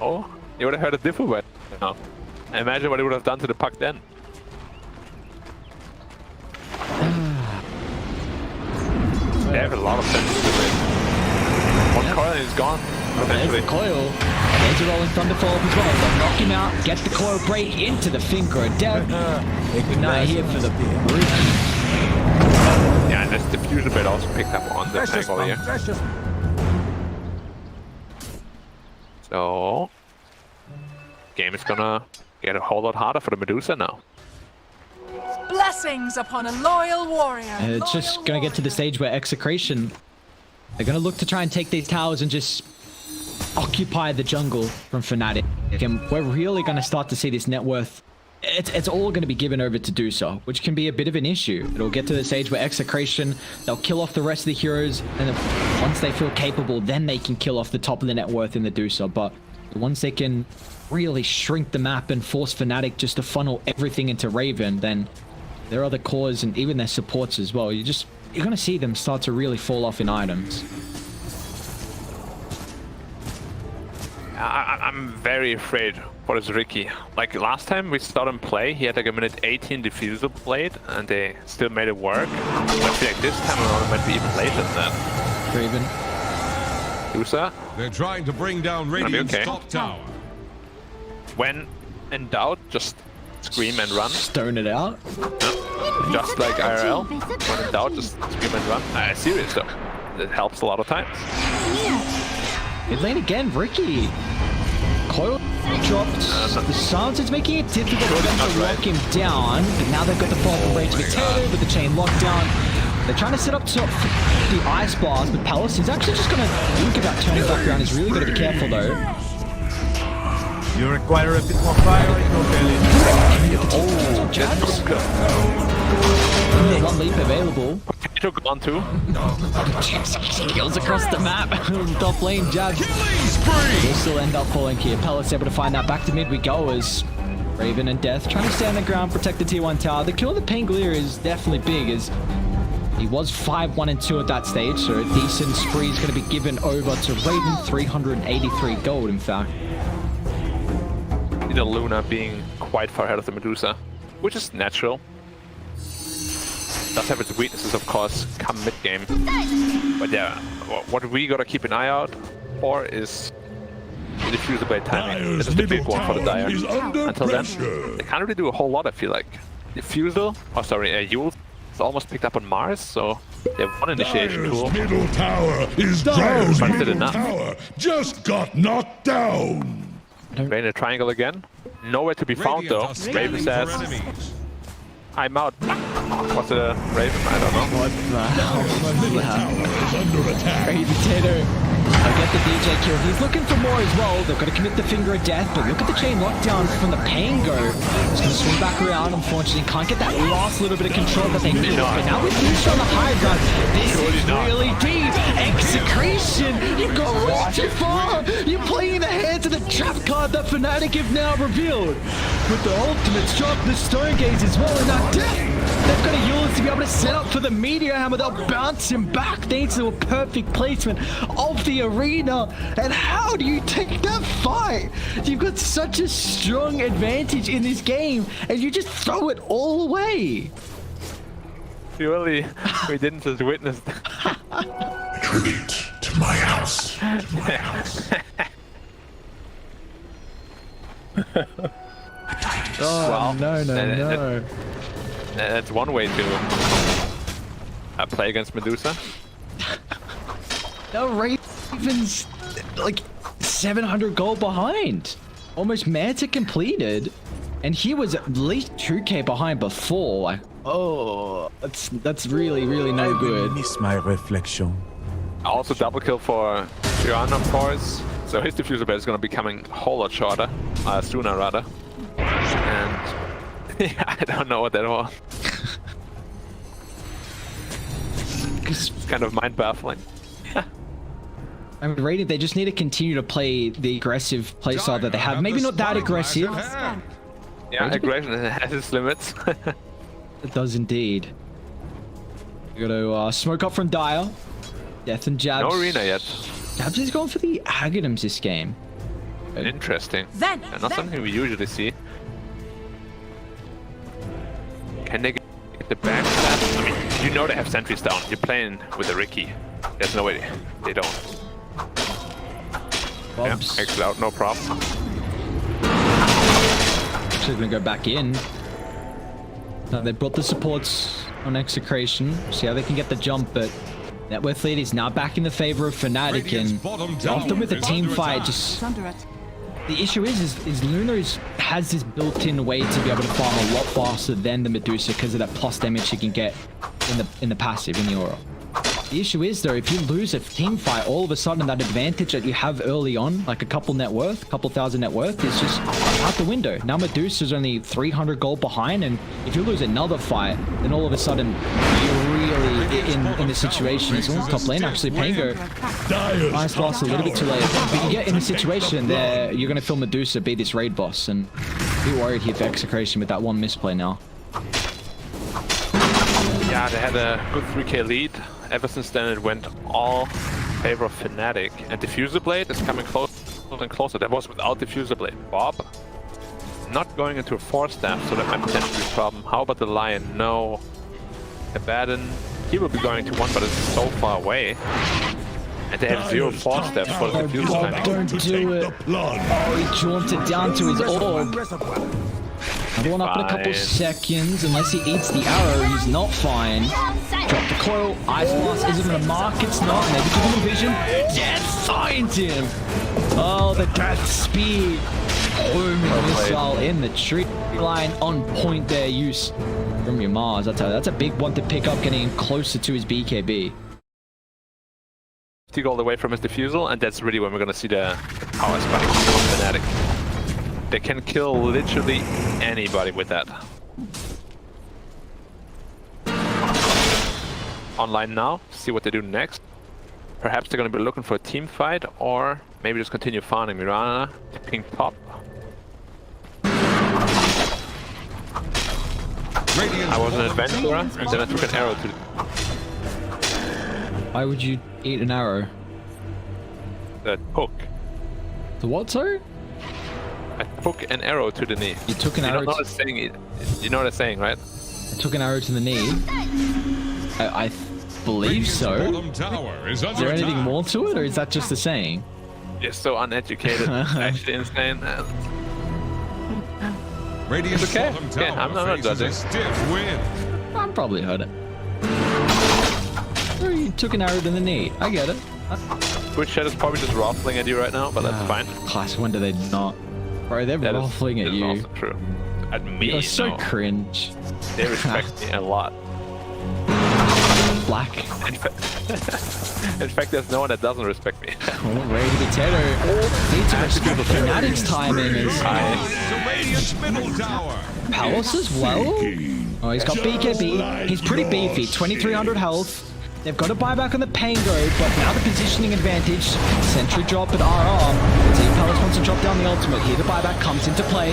Speaker 3: Oh, you would have heard a different way. No. Imagine what it would have done to the puck then. They have a lot of sense to it. One coil and he's gone.
Speaker 4: There's
Speaker 3: Potentially.
Speaker 4: the coil. There's a rolling thunderfall as well. They'll knock him out, get the coil break into the Finger. Dev. Good night here for the rookie.
Speaker 3: Yeah, and this diffusion bit also picked up on the angle here. So, game is gonna get a whole lot harder for the Medusa now.
Speaker 6: Blessings upon a loyal warrior.
Speaker 4: And it's just going to get to the stage where Execration, they're going to look to try and take these towers and just occupy the jungle from Fnatic. And we're really going to start to see this net worth. It's all going to be given over to do so, which can be a bit of an issue. It'll get to the stage where Execration, they'll kill off the rest of the heroes, and then once they feel capable, then they can kill off the top of the net worth in the do so. But once they can really shrink the map and force Fnatic just to funnel everything into Raven, then their other cores and even their supports as well, you're going to see them start to really fall off in items.
Speaker 3: I'm very afraid for this Ricky. Like last time we saw him play, he had like a minute 18 diffuser blade and they still made it work. I feel like this time around it might be even later than that.
Speaker 4: Raven.
Speaker 3: Usa,
Speaker 8: They're trying to bring down
Speaker 3: be
Speaker 8: Radiant's
Speaker 3: okay.
Speaker 8: top tower.
Speaker 3: when in doubt, just scream and run.
Speaker 4: Stone it out.
Speaker 3: Just like IRL. When in doubt, just scream and run. Serious though. It helps a lot of times.
Speaker 4: Mid lane again, Ricky. Coil dropped. The silence is making it difficult for them to lock him down. But now they've got the fall from Rage Potato with the chain lockdown. They're trying to set up top the ice blast, but Palace is actually just going to think about turning back around. He's really got to be careful though.
Speaker 10: You require a bit more fire in your belly.
Speaker 4: Oh, jabs. One leap available.
Speaker 3: Potato gone too.
Speaker 4: Kills across the map. Top lane jabs. Will still end up falling here. Palace able to find that back to mid we go as Raven and Death trying to stay on the ground, protect the T1 tower. The kill of the Pangolier is definitely big as he was 5-1 and 2 at that stage, so a decent spree is going to be given over to Raven. 383 gold, in fact.
Speaker 3: see the Luna being quite far ahead of the Medusa, which is natural. Does have its weaknesses, of course, come mid-game. But yeah, what we gotta keep an eye out for is the Diffuser Blade timing. This is the big one for the Dire. Until then, they can't really do a whole lot, I feel like. Diffusal, Yule is almost picked up on Mars, so they have one initiation
Speaker 1: Dire's
Speaker 3: tool.
Speaker 1: middle tower is Dire's
Speaker 3: But did
Speaker 1: middle
Speaker 3: enough.
Speaker 1: tower just got knocked down.
Speaker 3: Rain a triangle again. Nowhere to be found
Speaker 8: Radiant
Speaker 3: though.
Speaker 8: are scanning
Speaker 3: Raven
Speaker 8: for
Speaker 3: says,
Speaker 8: enemies.
Speaker 3: I'm out. Was it a Raven? I don't know.
Speaker 4: What the hell?
Speaker 1: My middle tower is under attack.
Speaker 4: Crazy potato. I get the DJ kill. He's looking for more as well. They've got to commit the finger of death, but look at the chain lockdown from the pain go. He's going to swing back around, unfortunately. Can't get that last little bit of control that they need. But now with Lucio on the high ground, this is really deep. Execration! You've got way too far! You're playing in the hands of the trap card that Fnatic have now revealed. With the ultimates, drop the Stone Gaze as well, and that death! They've got a Eulers to be able to set up for the Meteor Hammer. They'll bounce him back thanks to a perfect placement of the arena. And how do you take that fight? You've got such a strong advantage in this game, and you just throw it all away.
Speaker 3: Surely we didn't just witness
Speaker 1: Tribute to my house.
Speaker 4: Oh, no.
Speaker 3: That's one way to play against Medusa.
Speaker 4: The Ravens, like, 700 gold behind. Almost Manta completed. And he was at least 2k behind before. Like, oh, that's really, really no good.
Speaker 10: Miss my reflection.
Speaker 3: Also double kill for Tyrann, of course. So his diffuser blade is going to be coming a whole lot shorter, sooner rather. And yeah, I don't know what that was. It's kind of mind baffling.
Speaker 4: I mean, Radiant, they just need to continue to play the aggressive playstyle that they have. Maybe not that aggressive.
Speaker 3: Yeah, aggression has its limits.
Speaker 4: It does indeed. You gotta smoke up from Dire. Death and Jabs.
Speaker 3: No arena yet.
Speaker 4: Jabs is going for the Aghanims this game.
Speaker 3: Interesting.
Speaker 6: Then,
Speaker 3: And not something we usually see. Can they get the backstab? I mean, you know they have sentries down. You're playing with a Ricky. There's no way they don't.
Speaker 4: Bobs.
Speaker 3: Yeah, exit out, no problem.
Speaker 4: Actually gonna go back in. Now they brought the supports on Execration. See how they can get the jump, but net worth lead is now back in the favor of Fnatic, and often with a team fight, just the issue is Luna has this built-in way to be able to farm a lot faster than the Medusa because of that plus damage she can get in the passive, in the aura. The issue is though, if you lose a team fight, all of a sudden that advantage that you have early on, like a couple thousand net worth, is just out the window. Now Medusa's only 300 gold behind, and if you lose another fight, then all of a sudden you're really in the situation. It's almost top lane actually. Pango, nice loss, a little bit too late. But you get in a situation there, you're gonna feel Medusa be this raid boss, and be worried here for Execration with that one misplay now.
Speaker 3: Yeah, they had a good 3k lead. Ever since then, it went all in favor of Fnatic. And Diffuser Blade is coming closer and closer. That was without Diffuser Blade. Bob not going into a 4-staff, so that might potentially be a problem. How about the Lion? No. Abaddon, he will be going to 1, but it's so far away. And they have 0 4-staffs for the Diffuser
Speaker 4: Bob,
Speaker 3: timing.
Speaker 4: don't do it. Oh, he jaunted down to his orb. Another one up in a couple seconds. Unless he eats the arrow, he's not fine. Drop the coil. Ice Blast isn't gonna mark. It's not. Maybe give him a vision. Death finds him. Oh, the Death Speed. Boom, missile in the tree line. On point there. Use from your Mars. I tell you, that's a big one to pick up, getting closer to his BKB.
Speaker 3: Take all the way from his diffusal, and that's really when we're gonna see the power spike of Fnatic. They can kill literally anybody with that. Online now, see what they do next. Perhaps they're going to be looking for a team fight, or maybe just continue farming Mirana, ping top. I was an adventurer, and then I took an arrow to...
Speaker 4: Why would you eat an arrow?
Speaker 3: the hook.
Speaker 4: The what, sorry?
Speaker 3: I took an arrow to the knee.
Speaker 4: You took an
Speaker 3: You
Speaker 4: arrow.
Speaker 3: don't know the saying. You know the saying, right?
Speaker 4: I took an arrow to the knee. I believe so.
Speaker 8: Bottom tower is
Speaker 4: Is
Speaker 8: under
Speaker 4: there anything
Speaker 8: attack.
Speaker 4: more to it, or is that just a saying?
Speaker 3: You're so uneducated. It's actually insane.
Speaker 8: Radiant's
Speaker 3: It's okay.
Speaker 8: bottom tower
Speaker 3: Yeah, I'm not
Speaker 8: faces
Speaker 3: judging.
Speaker 8: a stiff win.
Speaker 4: I probably heard it. Oh, you took an arrow to the knee. I get it.
Speaker 3: Twitch chat is probably just ruffling at you right now, but that's fine.
Speaker 4: Class, when do they not? Bro, they're
Speaker 3: That is-
Speaker 4: ruffling at
Speaker 3: that is
Speaker 4: you.
Speaker 3: also true. At me,
Speaker 4: You're so
Speaker 3: no.
Speaker 4: cringe.
Speaker 3: They respect me a lot.
Speaker 4: Black.
Speaker 3: In fact, there's no one that doesn't respect me.
Speaker 4: Oh, ready to be Tato. Need to respect Fnatic's timing as
Speaker 8: The Radiant's middle tower.
Speaker 4: Palace as well. Oh, he's got BKB. He's pretty beefy. 2300 health. They've got a buyback on the Pango, but now the positioning advantage. Sentry drop at RR. Team Palace wants to drop down the ultimate. Here the buyback comes into play.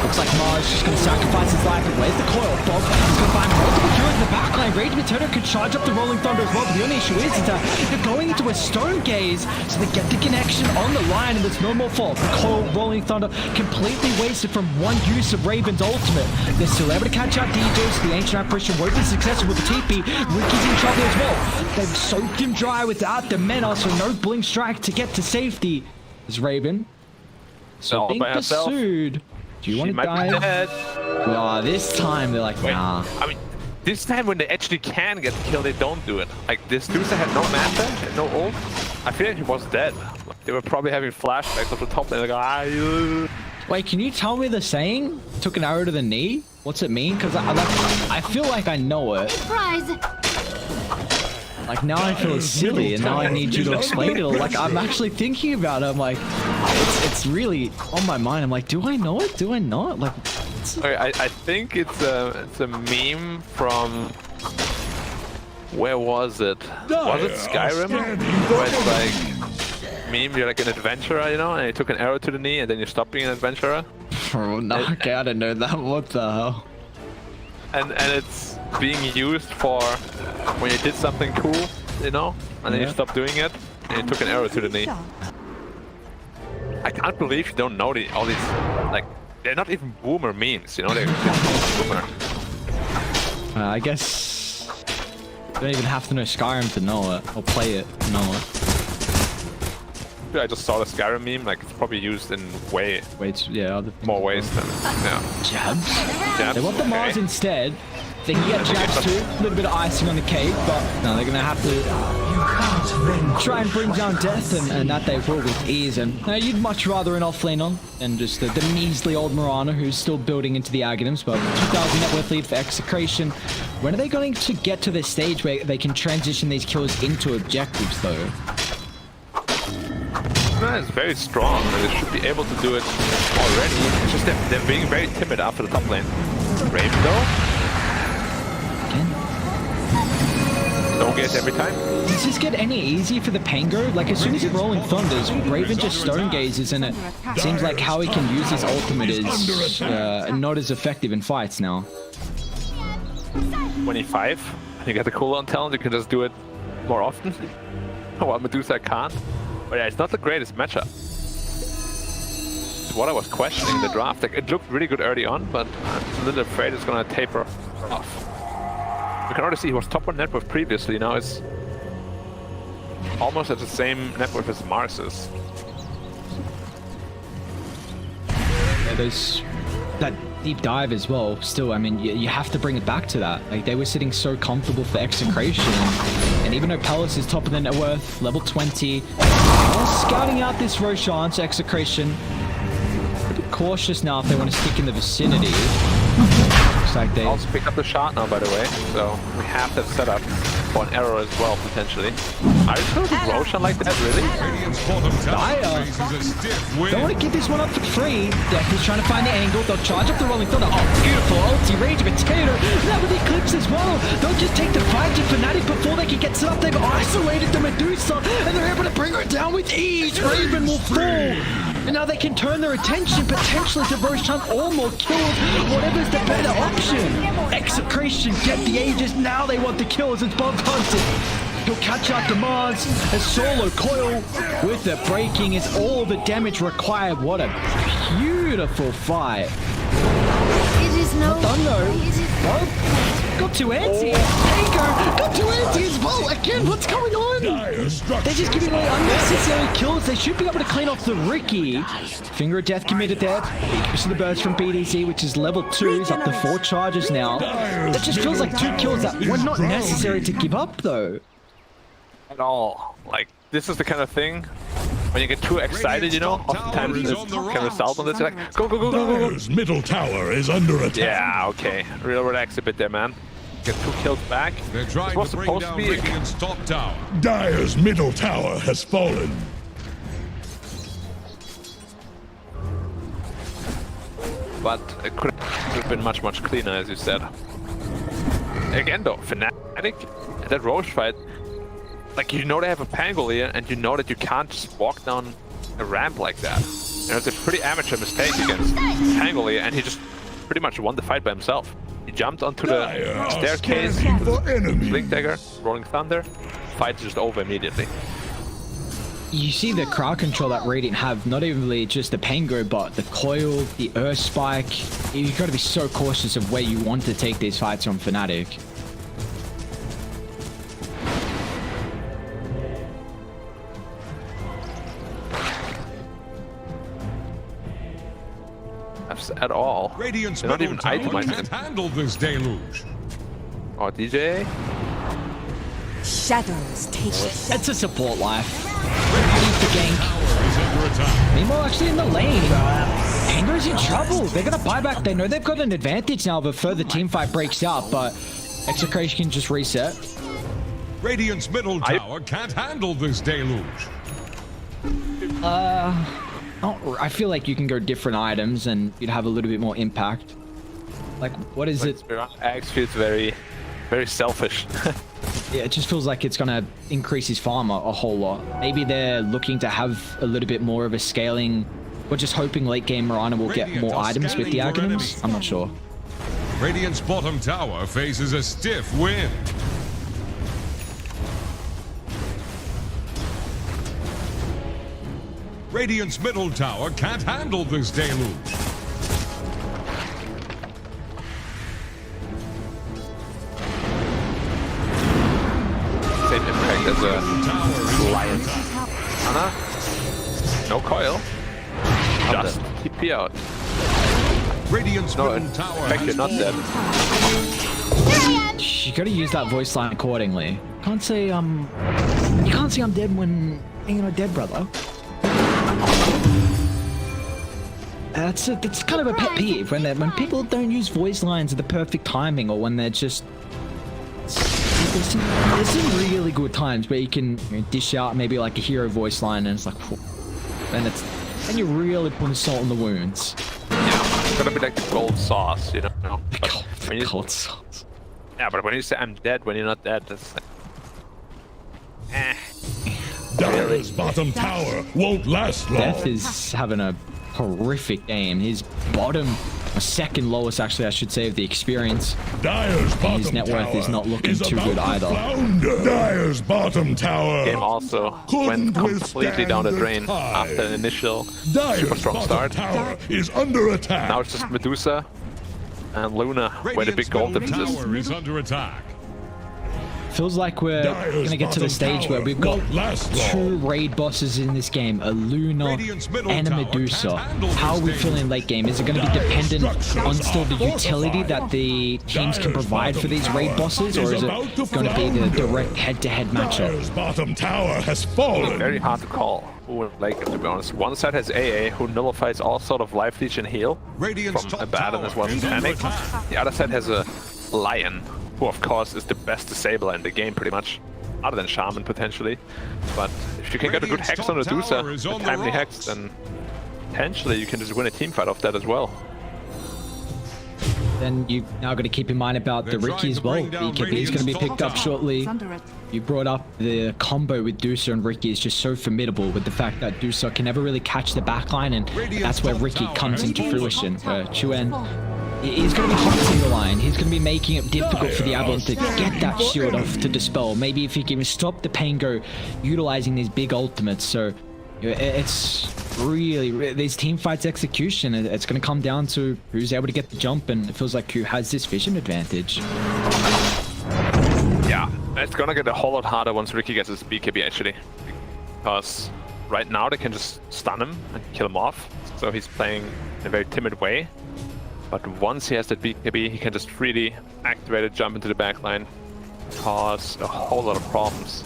Speaker 4: Looks like Mars just going to sacrifice his life. And where's the coil? Bob is going to find multiple heroes in the backline. Rage Potato could charge up the Rolling Thunder as well. But the only issue is that they're going into a Stone Gaze. So they get the connection on the line and there's no more fault. The coil, Rolling Thunder completely wasted from one use of Raven's ultimate. They're still able to catch out DJs. The Ancient Apparition won't be successful with the TP. Ricky's in trouble as well. They've soaked him dry without the Mena, so no blink strike to get to safety. Is Raven. So
Speaker 3: All
Speaker 4: being
Speaker 3: by herself.
Speaker 4: pursued. Do you
Speaker 3: She
Speaker 4: want to
Speaker 3: might be
Speaker 4: dive?
Speaker 3: dead.
Speaker 4: Oh, this time they're like,
Speaker 3: Wait,
Speaker 4: nah.
Speaker 3: I mean, this time when they actually can get killed, they don't do it. Like, this dude that had no mana, no ult, I feel like he was dead. Like, they were probably having flashbacks of the top lane, like,
Speaker 4: Wait, can you tell me the saying? Took an arrow to the knee? What's it mean? Because I feel like I know it.
Speaker 9: Surprise!
Speaker 4: Like, now I feel silly, and now I need you to explain it. Like, I'm actually thinking about it. I'm like, it's really on my mind. I'm like, do I know it? Do I not? Like,
Speaker 3: Okay, I think it's a meme from... Where was it? Was it Skyrim? Where it's like... Meme, you're like an adventurer, you know? And you took an arrow to the knee, and then you stop being an adventurer.
Speaker 4: oh, no, okay, I didn't know that. What the hell?
Speaker 3: And it's being used for when you did something cool, you know, and then you stopped doing it, and you took an arrow to the knee. I can't believe you don't know all these, like, they're not even boomer memes, you know, they're boomer.
Speaker 4: I guess you don't even have to know Skyrim to know it, or play it to know it.
Speaker 3: I just saw the Skyrim meme, like, it's probably used in way
Speaker 4: Wait, yeah, other
Speaker 3: more ways than, yeah.
Speaker 4: jabs.
Speaker 3: Jabs,
Speaker 4: They want the Mars
Speaker 3: okay.
Speaker 4: instead. They can get jabs too, a little bit of icing on the cake, but no, they're gonna have to try and bring down death, and that they will with ease. And you'd much rather an offlane on than just the measly old Mirana who's still building into the Aghanims. But 2,000 net worth lead for Execration. When are they going to get to this stage where they can transition these kills into objectives, though?
Speaker 3: It's very strong, and they should be able to do it already. It's just they're being very timid after the top lane. Raven though, don't get every time.
Speaker 4: Does this get any easier for the Pango? Like, as soon as it Rolling Thunders, Raven just Stone Gazes, and it seems like how he can use his ultimate is not as effective in fights now.
Speaker 3: 25, and you get the cooldown talent, you can just do it more often. While Medusa can't. But yeah, it's not the greatest matchup. It's what I was questioning in the draft. Like, it looked really good early on, but I'm a little afraid it's gonna taper off. You can already see he was top 1 net worth previously, now it's almost at the same net worth as Mars's.
Speaker 4: Yeah, there's that deep dive as well. Still, I mean, you have to bring it back to that. Like, they were sitting so comfortable for Execration, and even though Palace is top of the net worth, level 20, scouting out this Roshan's Execration. A bit cautious now if they want to stick in the vicinity. Looks like they
Speaker 3: Also picked up the shot now, by the way, so we have that set up for an arrow as well, potentially. Are you going to do Roshan like that, really?
Speaker 8: Radiant's bottom tower
Speaker 4: Dire.
Speaker 8: faces a stiff win.
Speaker 4: don't want to give this one up for free. Death is trying to find the angle. They'll charge up the Rolling Thunder. Oh, beautiful ulti, Rage Potato. That with Eclipse as well. They'll just take the fight to Fnatic before they can get set up. They've isolated the Medusa, and they're able to bring her down with ease. Raven will fall. And now they can turn their attention potentially to Roshan or more kills. Whatever's the better option. Execration get the Aegis. Now they want the kills. It's Bob Hunted. He'll catch out the Mars. A solo coil with the breaking is all the damage required. What a beautiful beautiful fight.
Speaker 9: It is no.
Speaker 4: Done though.
Speaker 9: It is
Speaker 4: Oh, got two anti. Pango got two anti as well. Again, what's going on?
Speaker 1: Dire structure.
Speaker 4: They're just giving away unnecessary kills. They should be able to clean off the Ricky. Finger of Death committed there. Big use of the burst from BDC, which is level 2. He's up to 4 charges now. That just feels like 2 kills that were not necessary to give up, though.
Speaker 3: At all. Like, this is the kind of thing when you get too excited, you know, oftentimes it can result on this. You're like, go, go, go, go, go, go.
Speaker 1: Dire's middle tower is under attack.
Speaker 3: Yeah, okay. Real relax a bit there, man. Get 2 kills back.
Speaker 8: They're
Speaker 3: This
Speaker 8: trying
Speaker 3: was
Speaker 8: to bring
Speaker 3: supposed to
Speaker 8: down
Speaker 3: be.
Speaker 8: Radiant's top tower.
Speaker 1: Dire's middle tower has fallen.
Speaker 3: But it could have been much, much cleaner, as you said. Again, though, Fnatic, that Roche fight, like, you know they have a Pangolier, and you know that you can't just walk down a ramp like that. You know, it's a pretty amateur mistake against Pangolier, and he just pretty much won the fight by himself. He jumped onto the
Speaker 1: Dire are
Speaker 3: staircase,
Speaker 1: scanning for enemy.
Speaker 3: Blink Dagger, Rolling Thunder, fight's just over immediately.
Speaker 4: You see the crowd control that Radiant have, not only just the Pango, but the Coil, the Earth Spike. You've got to be so cautious of where you want to take these fights from Fnatic.
Speaker 3: At all.
Speaker 8: Radiant's
Speaker 3: They're not
Speaker 8: middle
Speaker 3: even
Speaker 8: tower
Speaker 3: itemizing
Speaker 8: can't
Speaker 3: it.
Speaker 8: handle this deluge.
Speaker 3: Oh, DJ?
Speaker 6: Shadows take shadows.
Speaker 4: It's a support life. Need the gank.
Speaker 8: Tower is under attack.
Speaker 4: Meanwhile, actually in the lane, Pango's in trouble. They're gonna buy back. They know they've got an advantage now if a further team fight breaks out, but Execration can just reset.
Speaker 8: Radiant's middle tower can't handle this deluge.
Speaker 4: I feel like you can go different items and you'd have a little bit more impact. Like, what is it?
Speaker 3: Axe feels very, very selfish.
Speaker 4: Yeah, it just feels like it's gonna increase his farm a whole lot. Maybe they're looking to have a little bit more of a scaling. We're just hoping late game Mirana will get more items with the Aghanims. I'm not sure.
Speaker 8: Radiant's bottom tower faces a stiff wind. Radiant's middle tower can't handle this deluge.
Speaker 3: Same impact as a
Speaker 8: Tower is
Speaker 3: lion. Anna? No coil. Just TP out.
Speaker 8: Radiant's
Speaker 3: No, in
Speaker 8: middle tower
Speaker 3: fact, you're not dead.
Speaker 4: You gotta use that voice line accordingly. Can't say you can't say I'm dead when you're not dead, brother. That's kind of a pet peeve when people don't use voice lines at the perfect timing, or when they're just. There's some really good times where you can dish out maybe like a hero voice line, and it's like, then you're really putting salt in the wounds.
Speaker 3: Yeah, it's gonna be like the gold sauce, you know? When you-
Speaker 4: Cold sauce.
Speaker 3: Yeah, but when you say I'm dead when you're not dead, that's like...
Speaker 1: Dire's bottom tower won't last long.
Speaker 4: Death is having a horrific game. His bottom, or second lowest actually, I should say, of the experience.
Speaker 1: Dire's bottom
Speaker 4: His net worth
Speaker 1: tower
Speaker 4: is not looking
Speaker 1: is
Speaker 4: too
Speaker 1: about
Speaker 4: good
Speaker 1: to
Speaker 4: either.
Speaker 1: flounder. Dire's bottom tower
Speaker 3: Game also
Speaker 1: couldn't
Speaker 3: went completely down the
Speaker 1: withstand
Speaker 3: drain
Speaker 1: the tide.
Speaker 3: after an initial
Speaker 1: Dire's
Speaker 3: super strong
Speaker 1: bottom
Speaker 3: start.
Speaker 1: tower is under attack.
Speaker 3: Now it's just Medusa and Luna where the big gold
Speaker 8: middle
Speaker 3: difference is.
Speaker 8: tower is under attack.
Speaker 4: Feels like we're
Speaker 1: Dire's
Speaker 4: gonna get to the
Speaker 1: bottom
Speaker 4: stage where
Speaker 1: tower
Speaker 4: we've got
Speaker 1: won't last long.
Speaker 4: 2 raid bosses in this game, a Luna
Speaker 8: Radiant's middle
Speaker 4: and a
Speaker 8: tower
Speaker 4: Medusa.
Speaker 8: can't handle
Speaker 4: How are we
Speaker 8: this
Speaker 4: feeling late game? Is it gonna be dependent on still the utility
Speaker 1: fortified.
Speaker 4: that the teams can
Speaker 1: Dire's
Speaker 4: provide for
Speaker 1: bottom
Speaker 4: these raid
Speaker 1: tower
Speaker 4: bosses, or
Speaker 1: is
Speaker 4: is it
Speaker 1: about to
Speaker 4: gonna be the
Speaker 1: flounder.
Speaker 4: direct head-to-head matchup?
Speaker 1: Dire's bottom tower has fallen.
Speaker 3: Very hard to call who would like it, to be honest. One side has AA, who nullifies all sort of life leech and heal
Speaker 8: Radiant's
Speaker 3: from
Speaker 8: top
Speaker 3: Abaddon
Speaker 8: tower
Speaker 3: as well as
Speaker 8: is under
Speaker 3: Panic.
Speaker 8: attack.
Speaker 3: The other side has a Lion, who of course is the best disabler in the game pretty much, other than Shaman potentially. But if you can get a good
Speaker 8: Radiant's
Speaker 3: hex on
Speaker 8: top
Speaker 3: Medusa,
Speaker 8: tower is
Speaker 3: a
Speaker 8: on the
Speaker 3: timely
Speaker 8: rocks.
Speaker 3: hex, then potentially you can just win a team fight off that as well.
Speaker 4: Then you now got to keep in mind about the
Speaker 8: They're
Speaker 4: Ricky
Speaker 8: trying
Speaker 4: as
Speaker 8: to
Speaker 4: well.
Speaker 8: bring down
Speaker 4: BKB is going to be
Speaker 8: Radiant's
Speaker 4: picked
Speaker 8: top
Speaker 4: up
Speaker 8: tower.
Speaker 4: shortly. You brought up the combo with Dusa and Ricky is just so formidable, with the fact that Dusa can never really catch the backline, and that's where Ricky comes into fruition. Chuen is going to be hunting the line. He's going to be making it difficult for the Avalon to get that shield off to dispel. Maybe if he can stop the Pango utilizing these big ultimates. So It's really these team fights execution. It's going to come down to who's able to get the jump, and it feels like who has this vision advantage.
Speaker 3: Yeah, it's gonna get a whole lot harder once Ricky gets his BKB actually, because right now they can just stun him and kill him off. So he's playing in a very timid way. But once he has that BKB, he can just freely activate it, jump into the backline, cause a whole lot of problems.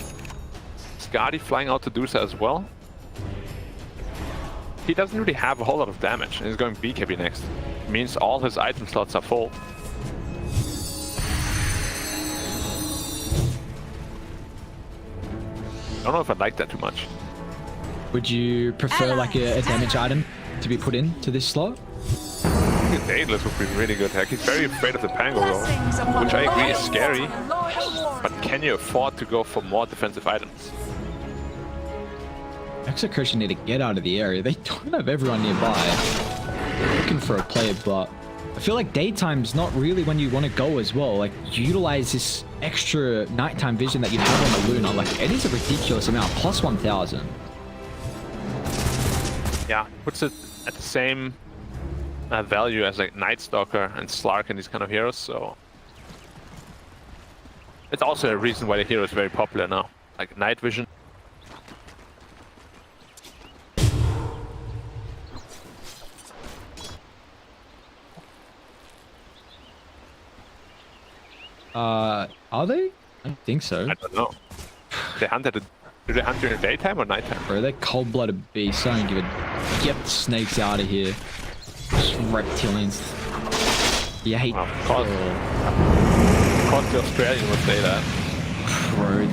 Speaker 3: Skadi flying out to do so as well. He doesn't really have a whole lot of damage, and he's going BKB next. It means all his item slots are full. I don't know if I like that too much.
Speaker 4: Would you prefer like a damage item to be put into this slot?
Speaker 3: I think Daedalus would be really good. Like, he's very afraid of the Pango roll, which I agree is scary. But can you afford to go for more defensive items?
Speaker 4: Execration need to get out of the area. They don't have everyone nearby. Looking for a play, but I feel like daytime's not really when you want to go as well. Like, utilize this extra nighttime vision that you have on the Luna. Like, it is a ridiculous amount. Plus 1,000.
Speaker 3: Yeah, puts it at the same value as like Night Stalker and Slark and these kind of heroes, so it's also a reason why the hero is very popular now. Like Night Vision.
Speaker 4: Are they? I don't think so.
Speaker 3: I don't know. They hunted it. Do they hunt during the daytime or nighttime?
Speaker 4: Bro, they're cold-blooded beasts. I don't give a... Get the snakes out of here. Just reptilians. Yeah, hate...
Speaker 3: Well, of course the Australian would say that.
Speaker 4: Bro,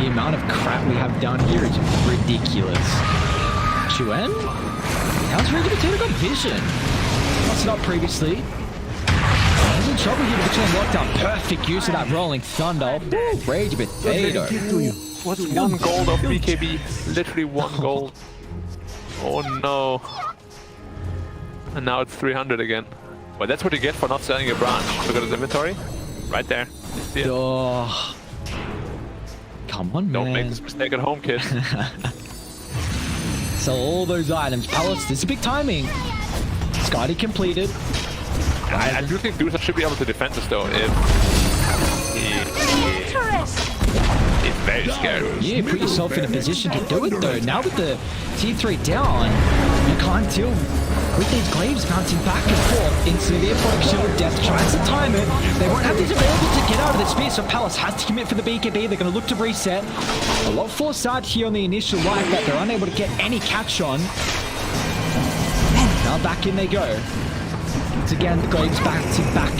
Speaker 4: the amount of crap we have down here is ridiculous. Chuen? How's Rage Potato got vision? Lost it up previously. He's in trouble here between lockdown. Perfect use of that rolling thunder. Woo, Rage Potato.
Speaker 3: What's 1 gold of BKB? Literally 1 gold. Oh no. And now it's 300 again. Well, that's what you get for not selling your branch. Look at his inventory. Right there. You see it.
Speaker 4: Oh. Come on, man.
Speaker 3: Don't make this mistake at home, kid.
Speaker 4: Sell all those items. Palace, this is big timing. Scotty completed.
Speaker 3: I do think Dusa should be able to defend this though if he's very scared.
Speaker 4: Yeah, put yourself in a position to do it though. Now with the T3 down, you can't deal with these glaives bouncing back and forth into the approach shield. Death tries to time it. They won't have these available to get out of the space, so Palace has to commit for the BKB. They're going to look to reset. A lot forced out here on the initial life that they're unable to get any catch on. Now back in they go. Once again, the glaives back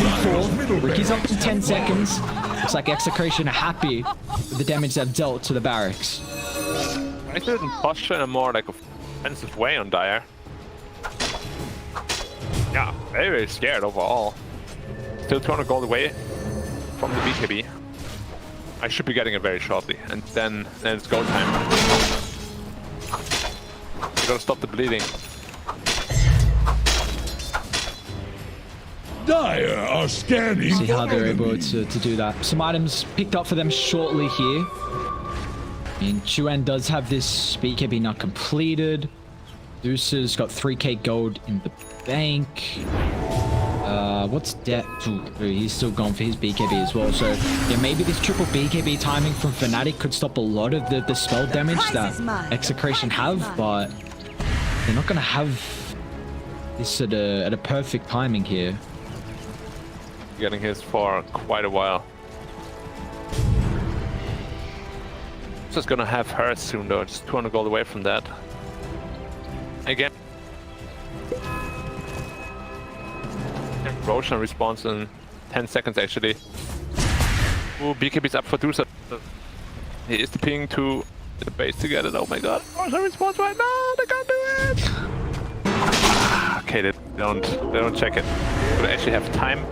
Speaker 4: and forth. Ricky's up in 10 seconds. Looks like Execration are happy with the damage they've dealt to the barracks.
Speaker 3: I didn't posture in a more like offensive way on Dire. Yeah, very, very scared overall. Still 200 gold away from the BKB. I should be getting it very shortly, and then it's go time. You gotta stop the bleeding.
Speaker 1: Dire are scanning.
Speaker 4: See how they're able to do that. Some items picked up for them shortly here. And Chuen does have this BKB not completed. Deuce's got 3k gold in the bank. What's debt? He's still gone for his BKB as well. So yeah, maybe this triple BKB timing from Fnatic could stop a lot of the spell damage that Execration have, but they're not gonna have this at a perfect timing here.
Speaker 3: Getting his for quite a while. Just gonna have her soon though, just 200 gold away from that. Again. Roshan responds in 10 seconds actually. Ooh, BKB's up for Dusa. He is the ping to the base to get it. Oh my god. Roshan responds right now, they can't do it! Okay, they don't check it. But they actually have time.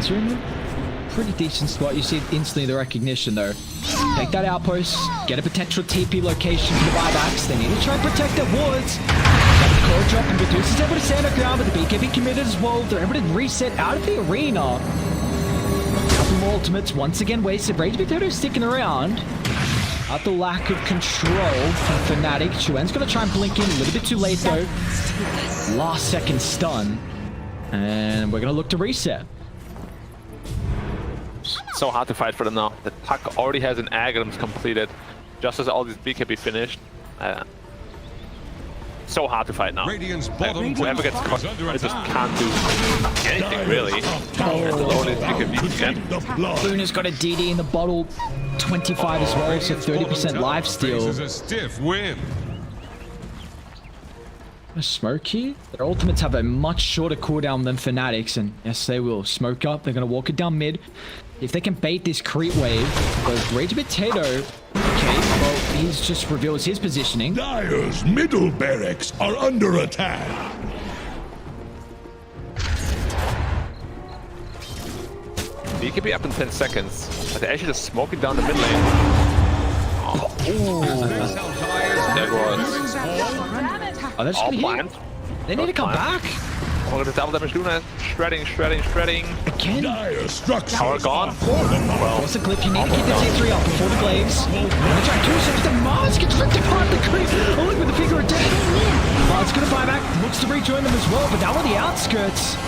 Speaker 4: Are in a pretty decent spot. You see instantly the recognition though. Take that outpost, get a potential TP location for the buybacks. They need to try and protect their wards. Got the core drop, and Medusa's able to stand her ground, but the BKB committed as well. They're able to reset out of the arena. A couple more ultimates once again wasted. Rage Potato sticking around. At the lack of control from Fnatic. Chuen's going to try and blink in a little bit too late though. Last second stun. And we're going to look to reset.
Speaker 3: So hard to fight for them now. The Puck already has an Aghanim's completed. Just as all these BKB finished. So hard to fight now. Whoever gets caught, I just can't do anything really.
Speaker 4: Luna's got a DD in the bottle, 25 as well, so 30% lifesteal.
Speaker 8: This is a stiff win.
Speaker 4: A smoke here. Their ultimates have a much shorter cooldown than Fnatic's, and yes, they will smoke up. They're going to walk it down mid. If they can bait this creep wave, goes Rage Potato. Okay, well, he's just reveals his positioning.
Speaker 1: Dire's middle barracks are under attack.
Speaker 3: He could be up in 10 seconds. But they're actually just smoking down the mid lane. That was
Speaker 4: they're just
Speaker 3: all
Speaker 4: gonna
Speaker 3: planned.
Speaker 4: They need to come back.
Speaker 3: Oh, the double damage Luna. Shredding.
Speaker 4: Again.
Speaker 1: Dire structures
Speaker 3: Tower gone.
Speaker 1: Well,
Speaker 4: What's the clip? You need to keep the T3 up before the Glaives. Gonna try 2 seconds. The Mars gets ripped apart the creep. Oh, look with the figure of death. Mars gonna buy back. Looks to rejoin them as well, but now on the outskirts.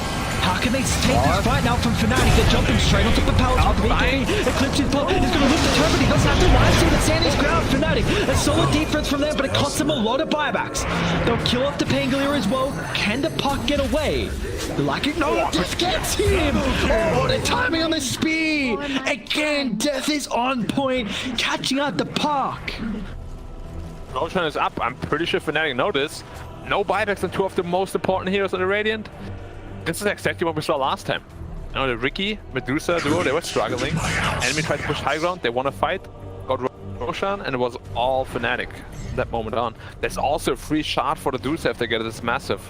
Speaker 4: How can they take this fight now from Fnatic? They're jumping straight onto the propellers with BK. Eclipse his pop. He's going to look the turn, but he doesn't have to live see the Sandy's ground. Fnatic, a solid defense from them, but it costs them a lot of buybacks. They'll kill off the Pangolier as well. Can the Puck get away? The lacking no, Death gets him. Oh, the timing on the speed. Again, Death is on point, catching out the Puck.
Speaker 3: Roshan is up. I'm pretty sure Fnatic know this. No buybacks on 2 of the most important heroes on the Radiant. This is exactly what we saw last time. You know, the Ricky, Medusa duo, they were struggling. Enemy tried to push high ground, they want to fight. Got Roshan, and it was all Fnatic from that moment on. There's also a free shot for the Medusa if they get it. It's massive.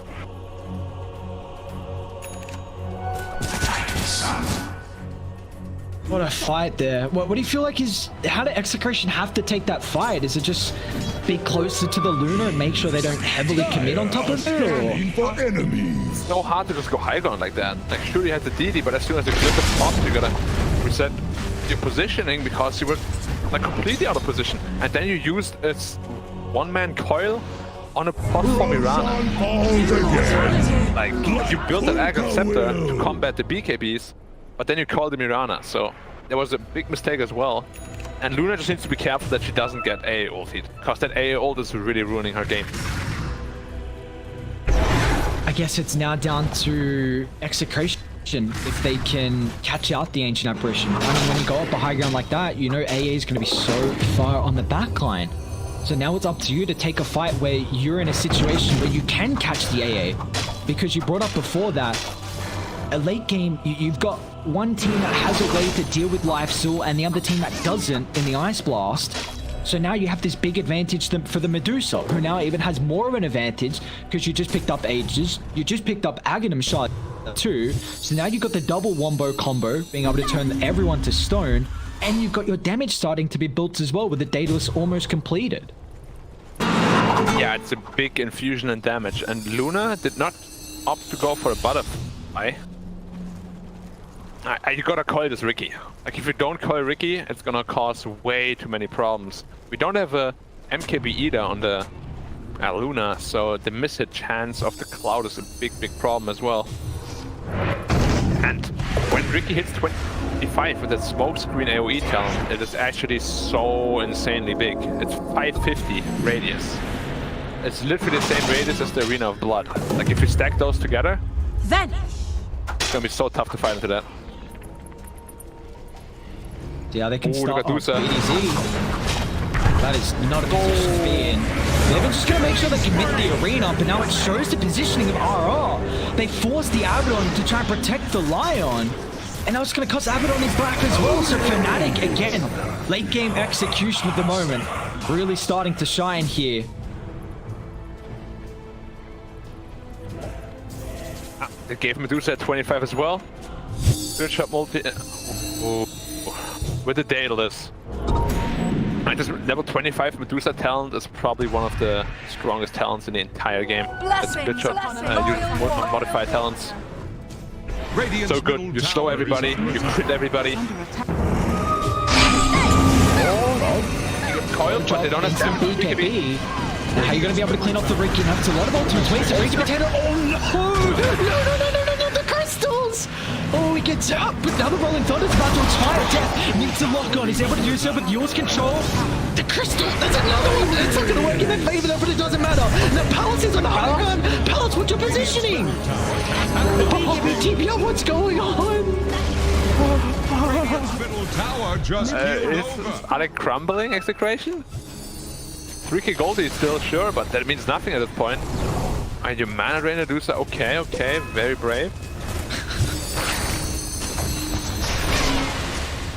Speaker 4: What a fight there. What do you feel like is... How did Execration have to take that fight? Is it just be closer to the Luna and make sure they don't heavily commit on top of it? Or?
Speaker 1: for enemies.
Speaker 3: It's so hard to just go high ground like that. Like, sure, you have the DD, but as soon as you clip the pop, you gotta reset your positioning because you were like completely out of position. And then you used a one-man coil on a pot for Mirana. Like, you built an Aggro Scepter to combat the BKBs, but then you called the Mirana, so there was a big mistake as well. And Luna just needs to be careful that she doesn't get AA ulted, because that AA ult is really ruining her game.
Speaker 4: I guess it's now down to Execration if they can catch out the Ancient Apparition. I mean, when you go up a high ground like that, you know AA is going to be so far on the back line. So now it's up to you to take a fight where you're in a situation where you can catch the AA. Because you brought up before that, a late game, you've got one team that has a way to deal with Lifesteal and the other team that doesn't in the Ice Blast. So now you have this big advantage for the Medusa, who now even has more of an advantage because you just picked up Aegis, you just picked up Aghanim Shot too. So now you've got the double wombo combo, being able to turn everyone to stone, and you've got your damage starting to be built as well with the Daedalus almost completed.
Speaker 3: Yeah, it's a big infusion and damage, and Luna did not opt to go for a butterfly. You gotta coil this Ricky. Like, if you don't coil Ricky, it's gonna cause way too many problems. We don't have a MKB either on the Luna, so the miss-hit chance of the Cloud is a big problem as well. And when Ricky hits 25 with that smoke screen AoE talent, it is actually so insanely big. It's 550 radius. It's literally the same radius as the Arena of Blood. Like, if you stack those together,
Speaker 6: Vanish.
Speaker 3: it's gonna be so tough to fight into that.
Speaker 4: Yeah, they can start on
Speaker 3: Medusa.
Speaker 4: BDZ. That is not a position to be in. They're just going to make sure they commit the arena, but now it shows the positioning of RR. They force the Abaddon to try and protect the Lion. And now it's going to cost Abaddon his back as well. So Fnatic, again, late game execution at the moment. Really starting to shine here.
Speaker 3: They gave Medusa at 25 as well. Good shot multi. With the Daedalus. This level 25 Medusa talent is probably one of the strongest talents in the entire game. That's good shot. Modified talents. So good. You slow everybody, you crit everybody. You get coils, but they don't have
Speaker 4: Instant
Speaker 3: damage.
Speaker 4: BKB. Now, how are you going to be able to clean up the Ricky? That's a lot of ultimates. Wait, so Raging Potato. Oh no! No, the crystals! Oh, he gets up, but now the Rolling Thunder's about to expire. Death needs to lock on. He's able to do so with yours control. The crystal, that's another one. It's not going to work in their favor though, but it doesn't matter. Now Palace is on the high ground. Palace, what's your positioning? Oh, TPO, what's going on?
Speaker 8: Middle tower just
Speaker 3: Are they crumbling Execration? 3k Goldie still sure, but that means nothing at this point. And your mana drainer do so. Okay, very brave.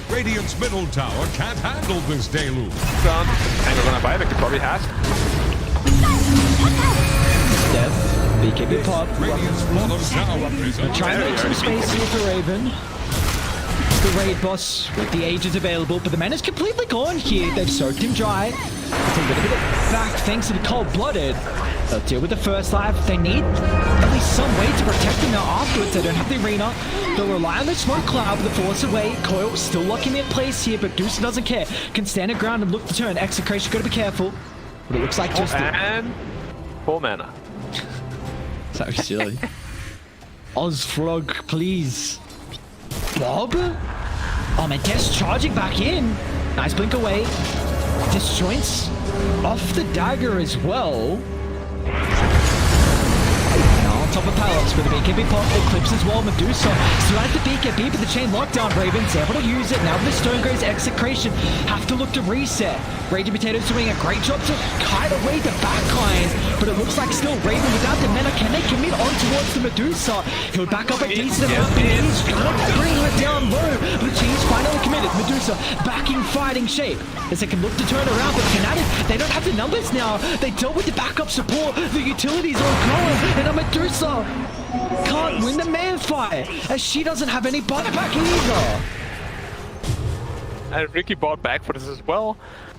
Speaker 8: Radiant's middle tower can't handle this deluge.
Speaker 3: Down. And we're gonna buy back, he probably has.
Speaker 4: Death, BKB pop.
Speaker 8: Radiant's bottom tower is
Speaker 4: Trying to make some space here for Raven. The raid boss with the ages available, but the man is completely gone here. They've soaked him dry. It's a little bit of back thanks to the cold-blooded. They'll deal with the first life. They need at least some way to protect him now afterwards. They don't have the arena. They'll rely on the smoke cloud with the force away. Coil still locking in place here, but Deuce doesn't care. Can stand her ground and look to turn. Execration gotta be careful. But it looks like just
Speaker 3: and 4 mana.
Speaker 4: So silly. Ozfrog, please. Bob? Oh man, Tess charging back in. Nice blink away. Disjoints off the dagger as well. Now on top of Palace with the BKB pop, Eclipse as well. Medusa still has the BKB, but the chain lockdown. Raven's able to use it. Now with the Stone Graze Execration, have to look to reset. Raging Potato's doing a great job to kite away the backlines, but it looks like still Raven without the mana. Can they commit on towards the Medusa? He'll back up a decent amount, and he's gonna bring her down low, but she's finally committed. Medusa backing fighting shape as they can look to turn around, but Fnatic, they don't have the numbers now. They dealt with the backup support, the utilities are going, and a Medusa can't win the man fight as she doesn't have any buyback either.
Speaker 3: And Ricky bought back for this as well,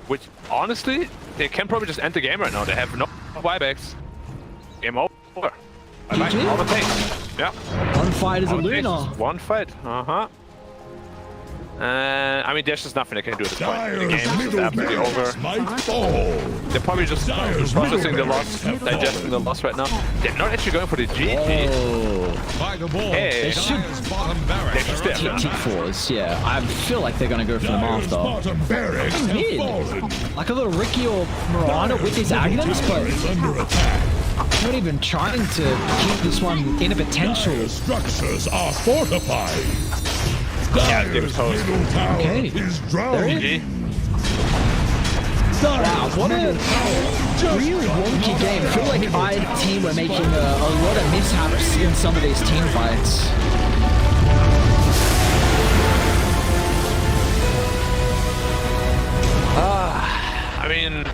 Speaker 3: which honestly, they can probably just end the game right now. They have no buybacks. Game over. Bye-bye. All it takes. Yeah.
Speaker 4: One fight is a Luna.
Speaker 3: One fight. I mean, there's just nothing they can do at this point. The game is just absolutely over.
Speaker 1: Might fall.
Speaker 3: They're probably just processing the loss, digesting the loss right now. They're not actually going for the GG.
Speaker 8: by the ball.
Speaker 3: Hey,
Speaker 4: They should
Speaker 8: Bottom barracks.
Speaker 4: T4s, yeah. I feel like they're gonna go for them
Speaker 1: Dyer's
Speaker 4: after.
Speaker 1: bottom barracks have
Speaker 4: Mid.
Speaker 1: fallen.
Speaker 4: Like a little Ricky or Miranda with his Agnums, but
Speaker 1: Is under attack.
Speaker 4: not even trying to keep this one in a potential.
Speaker 1: Dyer's structures are fortified.
Speaker 3: give
Speaker 1: Dyer's
Speaker 3: it toast.
Speaker 1: middle tower
Speaker 4: Okay.
Speaker 1: is
Speaker 4: There
Speaker 1: drowning.
Speaker 4: it Wow, what a real wonky game. I feel like I team were making a lot of mishaps in some of these team fights.
Speaker 3: I mean,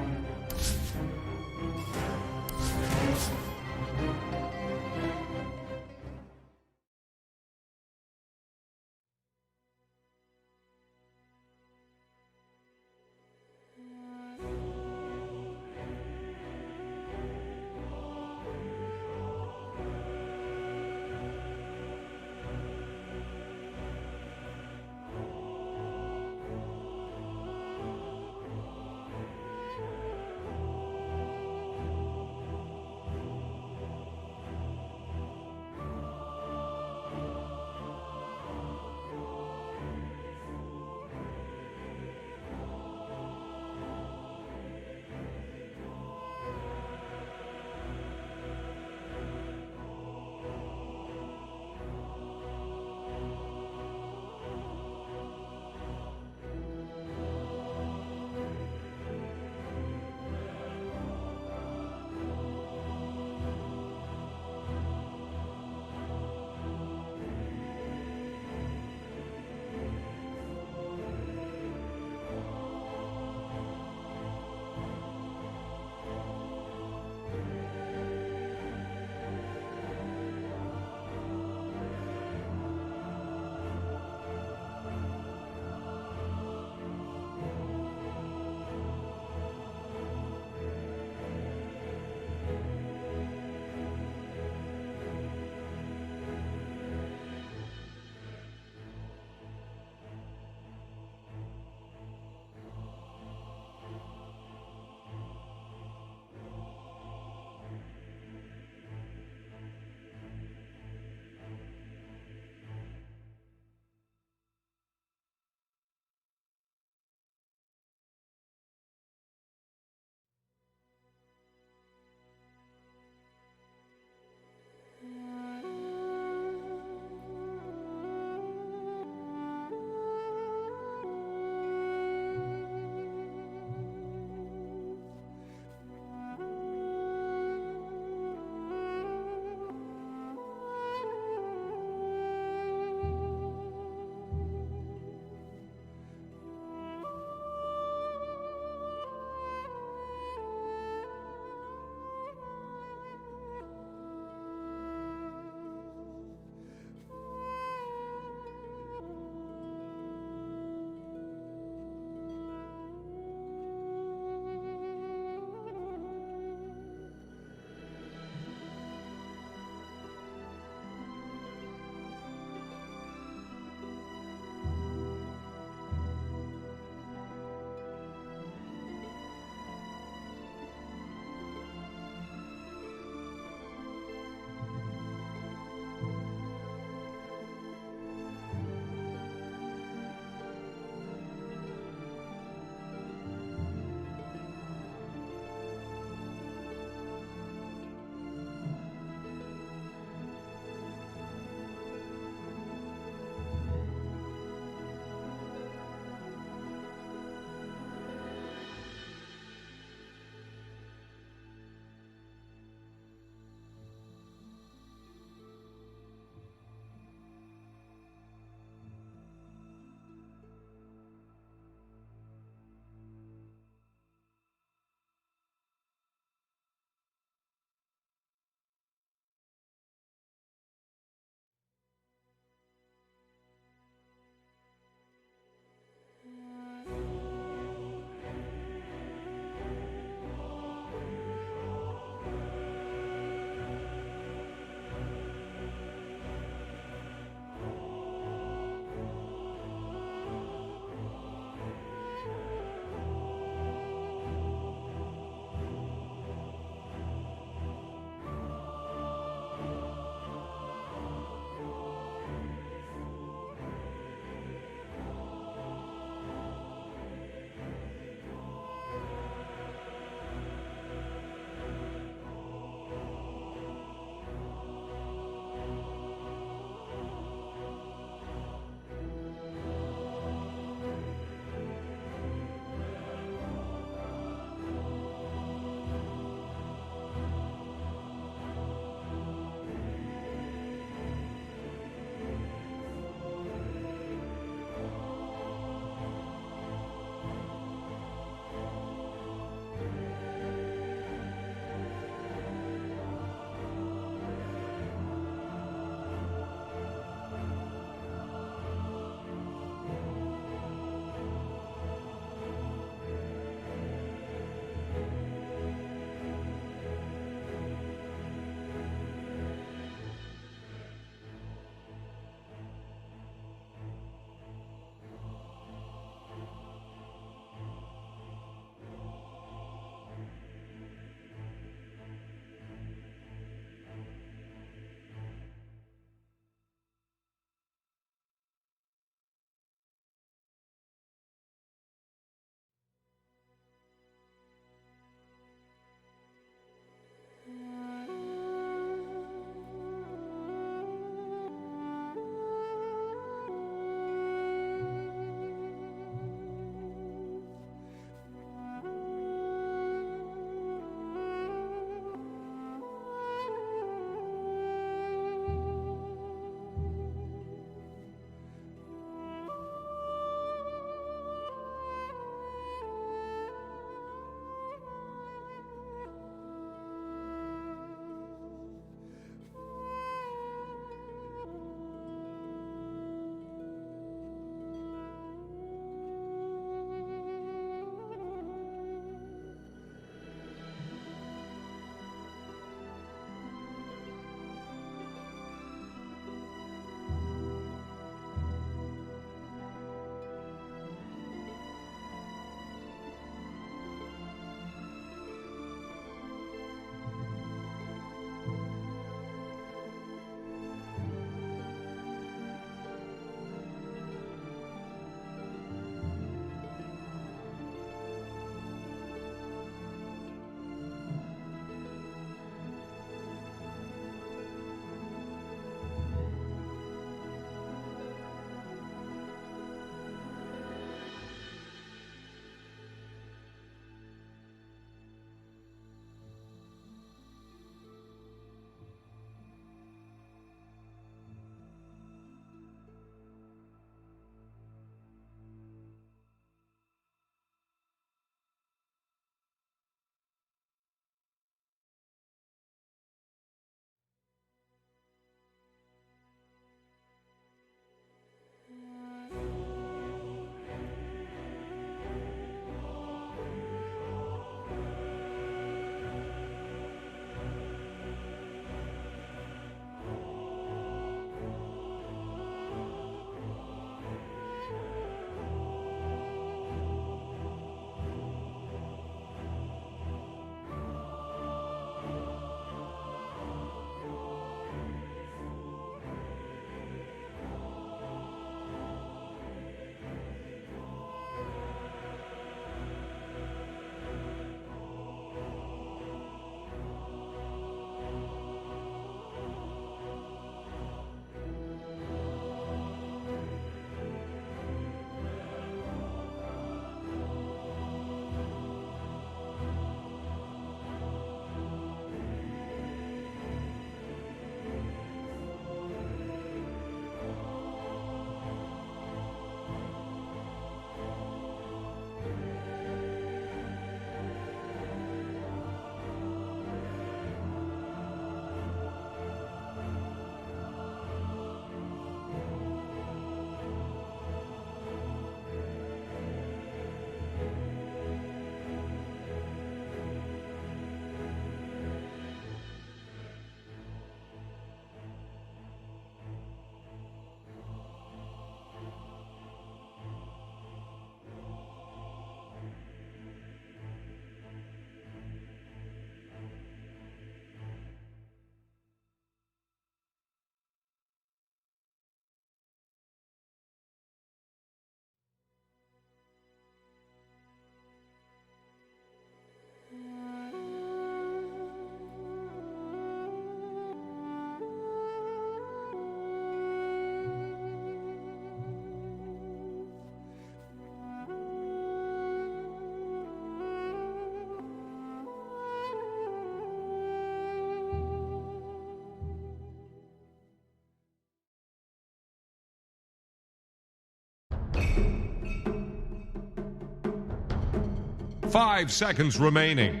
Speaker 8: 5 seconds remaining.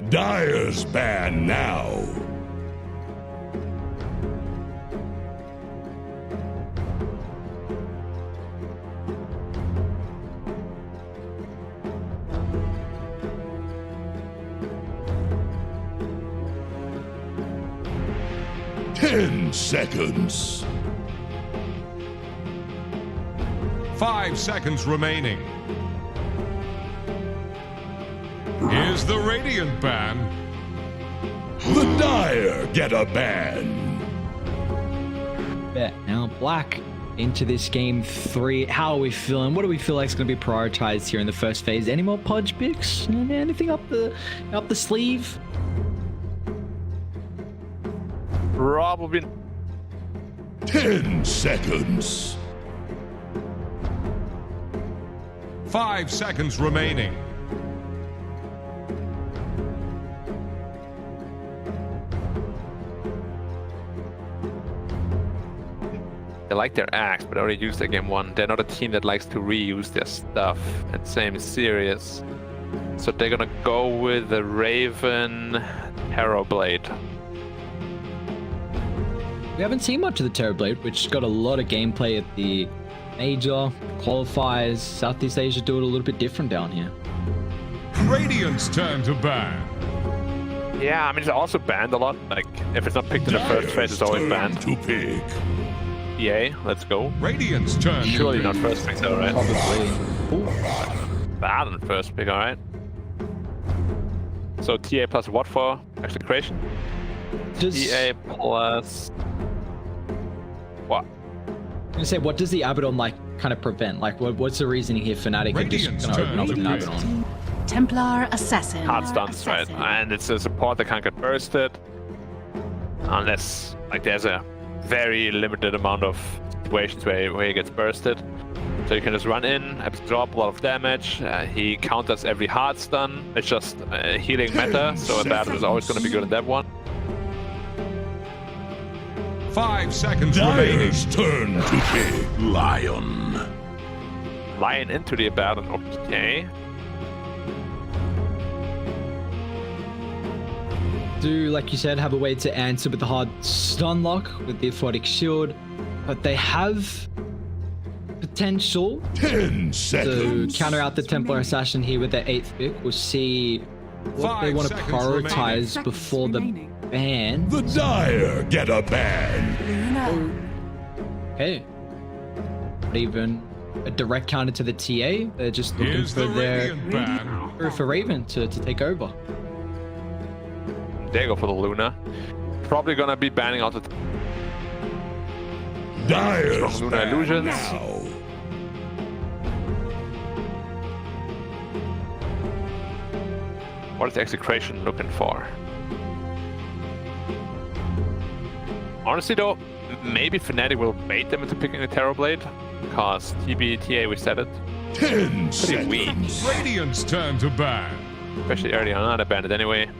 Speaker 1: Dire's ban now. Ten seconds.
Speaker 8: 5 seconds remaining. Here's the Radiant ban.
Speaker 1: The Dire get a ban.
Speaker 4: Bet now Black into this game 3. How are we feeling? What do we feel like is going to be prioritized here in the first phase? Any more Podge picks? Anything up the sleeve?
Speaker 3: Probably.
Speaker 1: 10 seconds.
Speaker 8: 5 seconds remaining.
Speaker 3: They like their axe, but already used their game 1. They're not a team that likes to reuse their stuff. And same is serious. So they're gonna go with the Raven Terrorblade.
Speaker 4: We haven't seen much of the Terrorblade, which got a lot of gameplay at the Major, qualifiers. Southeast Asia do it a little bit different down here.
Speaker 8: Radiant's turn to ban.
Speaker 3: Yeah, I mean, it's also banned a lot. Like, if it's not picked in the first phase, it's always banned.
Speaker 1: To pick.
Speaker 3: EA, let's go.
Speaker 8: Radiant's turn.
Speaker 3: Surely
Speaker 8: to
Speaker 3: not
Speaker 8: pick.
Speaker 3: first pick though, right?
Speaker 4: Probably.
Speaker 3: Bad on first pick, alright. So TA plus what for Execration? TA plus... What?
Speaker 4: I'm gonna say, what does the Abaddon like kind of prevent? Like, what's the reasoning here? Fnatic are just
Speaker 8: Radiant's
Speaker 4: gonna open up with an
Speaker 8: turn to
Speaker 4: Abaddon.
Speaker 6: Templar Assassin.
Speaker 3: Hard stuns, right? And it's a support that can't get bursted. Unless, like, there's a very limited amount of situations where he gets bursted. So you can just run in, absorb a lot of damage. He counters every hard stun. It's just healing meta, so that is always going to be good in that one.
Speaker 8: 5 seconds remaining.
Speaker 1: Dire's turn to pick. Lion.
Speaker 3: Lion into the Abaddon, okay.
Speaker 4: Do, like you said, have a way to answer with the hard stun lock with the Aphotic Shield, but they have potential
Speaker 1: 10
Speaker 4: to
Speaker 1: seconds.
Speaker 4: counter out the Templar Assassin here with their 8th pick. We'll see what they
Speaker 8: 5
Speaker 4: want to
Speaker 8: seconds
Speaker 4: prioritize
Speaker 8: remaining.
Speaker 4: before the ban.
Speaker 1: The Dire get a ban.
Speaker 4: Okay. Not even a direct counter to the TA. They're just looking
Speaker 8: Here's
Speaker 4: for
Speaker 8: the
Speaker 4: their
Speaker 8: Radiant ban.
Speaker 4: for Raven to take over.
Speaker 3: They go for the Luna. Probably gonna be banning out the
Speaker 1: Dire's
Speaker 3: Luna
Speaker 1: ban
Speaker 3: illusions.
Speaker 1: now.
Speaker 3: What is Execration looking for? Honestly though, maybe Fnatic will bait them into picking the Terrorblade. Because TBTA, we said it.
Speaker 1: 10
Speaker 3: Pretty weak.
Speaker 1: seconds.
Speaker 8: Radiant's turn to ban.
Speaker 3: Especially early on, I banned it anyway.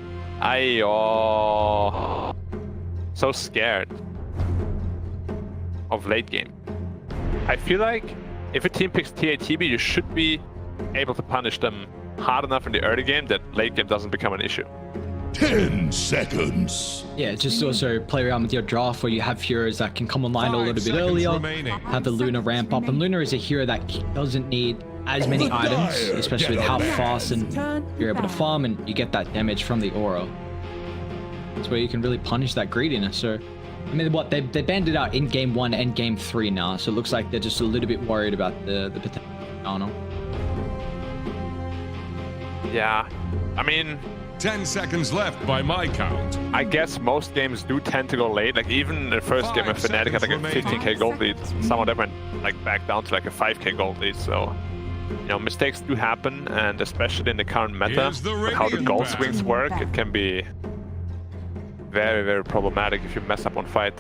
Speaker 3: So scared of late game. I feel like if a team picks TATB, you should be able to punish them hard enough in the early game that late game doesn't become an issue.
Speaker 1: 10 seconds.
Speaker 4: Yeah, just also play around with your draft where you have heroes that can come online a
Speaker 8: 5
Speaker 4: little bit
Speaker 8: seconds
Speaker 4: earlier.
Speaker 8: remaining.
Speaker 4: Have the Luna ramp up, and Luna is a hero that doesn't need as many
Speaker 1: The
Speaker 4: items,
Speaker 1: Dire
Speaker 4: especially
Speaker 1: get
Speaker 4: with
Speaker 1: a
Speaker 4: how
Speaker 1: ban.
Speaker 4: fast and you're able to farm and you get that damage from the aura. That's where you can really punish that greediness. So, I mean, what they banned it out in game 1 and game 3 now, so it looks like they're just a little bit worried about the potential. I don't know.
Speaker 3: Yeah, I mean,
Speaker 8: 10 seconds left by my count.
Speaker 3: I guess most games do tend to go late. Like even the first game of
Speaker 8: 5
Speaker 3: Fnatic had like a
Speaker 8: seconds
Speaker 3: 15k gold lead. Some of them went like back down to like a 5k gold lead. So, you know, mistakes do happen, and especially in the current meta,
Speaker 8: Here's the
Speaker 3: with how the
Speaker 8: Radiant
Speaker 3: gold
Speaker 8: ban.
Speaker 3: swings work, it can be very, very problematic if you mess up on fight.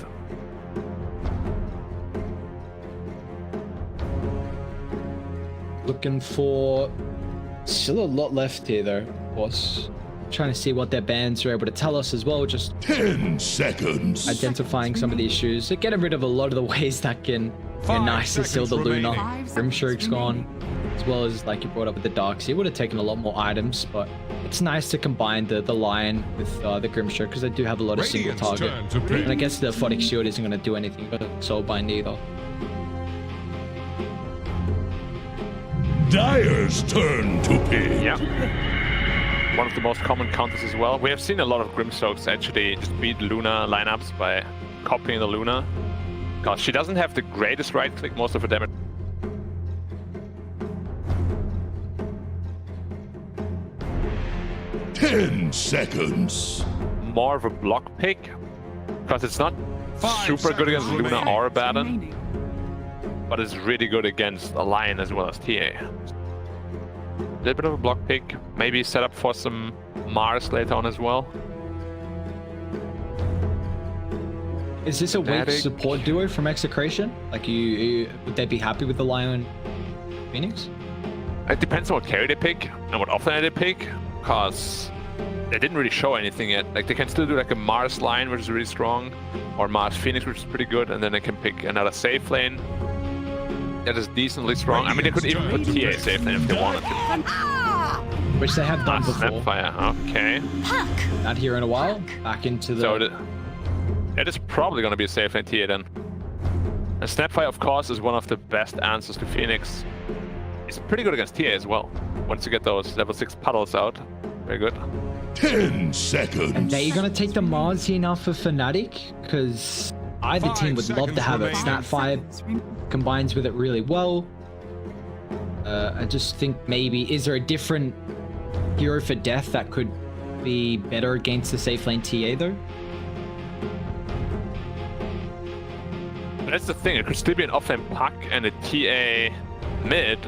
Speaker 4: Looking for still a lot left here though, of course. trying to see what their bans are able to tell us as well, just
Speaker 1: 10 seconds.
Speaker 4: identifying some of the issues. So getting rid of a lot of the ways that can be nice to steal the Luna. Grimstroke's gone, as well as like you brought up with the Darks. He would have taken a lot more items, but it's nice to combine the Lion with the Grimstroke because they do have a lot of single target. And I guess the Photic Shield isn't going to do anything but Soulbind either.
Speaker 1: Dire's turn to pick.
Speaker 3: Yeah. One of the most common counters as well. We have seen a lot of Grimstrokes actually just beat Luna lineups by copying the Luna. Because she doesn't have the greatest right click, most of her damage.
Speaker 1: Ten seconds.
Speaker 3: More of a block pick. Because it's not super good against Luna or Abaddon. But it's really good against a Lion as well as TA. A little bit of a block pick. Maybe set up for some Mars later on as well.
Speaker 4: Is this a weak support duo from Execration? Like, would they be happy with the Lion Phoenix?
Speaker 3: It depends on what carry they pick and what offlane they pick. Because they didn't really show anything yet. Like, they can still do like a Mars Lion, which is really strong. Or Mars Phoenix, which is pretty good. And then they can pick another safe lane that is decently strong. I mean, they could even put TA safe lane if they wanted to.
Speaker 4: Which they have done before.
Speaker 3: Snapfire, okay.
Speaker 4: Not here in a while. Back into the...
Speaker 3: So it is probably going to be a safe lane TA then. And Snapfire, of course, is one of the best answers to Phoenix. It's pretty good against TA as well. Once you get those level 6 puddles out. Very good.
Speaker 1: 10 seconds.
Speaker 4: And they going to take the Mars here now for Fnatic? Because either team would love to have it. Snapfire combines with it really well. I just think maybe... Is there a different hero for death that could be better against the safe lane TA though?
Speaker 3: That's the thing, it could still be an offlane Puck and a TA mid,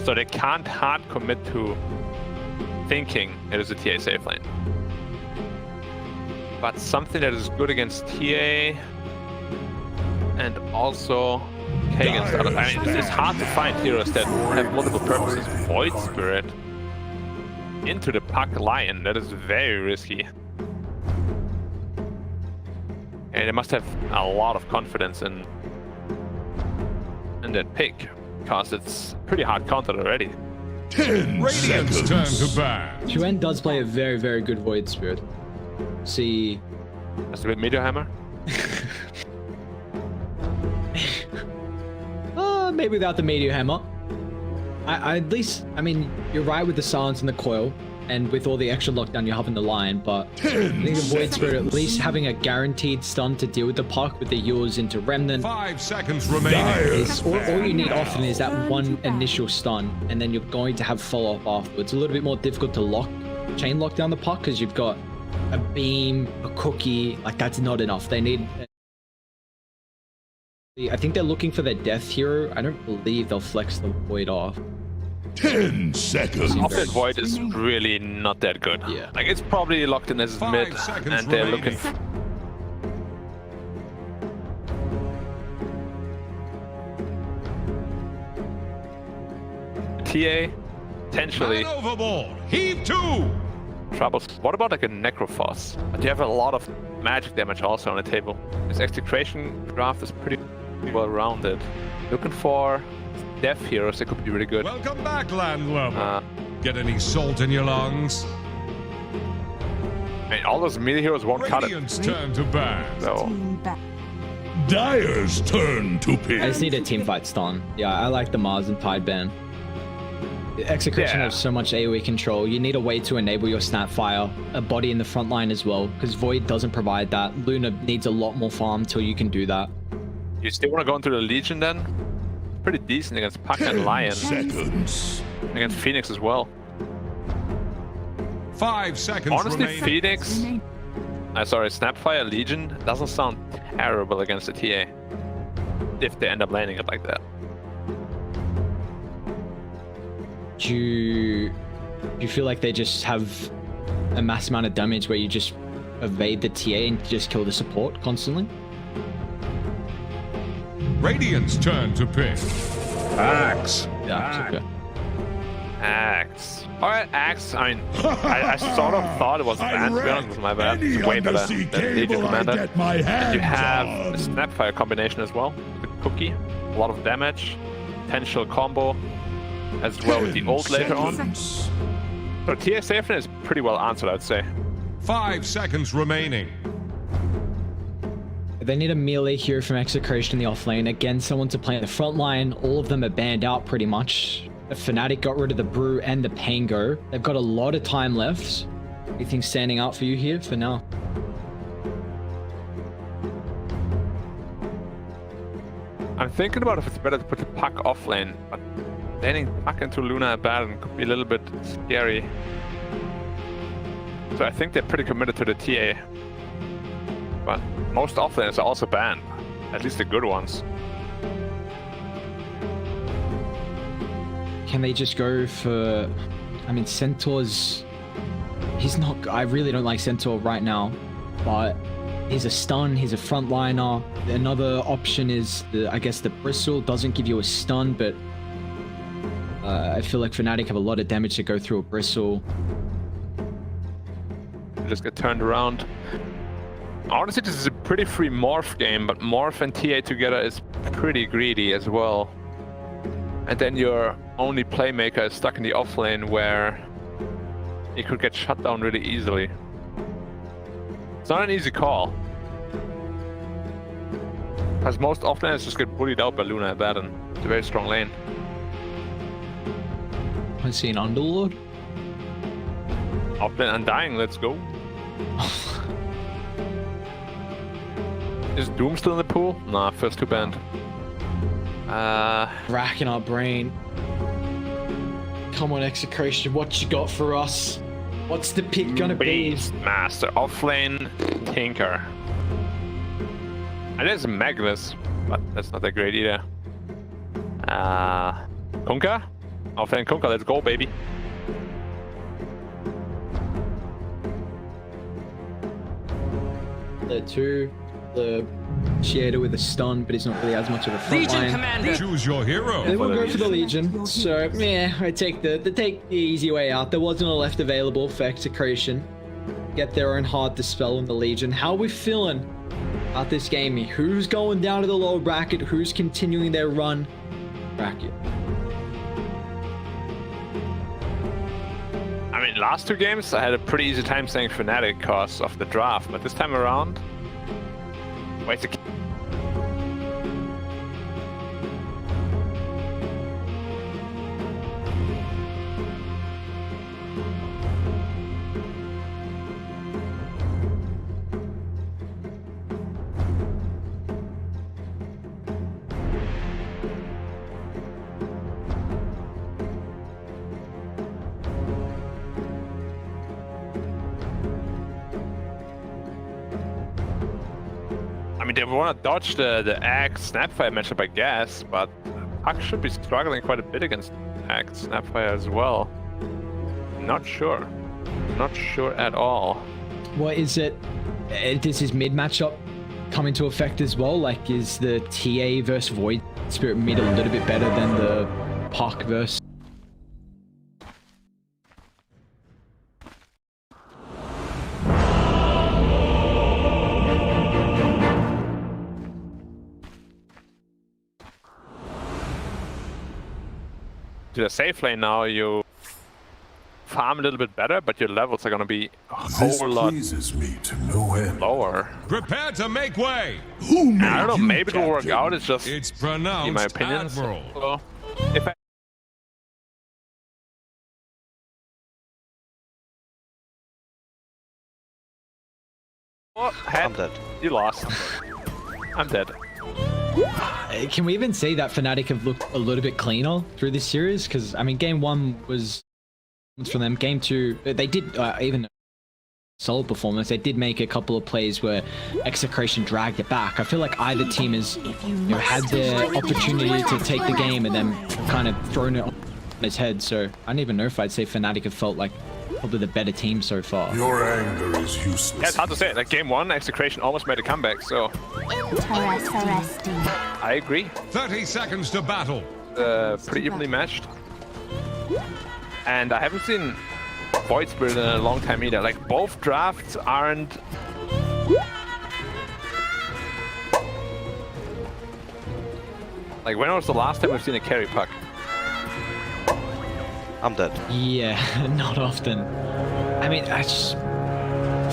Speaker 3: so they can't hard commit to thinking it is a TA safe lane. But something that is good against TA and also okay against other... I mean, it's hard to find heroes that have multiple purposes. Void Spirit into the Puck Lion, that is very risky. And they must have a lot of confidence in that pick, because it's pretty hard countered already.
Speaker 1: 10
Speaker 8: Radiant's turn
Speaker 1: seconds.
Speaker 8: to ban.
Speaker 4: Chuan does play a very, very good Void Spirit. See...
Speaker 3: That's a bit Meteor Hammer.
Speaker 4: Maybe without the Meteor Hammer. I at least... I mean, you're right with the Silence and the Coil, and with all the extra lockdown you have in the Lion, but I think the Void Spirit, at least having a guaranteed stun to deal with the Puck with the heals into Remnant,
Speaker 8: 5 seconds remaining.
Speaker 4: is all you need often is that one initial stun, and then you're going to have follow-up afterwards. A little bit more difficult to chain lock down the Puck, because you've got a beam, a cookie, like that's not enough. They need... I think they're looking for their death hero. I don't believe they'll flex the Void off.
Speaker 1: 10 seconds.
Speaker 3: Offlane Void is really not that good.
Speaker 4: Yeah.
Speaker 3: Like, it's probably locked in as
Speaker 8: 5
Speaker 3: mid,
Speaker 8: seconds
Speaker 3: and they're
Speaker 8: remaining.
Speaker 3: looking TA, potentially
Speaker 8: Man overboard. Heave 2.
Speaker 3: troubles. What about like a Necrophos? But you have a lot of magic damage also on the table. This Execration draft is pretty well rounded. Looking for death heroes that could be really good.
Speaker 8: Welcome back, landlubber. Get any salt in your lungs?
Speaker 3: I mean, all those melee heroes won't cut it.
Speaker 8: Radiant's turn to ban.
Speaker 3: So,
Speaker 1: Dire's turn to pick.
Speaker 4: I just need a teamfight stun. Yeah, I like the Mars and Tide ban. Execration
Speaker 3: Yeah.
Speaker 4: has so much AoE control. You need a way to enable your Snapfire, a body in the front line as well, because Void doesn't provide that. Luna needs a lot more farm till you can do that.
Speaker 3: you still want to go into the Legion then? Pretty decent against Puck and
Speaker 1: 10
Speaker 3: Lion.
Speaker 1: seconds.
Speaker 3: Against Phoenix as well.
Speaker 8: 5 seconds
Speaker 3: Honestly,
Speaker 8: remaining.
Speaker 3: Phoenix... Snapfire Legion doesn't sound terrible against the TA. If they end up landing it like that.
Speaker 4: Do you feel like they just have a mass amount of damage where you just evade the TA and just kill the support constantly?
Speaker 8: Radiant's turn to pick. Axe.
Speaker 4: Yeah, okay.
Speaker 3: Axe. Alright, Axe. I mean, I sort of thought it was banned, to be honest, with my bad. It's way better than Legion Commander. And you have a Snapfire combination as well, the Cookie. A lot of damage, potential combo, as well with the ult later on. So TA safety is pretty well answered, I'd say.
Speaker 8: 5 seconds remaining.
Speaker 4: They need a melee hero from Execration in the offlane. Again, someone to play in the front line. All of them are banned out pretty much. The Fnatic got rid of the Brew and the Pango. They've got a lot of time left. Anything standing out for you here for now?
Speaker 3: I'm thinking about if it's better to put the Puck offlane, but landing Puck into Luna Abaddon could be a little bit scary. So I think they're pretty committed to the TA. But most offlaners are also banned, at least the good ones.
Speaker 4: Can they just go for... I mean, Centaur's... He's not... I really don't like Centaur right now, but he's a stun, he's a frontliner. Another option is, I guess, the Bristle doesn't give you a stun, but I feel like Fnatic have a lot of damage to go through a Bristle.
Speaker 3: Just get turned around. Honestly, this is a pretty free Morph game, but Morph and TA together is pretty greedy as well. And then your only playmaker is stuck in the offlane where he could get shut down really easily. It's not an easy call. Because most offlaners just get bullied out by Luna Abaddon. It's a very strong lane.
Speaker 4: I see an Underlord.
Speaker 3: Offlane Undying, let's go. Is Doom still in the pool? Nah, first two banned.
Speaker 4: Racking our brain. Come on, Execration, what you got for us? What's the pick gonna be?
Speaker 3: Master, offlane, Tinker. And there's Magnus, but that's not that great either. Kunkka? Offlane Kunkka, let's go, baby.
Speaker 4: The two, the Shader with a stun, but he's not really as much of a front line.
Speaker 8: Choose your hero.
Speaker 4: They will go for the Legion, so yeah, I take the easy way out. There wasn't a left available for Execration. Get their own hard dispel in the Legion. How are we feeling about this game? Who's going down to the lower bracket? Who's continuing their run bracket?
Speaker 3: I mean, last two games I had a pretty easy time saying Fnatic because of the draft, but this time around, wait a... I mean, they want to dodge the Axe Snapfire matchup, I guess, but Puck should be struggling quite a bit against Axe Snapfire as well. Not sure. Not sure at all.
Speaker 4: What is it? Does his mid matchup come into effect as well? Like, is the TA versus Void Spirit mid a little bit better than the Puck versus...
Speaker 3: To the safe lane now, you farm a little bit better, but your levels are going to be a whole lot lower.
Speaker 8: Prepare to make way.
Speaker 3: I don't know, maybe it'll work out. It's just,
Speaker 8: It's pronounced
Speaker 3: in my opinion.
Speaker 8: Admiral.
Speaker 3: So, if I... Oh,
Speaker 5: I'm dead.
Speaker 3: You lost. I'm dead.
Speaker 4: Can we even say that Fnatic have looked a little bit cleaner through this series? Because, I mean, game one was for them. Game two, they did even solid performance. They did make a couple of plays where Execration dragged it back. I feel like either team has had their opportunity to take the game and then kind of thrown it on his head. So I don't even know if I'd say Fnatic have felt like probably the better team so far.
Speaker 1: Your anger is useless.
Speaker 3: Yeah, it's hard to say. Like game one, Execration almost made a comeback, so I agree.
Speaker 8: 30 seconds to battle.
Speaker 3: Pretty evenly matched. And I haven't seen Void Spirit in a long time either. Like, both drafts aren't... Like, when was the last time we've seen a carry puck?
Speaker 5: I'm dead.
Speaker 4: Yeah, not often. I mean, I just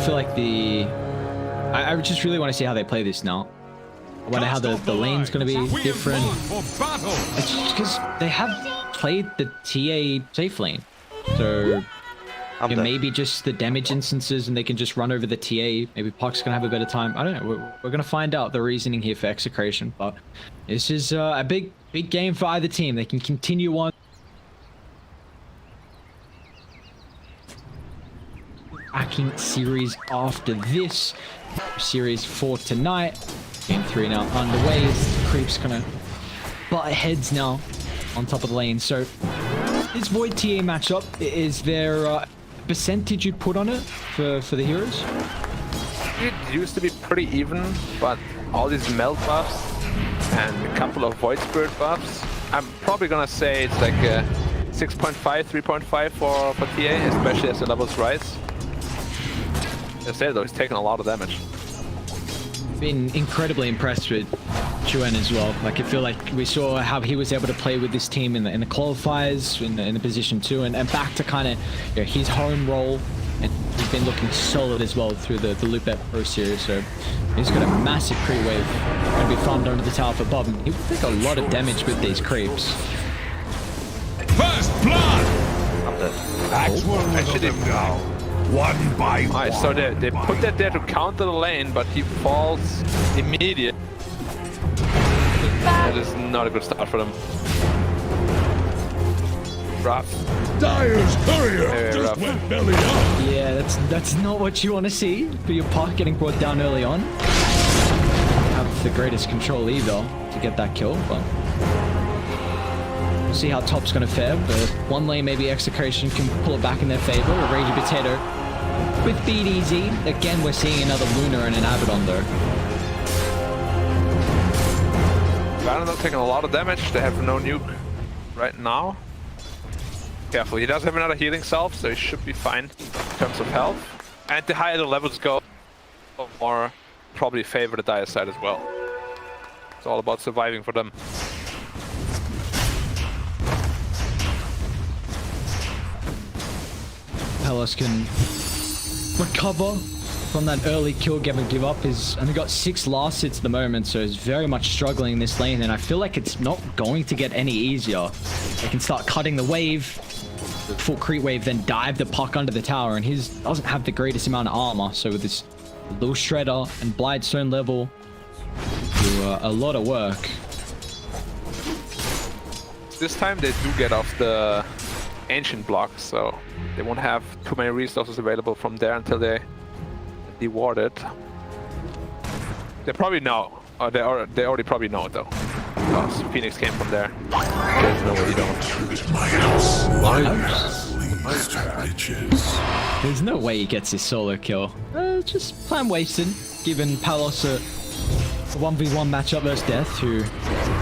Speaker 4: feel like I just really want to see how they play this now. I wonder how the lane's going to be different. It's just because they have played the TA safe lane. So maybe just the damage instances and they can just run over the TA. Maybe Puck's going to have a better time. I don't know. We're going to find out the reasoning here for Execration. But this is a big game for either team. They can continue on. Backing series after this. Series 4 tonight. Game 3 now underway. Creep's gonna butt heads now on top of the lane. So this Void TA matchup, is there a percentage you'd put on it for the heroes?
Speaker 3: It used to be pretty even, but all these melt buffs and a couple of Void Spirit buffs, I'm probably gonna say it's like a 6.5, 3.5 for TA, especially as the levels rise. I said though, he's taking a lot of damage.
Speaker 4: Been incredibly impressed with Chuen as well. Like, I feel like we saw how he was able to play with this team in the qualifiers, in the position 2, and back to kind of his home role. And he's been looking solid as well through the Loopet Pro Series. So he's got a massive creep wave. Going to be farmed under the tower for Bob. He will take a lot of damage with these creeps.
Speaker 8: First blood!
Speaker 5: I'm dead.
Speaker 3: Actually,
Speaker 1: Now, one by one.
Speaker 3: alright, so they put that there to counter the lane, but he falls immediate. That is not a good start for them. Rough.
Speaker 1: Dire's courier
Speaker 3: Very
Speaker 1: just
Speaker 3: rough.
Speaker 1: went belly up.
Speaker 4: Yeah, that's not what you want to see for your Puck getting brought down early on. Have the greatest control either to get that kill, but we'll see how top's going to fare. But one lane, maybe Execration can pull it back in their favor. A Ragey Potato with BDZ. Again, we're seeing another Lunar and an Abaddon though.
Speaker 3: Baron taking a lot of damage. They have no nuke right now. Careful, he does have another healing self, so he should be fine in terms of health. And the higher the levels go, more probably favor the dire side as well. It's all about surviving for them.
Speaker 4: Pelos can recover from that early kill, give up. He's only got 6 last hits at the moment, so he's very much struggling in this lane, and I feel like it's not going to get any easier. They can start cutting the wave, full creep wave, then dive the Puck under the tower, and his doesn't have the greatest amount of armor, so with this little Shredder and Blightstone level, do a lot of work.
Speaker 3: This time they do get off the ancient block, so they won't have too many resources available from there until they deward it. They probably know. They already probably know it though. Because Phoenix came from there. There's no way you don't.
Speaker 1: My house. My house leads to riches.
Speaker 4: There's no way he gets his solo kill. Just plan wasted, giving Palos a 1v1 matchup versus Death, who,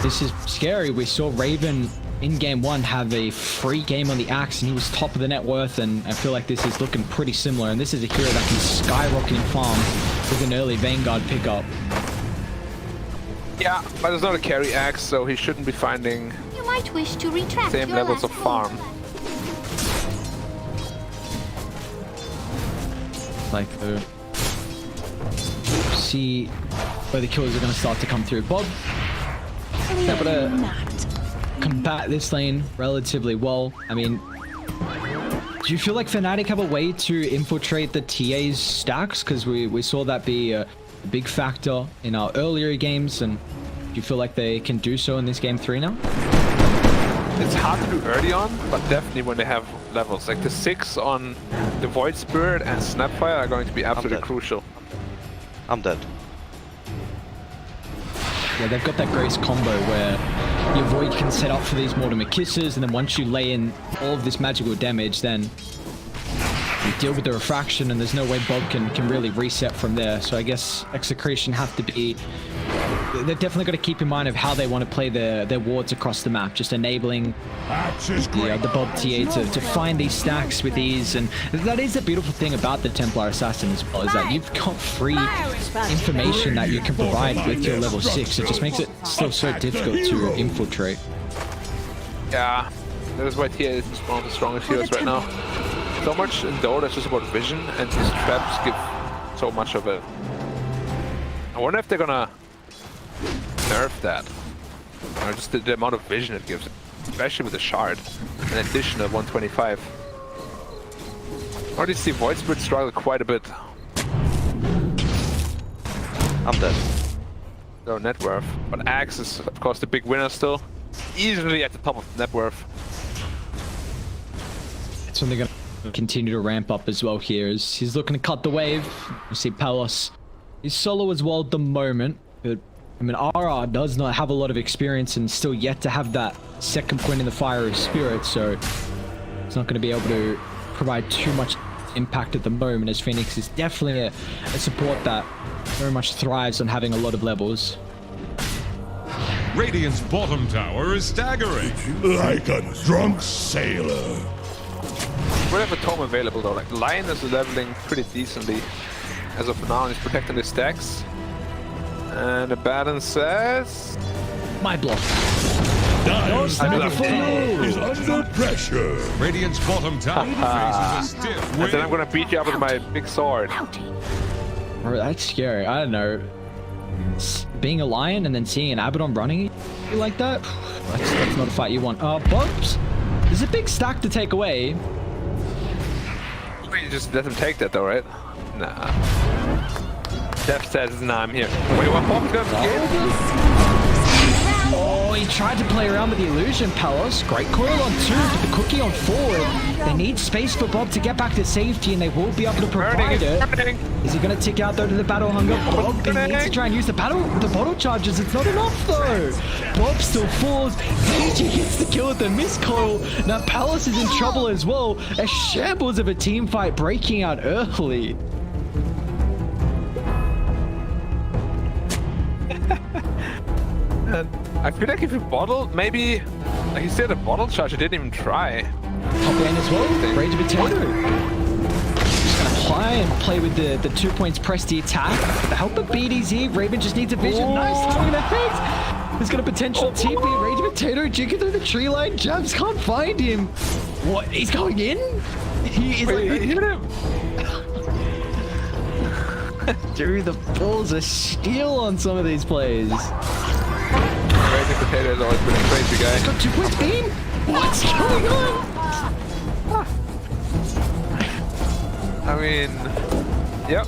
Speaker 4: this is scary. We saw Raven in game 1 have a free game on the Axe, and he was top of the net worth, and I feel like this is looking pretty similar, and this is a hero that can skyrocket in farm with an early Vanguard pickup.
Speaker 3: Yeah, but it's not a carry axe, so he shouldn't be finding
Speaker 9: You might wish to retract
Speaker 3: same
Speaker 9: your
Speaker 3: levels of
Speaker 9: last
Speaker 3: farm.
Speaker 9: move.
Speaker 4: Like, see where the kills are going to start to come through. Bob able to combat this lane relatively well. I mean, do you feel like Fnatic have a way to infiltrate the TA's stacks? Because we saw that be a big factor in our earlier games, and do you feel like they can do so in this game 3 now?
Speaker 3: It's hard to do early on, but definitely when they have levels. Like the 6 on the Void Spirit and Snapfire are going to be absolutely crucial.
Speaker 5: I'm dead.
Speaker 4: Yeah, they've got that Grace combo where your Void can set up for these Mortimer Kisses, and then once you lay in all of this magical damage, then you deal with the refraction, and there's no way Bob can really reset from there. So I guess Execration have to be they've definitely got to keep in mind of how they want to play their wards across the map, just enabling the Bob TA to find these stacks with ease. And that is the beautiful thing about the Templar Assassin as well, is that you've got free information that you can provide with your level 6. It just makes it still so difficult to infiltrate.
Speaker 3: Yeah, that is why TA is one of the strongest heroes right now. So much in Dota is just about vision, and these traps give so much of it. I wonder if they're gonna nerf that. Or just the amount of vision it gives, especially with the shard, in addition to 125. I already see Void Spirit struggle quite a bit.
Speaker 5: I'm dead.
Speaker 3: No net worth, but Axe is of course the big winner still. Easily at the top of net worth.
Speaker 4: That's when they're going to continue to ramp up as well here, as he's looking to cut the wave. You see Palos. He's solo as well at the moment, but I mean, RR does not have a lot of experience and still yet to have that second point in the fire of spirit, so he's not going to be able to provide too much impact at the moment, as Phoenix is definitely a support that very much thrives on having a lot of levels.
Speaker 8: Radiant's bottom tower is staggering.
Speaker 1: Like a drunk sailor.
Speaker 3: We have a Tome available though, like Lion is leveling pretty decently as of now, and he's protecting his stacks. And the Baron says...
Speaker 4: My block.
Speaker 1: Dire's is under pressure.
Speaker 8: Radiant's bottom tower faces a stiff
Speaker 3: And then I'm gonna beat you up with my big sword.
Speaker 4: Oh, that's scary. I don't know. Being a lion and then seeing an Abaddon running like that, that's not a fight you want. Bobs, there's a big stack to take away.
Speaker 3: You just let him take that though, right? Nah. Def says, nah, I'm here. Wait, what? Bob's gonna
Speaker 4: Oh, he tried to play around with the illusion, Palos. Great coil on 2, but the cookie on forward. They need space for Bob to get back to safety, and they will be able to provide it. Is he going to tick out though to the battle hunger? Bob needs to try and use the bottle charges. It's not enough though. Bob still falls. PG gets the kill with the miss coil. Now Palos is in trouble as well. A shambles of a team fight breaking out early.
Speaker 3: I feel like if you bottle, maybe... Like he said a bottle charge, I didn't even try.
Speaker 4: Top lane as well. Rage Potato. Just gonna apply and play with the 2 points, press the attack. With the help of BDZ, Raven just needs a vision. Nice timing effect. He's got a potential TP. Rage Potato jigging through the tree line. Jabs can't find him. What? He's going in? He is
Speaker 3: Wait,
Speaker 4: like...
Speaker 3: hit him!
Speaker 4: Dude, the balls are steel on some of these plays.
Speaker 3: Raging Potato has always been a crazy guy.
Speaker 4: He's got 2 points beam. What's going on?
Speaker 3: I mean, yep.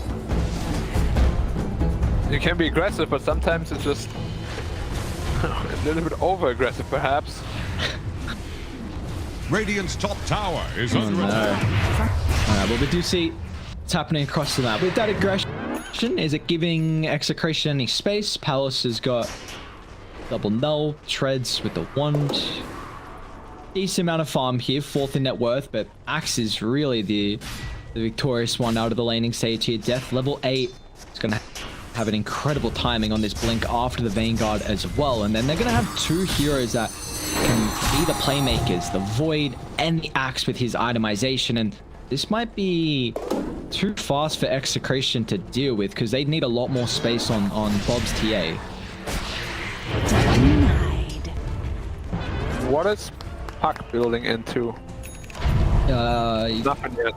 Speaker 3: You can be aggressive, but sometimes it's just a little bit over-aggressive, perhaps.
Speaker 8: Radiant's top tower is under attack.
Speaker 4: Alright, well, we do see what's happening across the map. With that aggression, is it giving Execration any space? Palos has got double null, treads with the wand. Decent amount of farm here, 4th in net worth, but Axe is really the victorious one out of the laning stage here. Death level 8 is going to have an incredible timing on this blink after the Vanguard as well. And then they're going to have 2 heroes that can be the playmakers, the Void and the Axe with his itemization. And this might be too fast for Execration to deal with, because they need a lot more space on Bob's TA.
Speaker 3: What is Puck building into? Nothing yet.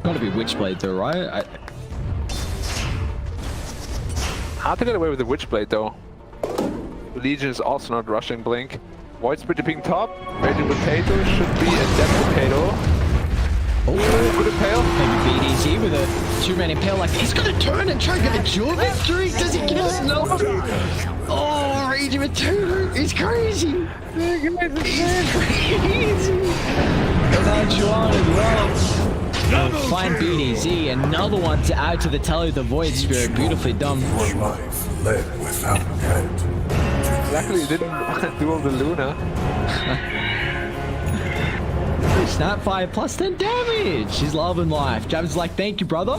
Speaker 4: Gotta be Witchblade though, right?
Speaker 3: Hard to get away with the Witchblade though. Legion is also not rushing Blink. Void Spirit being top. Raging Potato should be a dead potato. Oh, good impale.
Speaker 4: Maybe BDZ with a 2-man impale, like he's gonna turn and try to get a dual victory. Does he get us? No. Oh, Raging Potato is crazy. He's crazy. And now Juan as well. Find BDZ, another one to add to the tally of the Void Spirit. Beautifully done.
Speaker 1: Life led without end.
Speaker 3: Luckily, he didn't duel the Luna.
Speaker 4: Snapfire plus 10 damage. He's loving life. Jab's like, thank you, brother.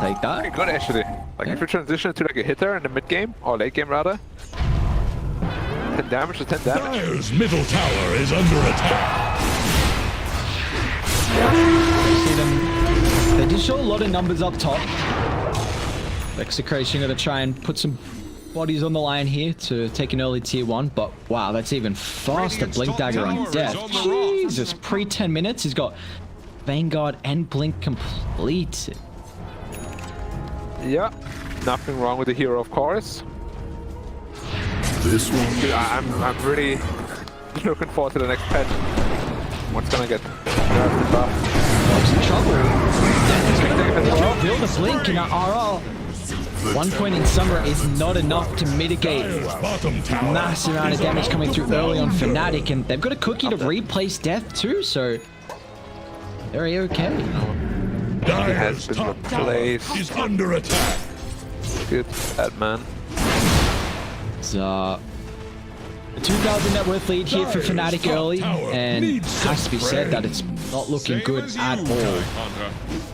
Speaker 4: Take that.
Speaker 3: Good, actually. Like if you transition to like a hitter in the mid game, or late game rather, 10 damage to 10 damage.
Speaker 1: Dire's middle tower is under attack.
Speaker 4: See them. They did show a lot of numbers up top. Execration gonna try and put some bodies on the line here to take an early tier 1, but wow, that's even faster. Blink Dagger on death. Jesus, pre 10 minutes, he's got Vanguard and Blink completed.
Speaker 3: Yeah, nothing wrong with the hero, of course.
Speaker 1: This one.
Speaker 3: Dude, I'm really looking forward to the next patch. What's gonna get nerfed buff?
Speaker 4: Bob's in trouble. He's gonna build a Blink in our RL. 1 point in summer is not enough to mitigate
Speaker 1: Dire's bottom tower.
Speaker 4: massive amount of damage coming through early on Fnatic, and they've got a cookie to replace death too, so they're okay.
Speaker 1: Dire's
Speaker 3: been
Speaker 1: top tower
Speaker 3: replaced.
Speaker 1: is under attack.
Speaker 3: Good, that man.
Speaker 4: It's a 2,000 net worth lead here for Fnatic early, and it has to be said that it's not looking good at all.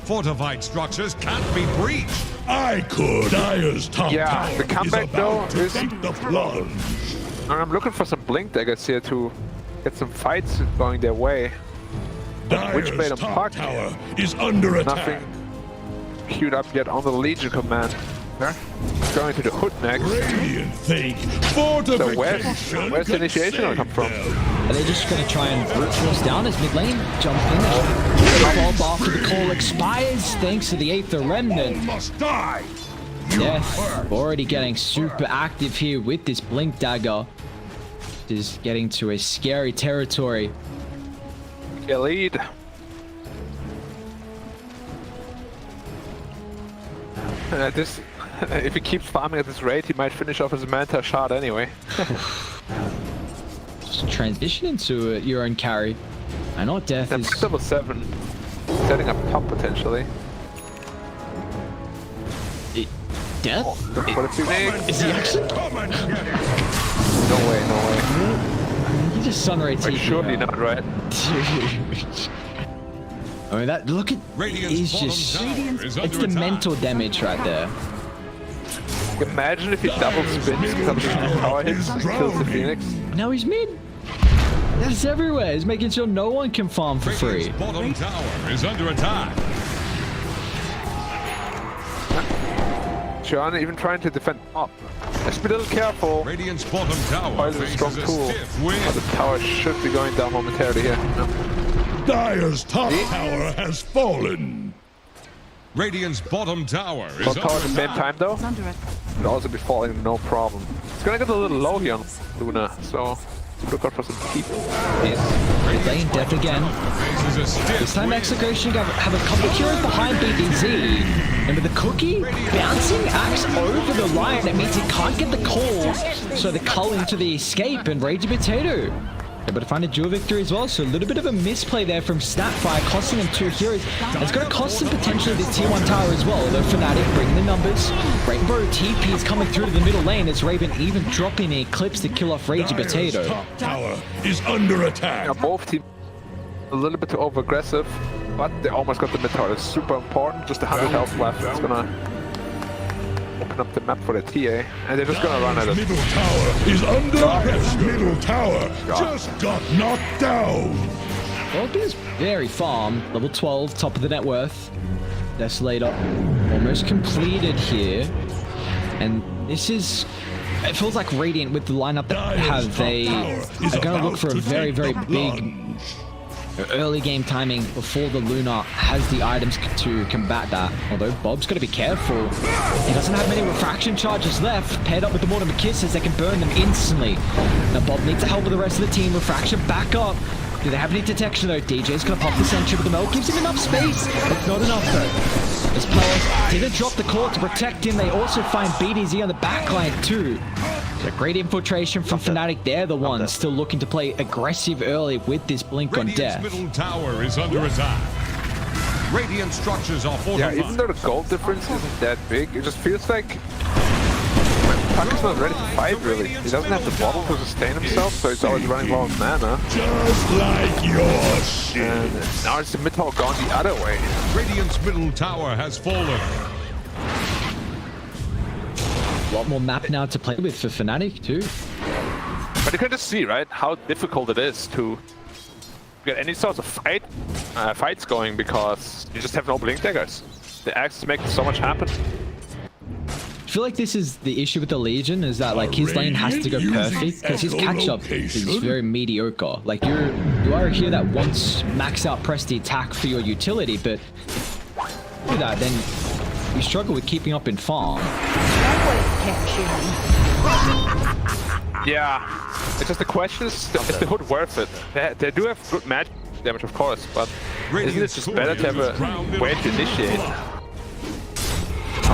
Speaker 8: Fortified structures can't be breached.
Speaker 1: I could. Dire's top
Speaker 3: Yeah,
Speaker 1: tower
Speaker 3: the comeback,
Speaker 1: is about
Speaker 3: though,
Speaker 1: to
Speaker 3: is-
Speaker 1: take the plunge.
Speaker 3: I'm looking for some Blink Daggers here to get some fights going their way.
Speaker 1: Dire's
Speaker 3: Witchblade and
Speaker 1: top
Speaker 3: Puck.
Speaker 1: tower is under attack.
Speaker 3: Nothing queued up yet on the Legion command. Going to the hood next.
Speaker 1: Radiant think
Speaker 3: So
Speaker 1: fortification.
Speaker 3: where's the initiation gonna come from?
Speaker 4: Are they just going to try and brute force down as mid lane? Jump in. Fall after the call expires thanks to the Aether Remnant.
Speaker 1: Must die.
Speaker 4: Death already getting super active here with this Blink Dagger. Is getting to a scary territory.
Speaker 3: Get lead. If he keeps farming at this rate, he might finish off his Manta shard anyway.
Speaker 4: Just transition into your own carry. I know death
Speaker 3: Then
Speaker 4: is...
Speaker 3: double 7, setting up top potentially.
Speaker 4: Death?
Speaker 3: Look for the Phoenix.
Speaker 4: Is he actually?
Speaker 3: No way.
Speaker 4: He just sunray
Speaker 3: Like,
Speaker 4: TP.
Speaker 3: surely not, right?
Speaker 4: Dude. I mean, that, look at...
Speaker 8: Radiant's
Speaker 4: He's
Speaker 8: bottom
Speaker 4: just...
Speaker 8: tower is
Speaker 4: It's
Speaker 8: under
Speaker 4: the
Speaker 8: attack.
Speaker 4: mental damage right there.
Speaker 3: Imagine if he double spins because of the power hits and kills the Phoenix.
Speaker 4: Now he's mid. That's everywhere. He's making sure no one can farm for free.
Speaker 8: Radiant's bottom tower is under attack.
Speaker 3: John even trying to defend up. Let's be a little careful.
Speaker 8: Radiant's bottom tower
Speaker 3: Poison is a strong
Speaker 8: faces a
Speaker 3: tool.
Speaker 8: stiff
Speaker 3: Oh,
Speaker 8: wind.
Speaker 3: the tower should be going down momentarily here. No.
Speaker 1: Dire's top
Speaker 3: See?
Speaker 1: tower has fallen.
Speaker 8: Radiant's bottom tower is
Speaker 3: Both tower at the
Speaker 8: under
Speaker 3: same
Speaker 8: attack.
Speaker 3: time though. Could also be falling, no problem. It's gonna get a little low here on Luna, so look out for some people.
Speaker 4: Mid lane, death again.
Speaker 8: Faces a stiff
Speaker 4: This time
Speaker 8: wind.
Speaker 4: Execration have a couple of heroes behind BDZ. And with the cookie bouncing axe over the line, that means he can't get the call. So the cull into the escape and Ragey Potato able to find a dual victory as well. So a little bit of a misplay there from Snapfire, costing him 2 heroes. And it's going to cost him potentially this tier 1 tower as well. Although Fnatic bringing the numbers. Rainbow TP is coming through to the middle lane as Raven even dropping the Eclipse to kill off Ragey
Speaker 1: Dire's
Speaker 4: Potato.
Speaker 1: top tower is under attack.
Speaker 3: Now both teams a little bit too over aggressive, but they almost got the mid tower. It's super important. Just 100 health left. It's gonna open up the map for the TA, and they're just gonna run at
Speaker 1: Dire's
Speaker 3: it.
Speaker 1: middle tower is under pressure. Middle tower just got knocked down.
Speaker 4: Well, is very farm. Level 12, top of the net worth. Desolator almost completed here. And this is... It feels like Radiant with the lineup that they have. They are going to look for a very, very big early game timing before the Luna has the items to combat that. Although Bob's got to be careful. He doesn't have many refraction charges left. Paired up with the Mortimer Kisses, they can burn them instantly. Now Bob needs to help with the rest of the team. Refraction back up. Do they have any detection though? DJ's gonna pop the sentry, but the Mel gives him enough space. It's not enough though. As Palace didn't drop the core to protect him, they also find BDZ on the backline too. So great infiltration from Fnatic. They're the ones still looking to play aggressive early with this blink on
Speaker 8: Radiant's
Speaker 4: death.
Speaker 8: middle tower is under attack. Radiant structures are
Speaker 3: Yeah,
Speaker 8: fortified.
Speaker 3: even though the gold difference isn't that big, it just feels like Puck is not ready to fight really. He doesn't have the bottle to sustain himself, so he's always running low on mana.
Speaker 1: Just like your shit.
Speaker 3: And now it's the mid tower gone the other way.
Speaker 8: Radiant's middle tower has fallen.
Speaker 4: A lot more map now to play with for Fnatic too.
Speaker 3: But you can just see, right, how difficult it is to get any sort of fights going because you just have no blink daggers. The axes make so much happen.
Speaker 4: I feel like this is the issue with the Legion, is that like his lane has to go perfect because his catch-up is very mediocre. Like you are a hero that wants max out press the attack for your utility, but do that, then you struggle with keeping up in farm.
Speaker 3: Yeah, it's just the question is the hood worth it? They do have good magic damage, of course, but isn't it just better to have a way to initiate?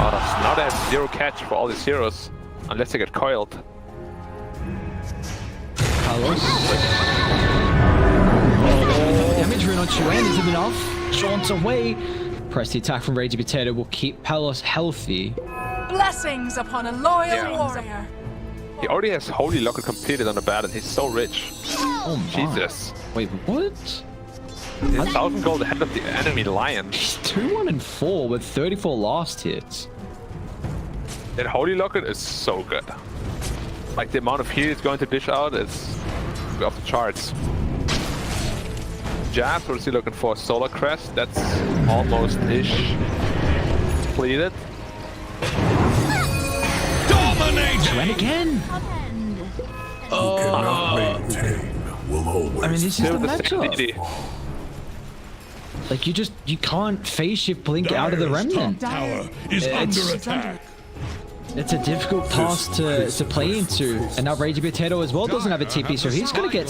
Speaker 3: Oh, now they have 0 catch for all these heroes, unless they get coiled.
Speaker 4: Palos. Damage rune on Chuan isn't enough. Jaunts away. Press the attack from Ragey Potato will keep Palos healthy.
Speaker 6: Blessings upon a loyal warrior.
Speaker 3: He already has Holy Locket completed on the bat and he's so rich.
Speaker 4: Oh my.
Speaker 3: Jesus.
Speaker 4: Wait, what?
Speaker 3: He's 1,000 gold ahead of the enemy Lion.
Speaker 4: He's 2-1-4 with 34 last hits.
Speaker 3: That Holy Locket is so good. Like the amount of heal it's going to dish out is off the charts. Jazz, what is he looking for? Solar Crest, that's almost-ish completed.
Speaker 4: Went again.
Speaker 1: Cannot maintain will always.
Speaker 4: I mean, this is the
Speaker 3: Still the
Speaker 4: matchup.
Speaker 3: same
Speaker 4: Like you can't phase shift blink out of the remnant.
Speaker 1: Tower is under attack.
Speaker 4: It's a difficult task to play into. And now Ragey Potato as well doesn't have a TP, so he's gonna get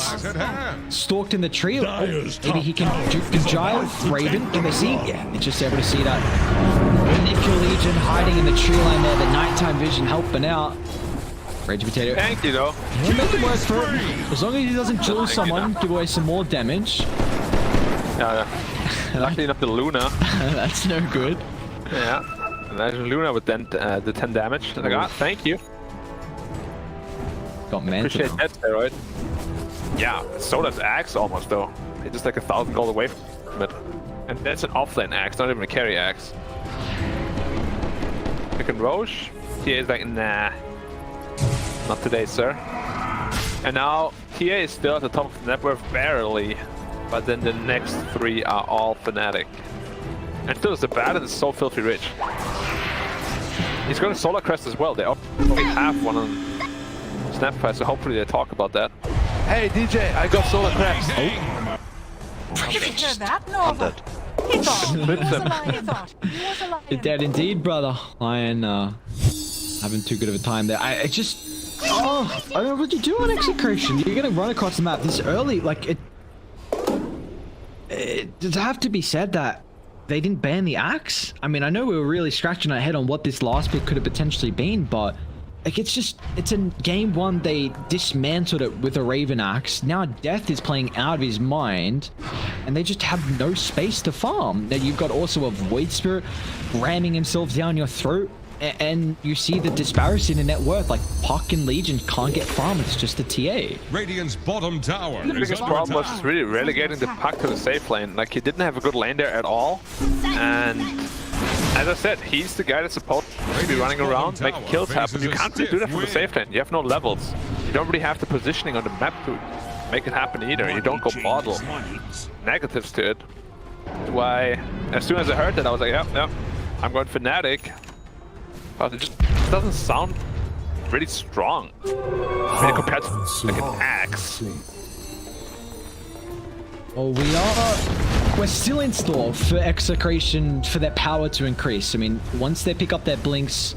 Speaker 4: stalked in the tree. Oh, maybe he can juke the Giant Raven. Can they see? Yeah, it's just able to see that. If your Legion hiding in the tree line there, the nighttime vision helping out. Ragey Potato.
Speaker 3: Thank you, though.
Speaker 4: He'll make it work for it. As long as he doesn't duel someone, give away some more damage.
Speaker 3: Yeah. Luckily enough, the Luna.
Speaker 4: That's no good.
Speaker 3: Yeah. Imagine Luna with then the 10 damage. Like, ah, thank you.
Speaker 4: Got man.
Speaker 3: Appreciate that, steroid. Yeah, so does Axe almost though. It's just like 1,000 gold away from it. And that's an offlane Axe, not even a carry Axe. Pick and Roche. TA is like, nah. Not today, sir. And now TA is still at the top of the net worth barely. But then the next 3 are all Fnatic. And still, the Baron is so filthy rich. He's got a Solar Crest as well. They only have one on Snapfire, so hopefully they talk about that. Hey DJ, I got Solar Crest.
Speaker 6: You didn't hear that, no?
Speaker 5: I'm dead.
Speaker 6: He thought. He was a lion. He thought. He was a lion.
Speaker 4: You're dead indeed, brother. Lion, having too good of a time there. I just... Oh, I don't know what you do on Execration. You're gonna run across the map this early. Like, it does have to be said that they didn't ban the axe. I mean, I know we were really scratching our head on what this last pick could have potentially been, but like it's in game 1 they dismantled it with a Raven axe. Now Death is playing out of his mind, and they just have no space to farm. Now you've got also a Void Spirit ramming himself down your throat, and you see the disparity in the net worth. Like Puck and Legion can't get farm. It's just a TA.
Speaker 8: Radiant's bottom tower.
Speaker 3: The biggest problem was just really relegating the Puck to the safe lane. Like, he didn't have a good lane there at all. And as I said, he's the guy that's supposed to be running around, making kills happen. You can't really do that from the safe lane. You have no levels. You don't really have the positioning on the map to make it happen either. You don't go bottle. Negatives to it. That's why, as soon as I heard that, I was like, yep, I'm going Fnatic. But it just doesn't sound really strong. I mean, compared to like an axe.
Speaker 4: Well, we're still in store for Execration for their power to increase. I mean, once they pick up their blinks,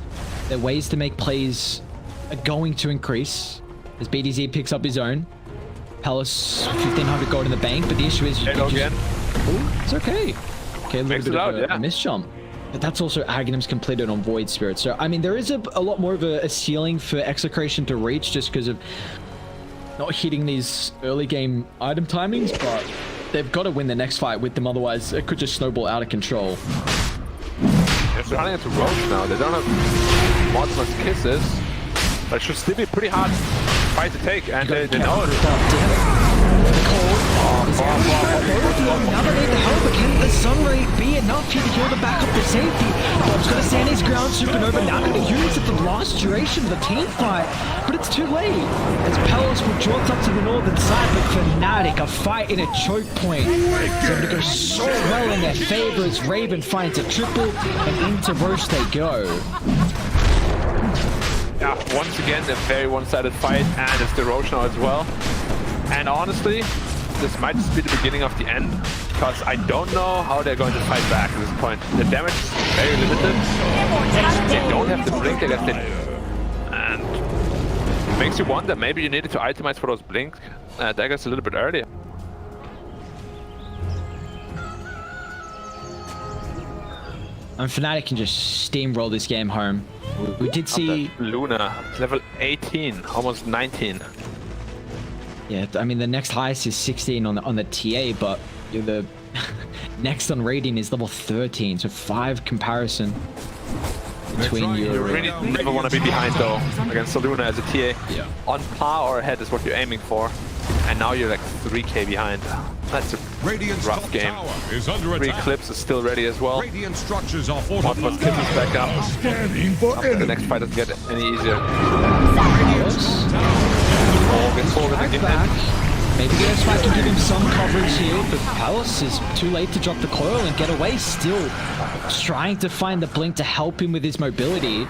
Speaker 4: their ways to make plays are going to increase. As BDZ picks up his own. Palace 1,500 gold in the bank, but the issue is
Speaker 3: again.
Speaker 4: Oh, it's okay. Okay, a little bit of a miss jump. But that's also Aghanim's completed on Void Spirit. So, I mean, there is a lot more of a ceiling for Execration to reach just because of not hitting these early game item timings, but they've got to win the next fight with them, otherwise it could just snowball out of control.
Speaker 3: They're running into Roche now. They don't have Monstrous Kisses, but it should still be a pretty hard fight to take, and they know it.
Speaker 4: Now they need the help, but can the sun ray be enough here to heal the back up to safety? Bob's gonna stand his ground, Supernova now gonna use it for the last duration of the team fight, but it's too late. As Pelos will jaunt up to the northern side, but Fnatic, a fight in a choke point. It's going to go so well in their favor as Raven finds a triple, and into Roche they go.
Speaker 3: Yeah, once again, a very one-sided fight, and it's the Roche now as well. And honestly, this might just be the beginning of the end, because I don't know how they're going to fight back at this point. The damage is very limited. They don't have the blink, I guess they... And it makes you wonder, maybe you needed to itemize for those blink daggers a little bit earlier.
Speaker 4: And Fnatic can just steamroll this game home. We did see...
Speaker 3: Luna, level 18, almost 19.
Speaker 4: Yeah, I mean, the next highest is 16 on the TA, but the next on rating is level 13, so 5 comparison between you.
Speaker 3: You really never want to be behind, though, against Luna as a TA.
Speaker 4: Yeah.
Speaker 3: On par or ahead is what you're aiming for, and now you're like 3k behind. That's a rough game.
Speaker 8: Is under
Speaker 3: 3
Speaker 8: attack.
Speaker 3: clips is still ready as well.
Speaker 8: Radiant structures are
Speaker 3: One
Speaker 8: fortified.
Speaker 3: was kisses back up.
Speaker 1: Scanning for
Speaker 3: The
Speaker 1: enemy.
Speaker 3: next fight doesn't get any easier.
Speaker 4: Maybe the S5 can give him some coverage here, but Palace is too late to drop the coil and get away still. Trying to find the blink to help him with his mobility.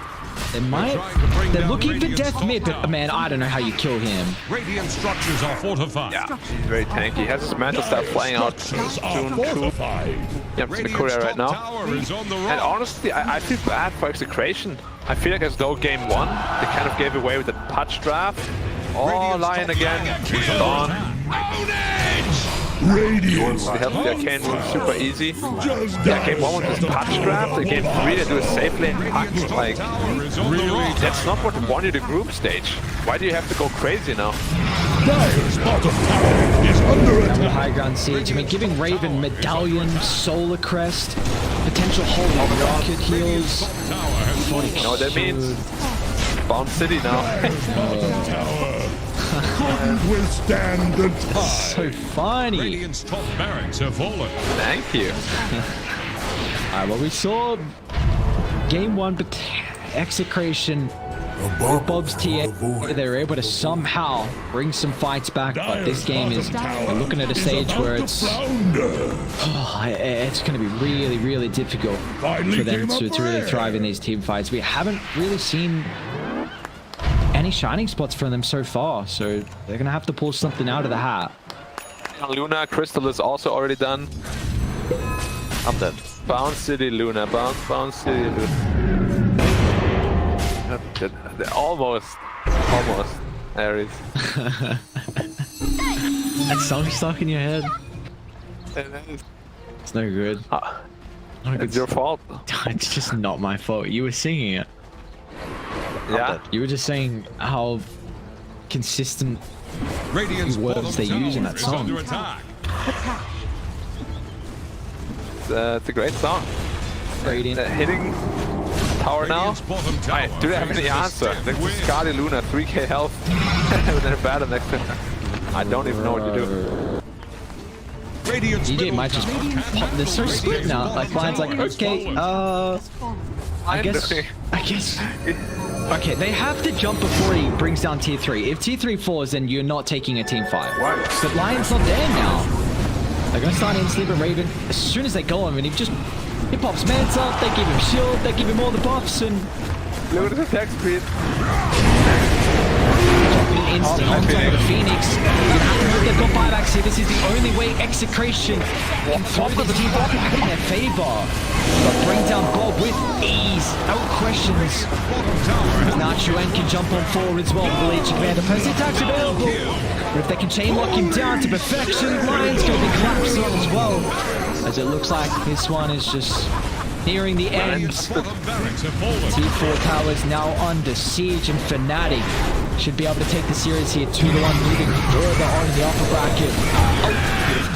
Speaker 4: They're looking for death mid, but man, I don't know how you kill him.
Speaker 8: Radiant structures are fortified.
Speaker 3: Yeah, he's very tanky. He has his mantle staff flying out
Speaker 1: Structures are
Speaker 3: soon too.
Speaker 1: fortified.
Speaker 3: Yeah, it's the
Speaker 8: Radiant's
Speaker 3: courier right
Speaker 8: top
Speaker 3: now.
Speaker 8: tower is on the
Speaker 3: And
Speaker 8: run.
Speaker 3: honestly, I feel bad for Execration. I feel like as though game 1, they kind of gave away with the patch draft. Oh,
Speaker 8: Radiant's
Speaker 3: Lion
Speaker 8: top
Speaker 3: again.
Speaker 8: tower
Speaker 3: He's
Speaker 8: is
Speaker 3: gone.
Speaker 1: Radiance.
Speaker 3: They held the arcane room super easy.
Speaker 1: Just
Speaker 3: Yeah, game 1 was this patch draft. The game 3 they do a safe lane pack. Like,
Speaker 8: Tower is on the
Speaker 3: really,
Speaker 8: run.
Speaker 3: that's not what won you the group stage. Why do you have to go crazy now?
Speaker 1: Dire's bottom tower is under
Speaker 4: With
Speaker 1: attack.
Speaker 4: high ground siege, I mean, giving Raven Medallion, Solar Crest, potential Holy Rocket heals.
Speaker 8: Tower has
Speaker 3: You know what that means? Bound City now.
Speaker 1: Bottom tower couldn't withstand the tide.
Speaker 4: So funny.
Speaker 8: Radiant's top barracks have fallen.
Speaker 3: Thank you.
Speaker 4: Alright, well, we saw game 1, but Execration with Bob's TA, they were able to somehow bring some fights back, but this game is, we're looking at a stage where it's going to be really, really difficult for them to really thrive in these team fights. We haven't really seen any shining spots from them so far, so they're going to have to pull something out of the hat.
Speaker 3: Luna, Crystal is also already done.
Speaker 5: I'm dead.
Speaker 3: Bound City Luna, Bound City Luna. They're almost Ares.
Speaker 4: That song stuck in your head. It's no good.
Speaker 3: It's your fault.
Speaker 4: It's just not my fault. You were singing it.
Speaker 3: Yeah.
Speaker 4: You were just saying how consistent
Speaker 8: Radiant's
Speaker 4: words
Speaker 8: bottom
Speaker 4: they use in
Speaker 8: tower
Speaker 4: that
Speaker 8: is
Speaker 4: song.
Speaker 8: under attack.
Speaker 3: It's a great song.
Speaker 4: Radiant.
Speaker 3: Hitting tower now.
Speaker 8: Radiant's bottom tower
Speaker 3: Do they have any
Speaker 8: faces a
Speaker 3: answer?
Speaker 8: stiff
Speaker 3: Next to
Speaker 8: win.
Speaker 3: Skadi Luna, 3k health. With their battle next to her. I don't even know what to do.
Speaker 8: Radiant's
Speaker 4: DJ
Speaker 8: middle
Speaker 4: might just
Speaker 8: tower
Speaker 4: pop. They're so split now. Like Lion's like, okay, I guess. Okay, they have to jump before he brings down tier 3. If tier 3 falls, then you're not taking a team fight. But Lion's not there now. They're gonna start instantly, but Raven, as soon as they go on, and he pops Manta, they give him shield, they give him all the buffs, and
Speaker 3: Look at the attack speed.
Speaker 4: an instant on top of the Phoenix. They've got buybacks here. This is the only way Execration can throw this team back in their favor. But bring down Bob with ease, no questions. Now Chuen can jump on forward as well. The Legion Commander press attacks available. But if they can chain lock him down to perfection, Lion's going to be collapsed on as well. As it looks like this one is just nearing the end.
Speaker 8: bottom barracks have fallen.
Speaker 4: T4 Tower is now under siege, and Fnatic should be able to take the series here 2-1, moving further on in the upper bracket. Oh,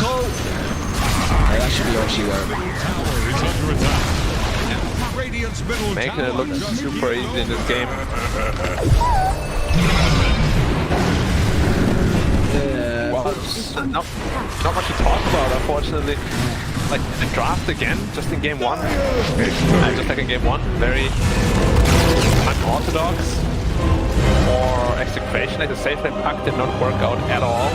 Speaker 4: go! Yeah, that should be all she wrote.
Speaker 8: Tower is under attack. Radiant's middle
Speaker 3: Making
Speaker 8: tower
Speaker 3: it look
Speaker 8: just
Speaker 3: super easy in this game. not much to talk about, unfortunately. Like the draft again, just in game 1. Just like in game 1, very unorthodox. Or Execration, like the safe lane pack did not work out at all.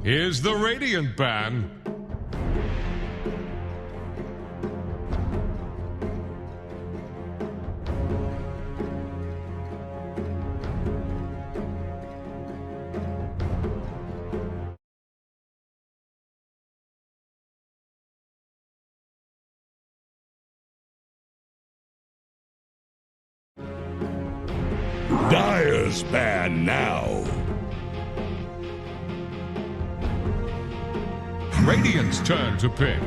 Speaker 8: Here's the Radiant ban.
Speaker 1: Dire's ban now.
Speaker 8: Radiant's turn to pick.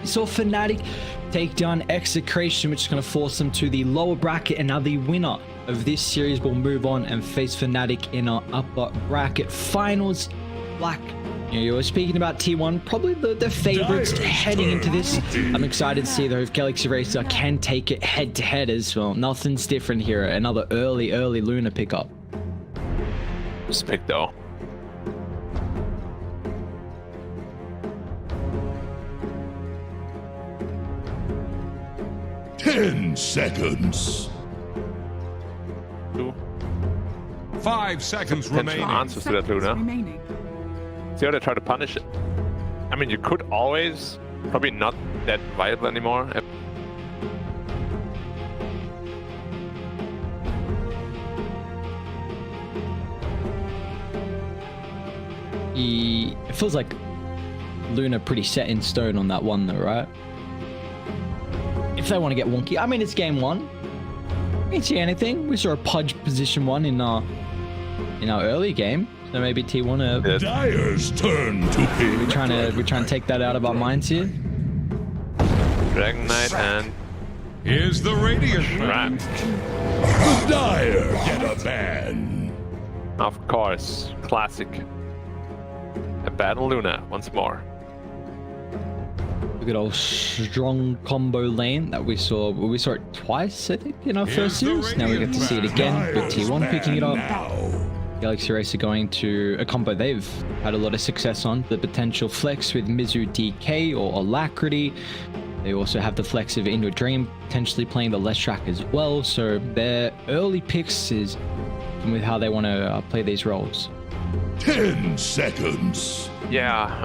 Speaker 4: So Fnatic take down Execration, which is going to force them to the lower bracket, and now the winner of this series will move on and face Fnatic in our upper bracket finals. Black, you were speaking about T1, probably the favorites heading into this. I'm excited to see though if Execration can take it head to head as well. Nothing's different here. Another early Luna pickup.
Speaker 3: Just pick though.
Speaker 1: Ten seconds.
Speaker 8: 5 seconds
Speaker 3: Potential
Speaker 8: remaining.
Speaker 3: answers to that Luna.
Speaker 6: Remaining.
Speaker 3: See how they try to punish it. I mean, you could always, probably not that viable anymore.
Speaker 4: It feels like Luna pretty set in stone on that one though, right? If they want to get wonky. I mean, it's game one. We didn't see anything. We saw a Pudge position one in our early game. So maybe T1
Speaker 1: Dire's turn to pick.
Speaker 4: we're trying to take that out of our minds here.
Speaker 3: Dragon Knight and
Speaker 8: Here's the Radiant ban.
Speaker 3: Ram.
Speaker 1: Dire get a ban.
Speaker 3: Of course, classic. A battle Luna once more.
Speaker 4: Look at our strong combo lane that we saw. Well, we saw it twice, I think, in our first series. Now we get to see it again with T1 picking it up. Galaxy Racer going to a combo they've had a lot of success on. The potential flex with Mizu DK or Alacrity. They also have the flex of Into Dream potentially playing the less track as well. So their early picks is with how they want to play these roles.
Speaker 1: 10 seconds.
Speaker 3: Yeah,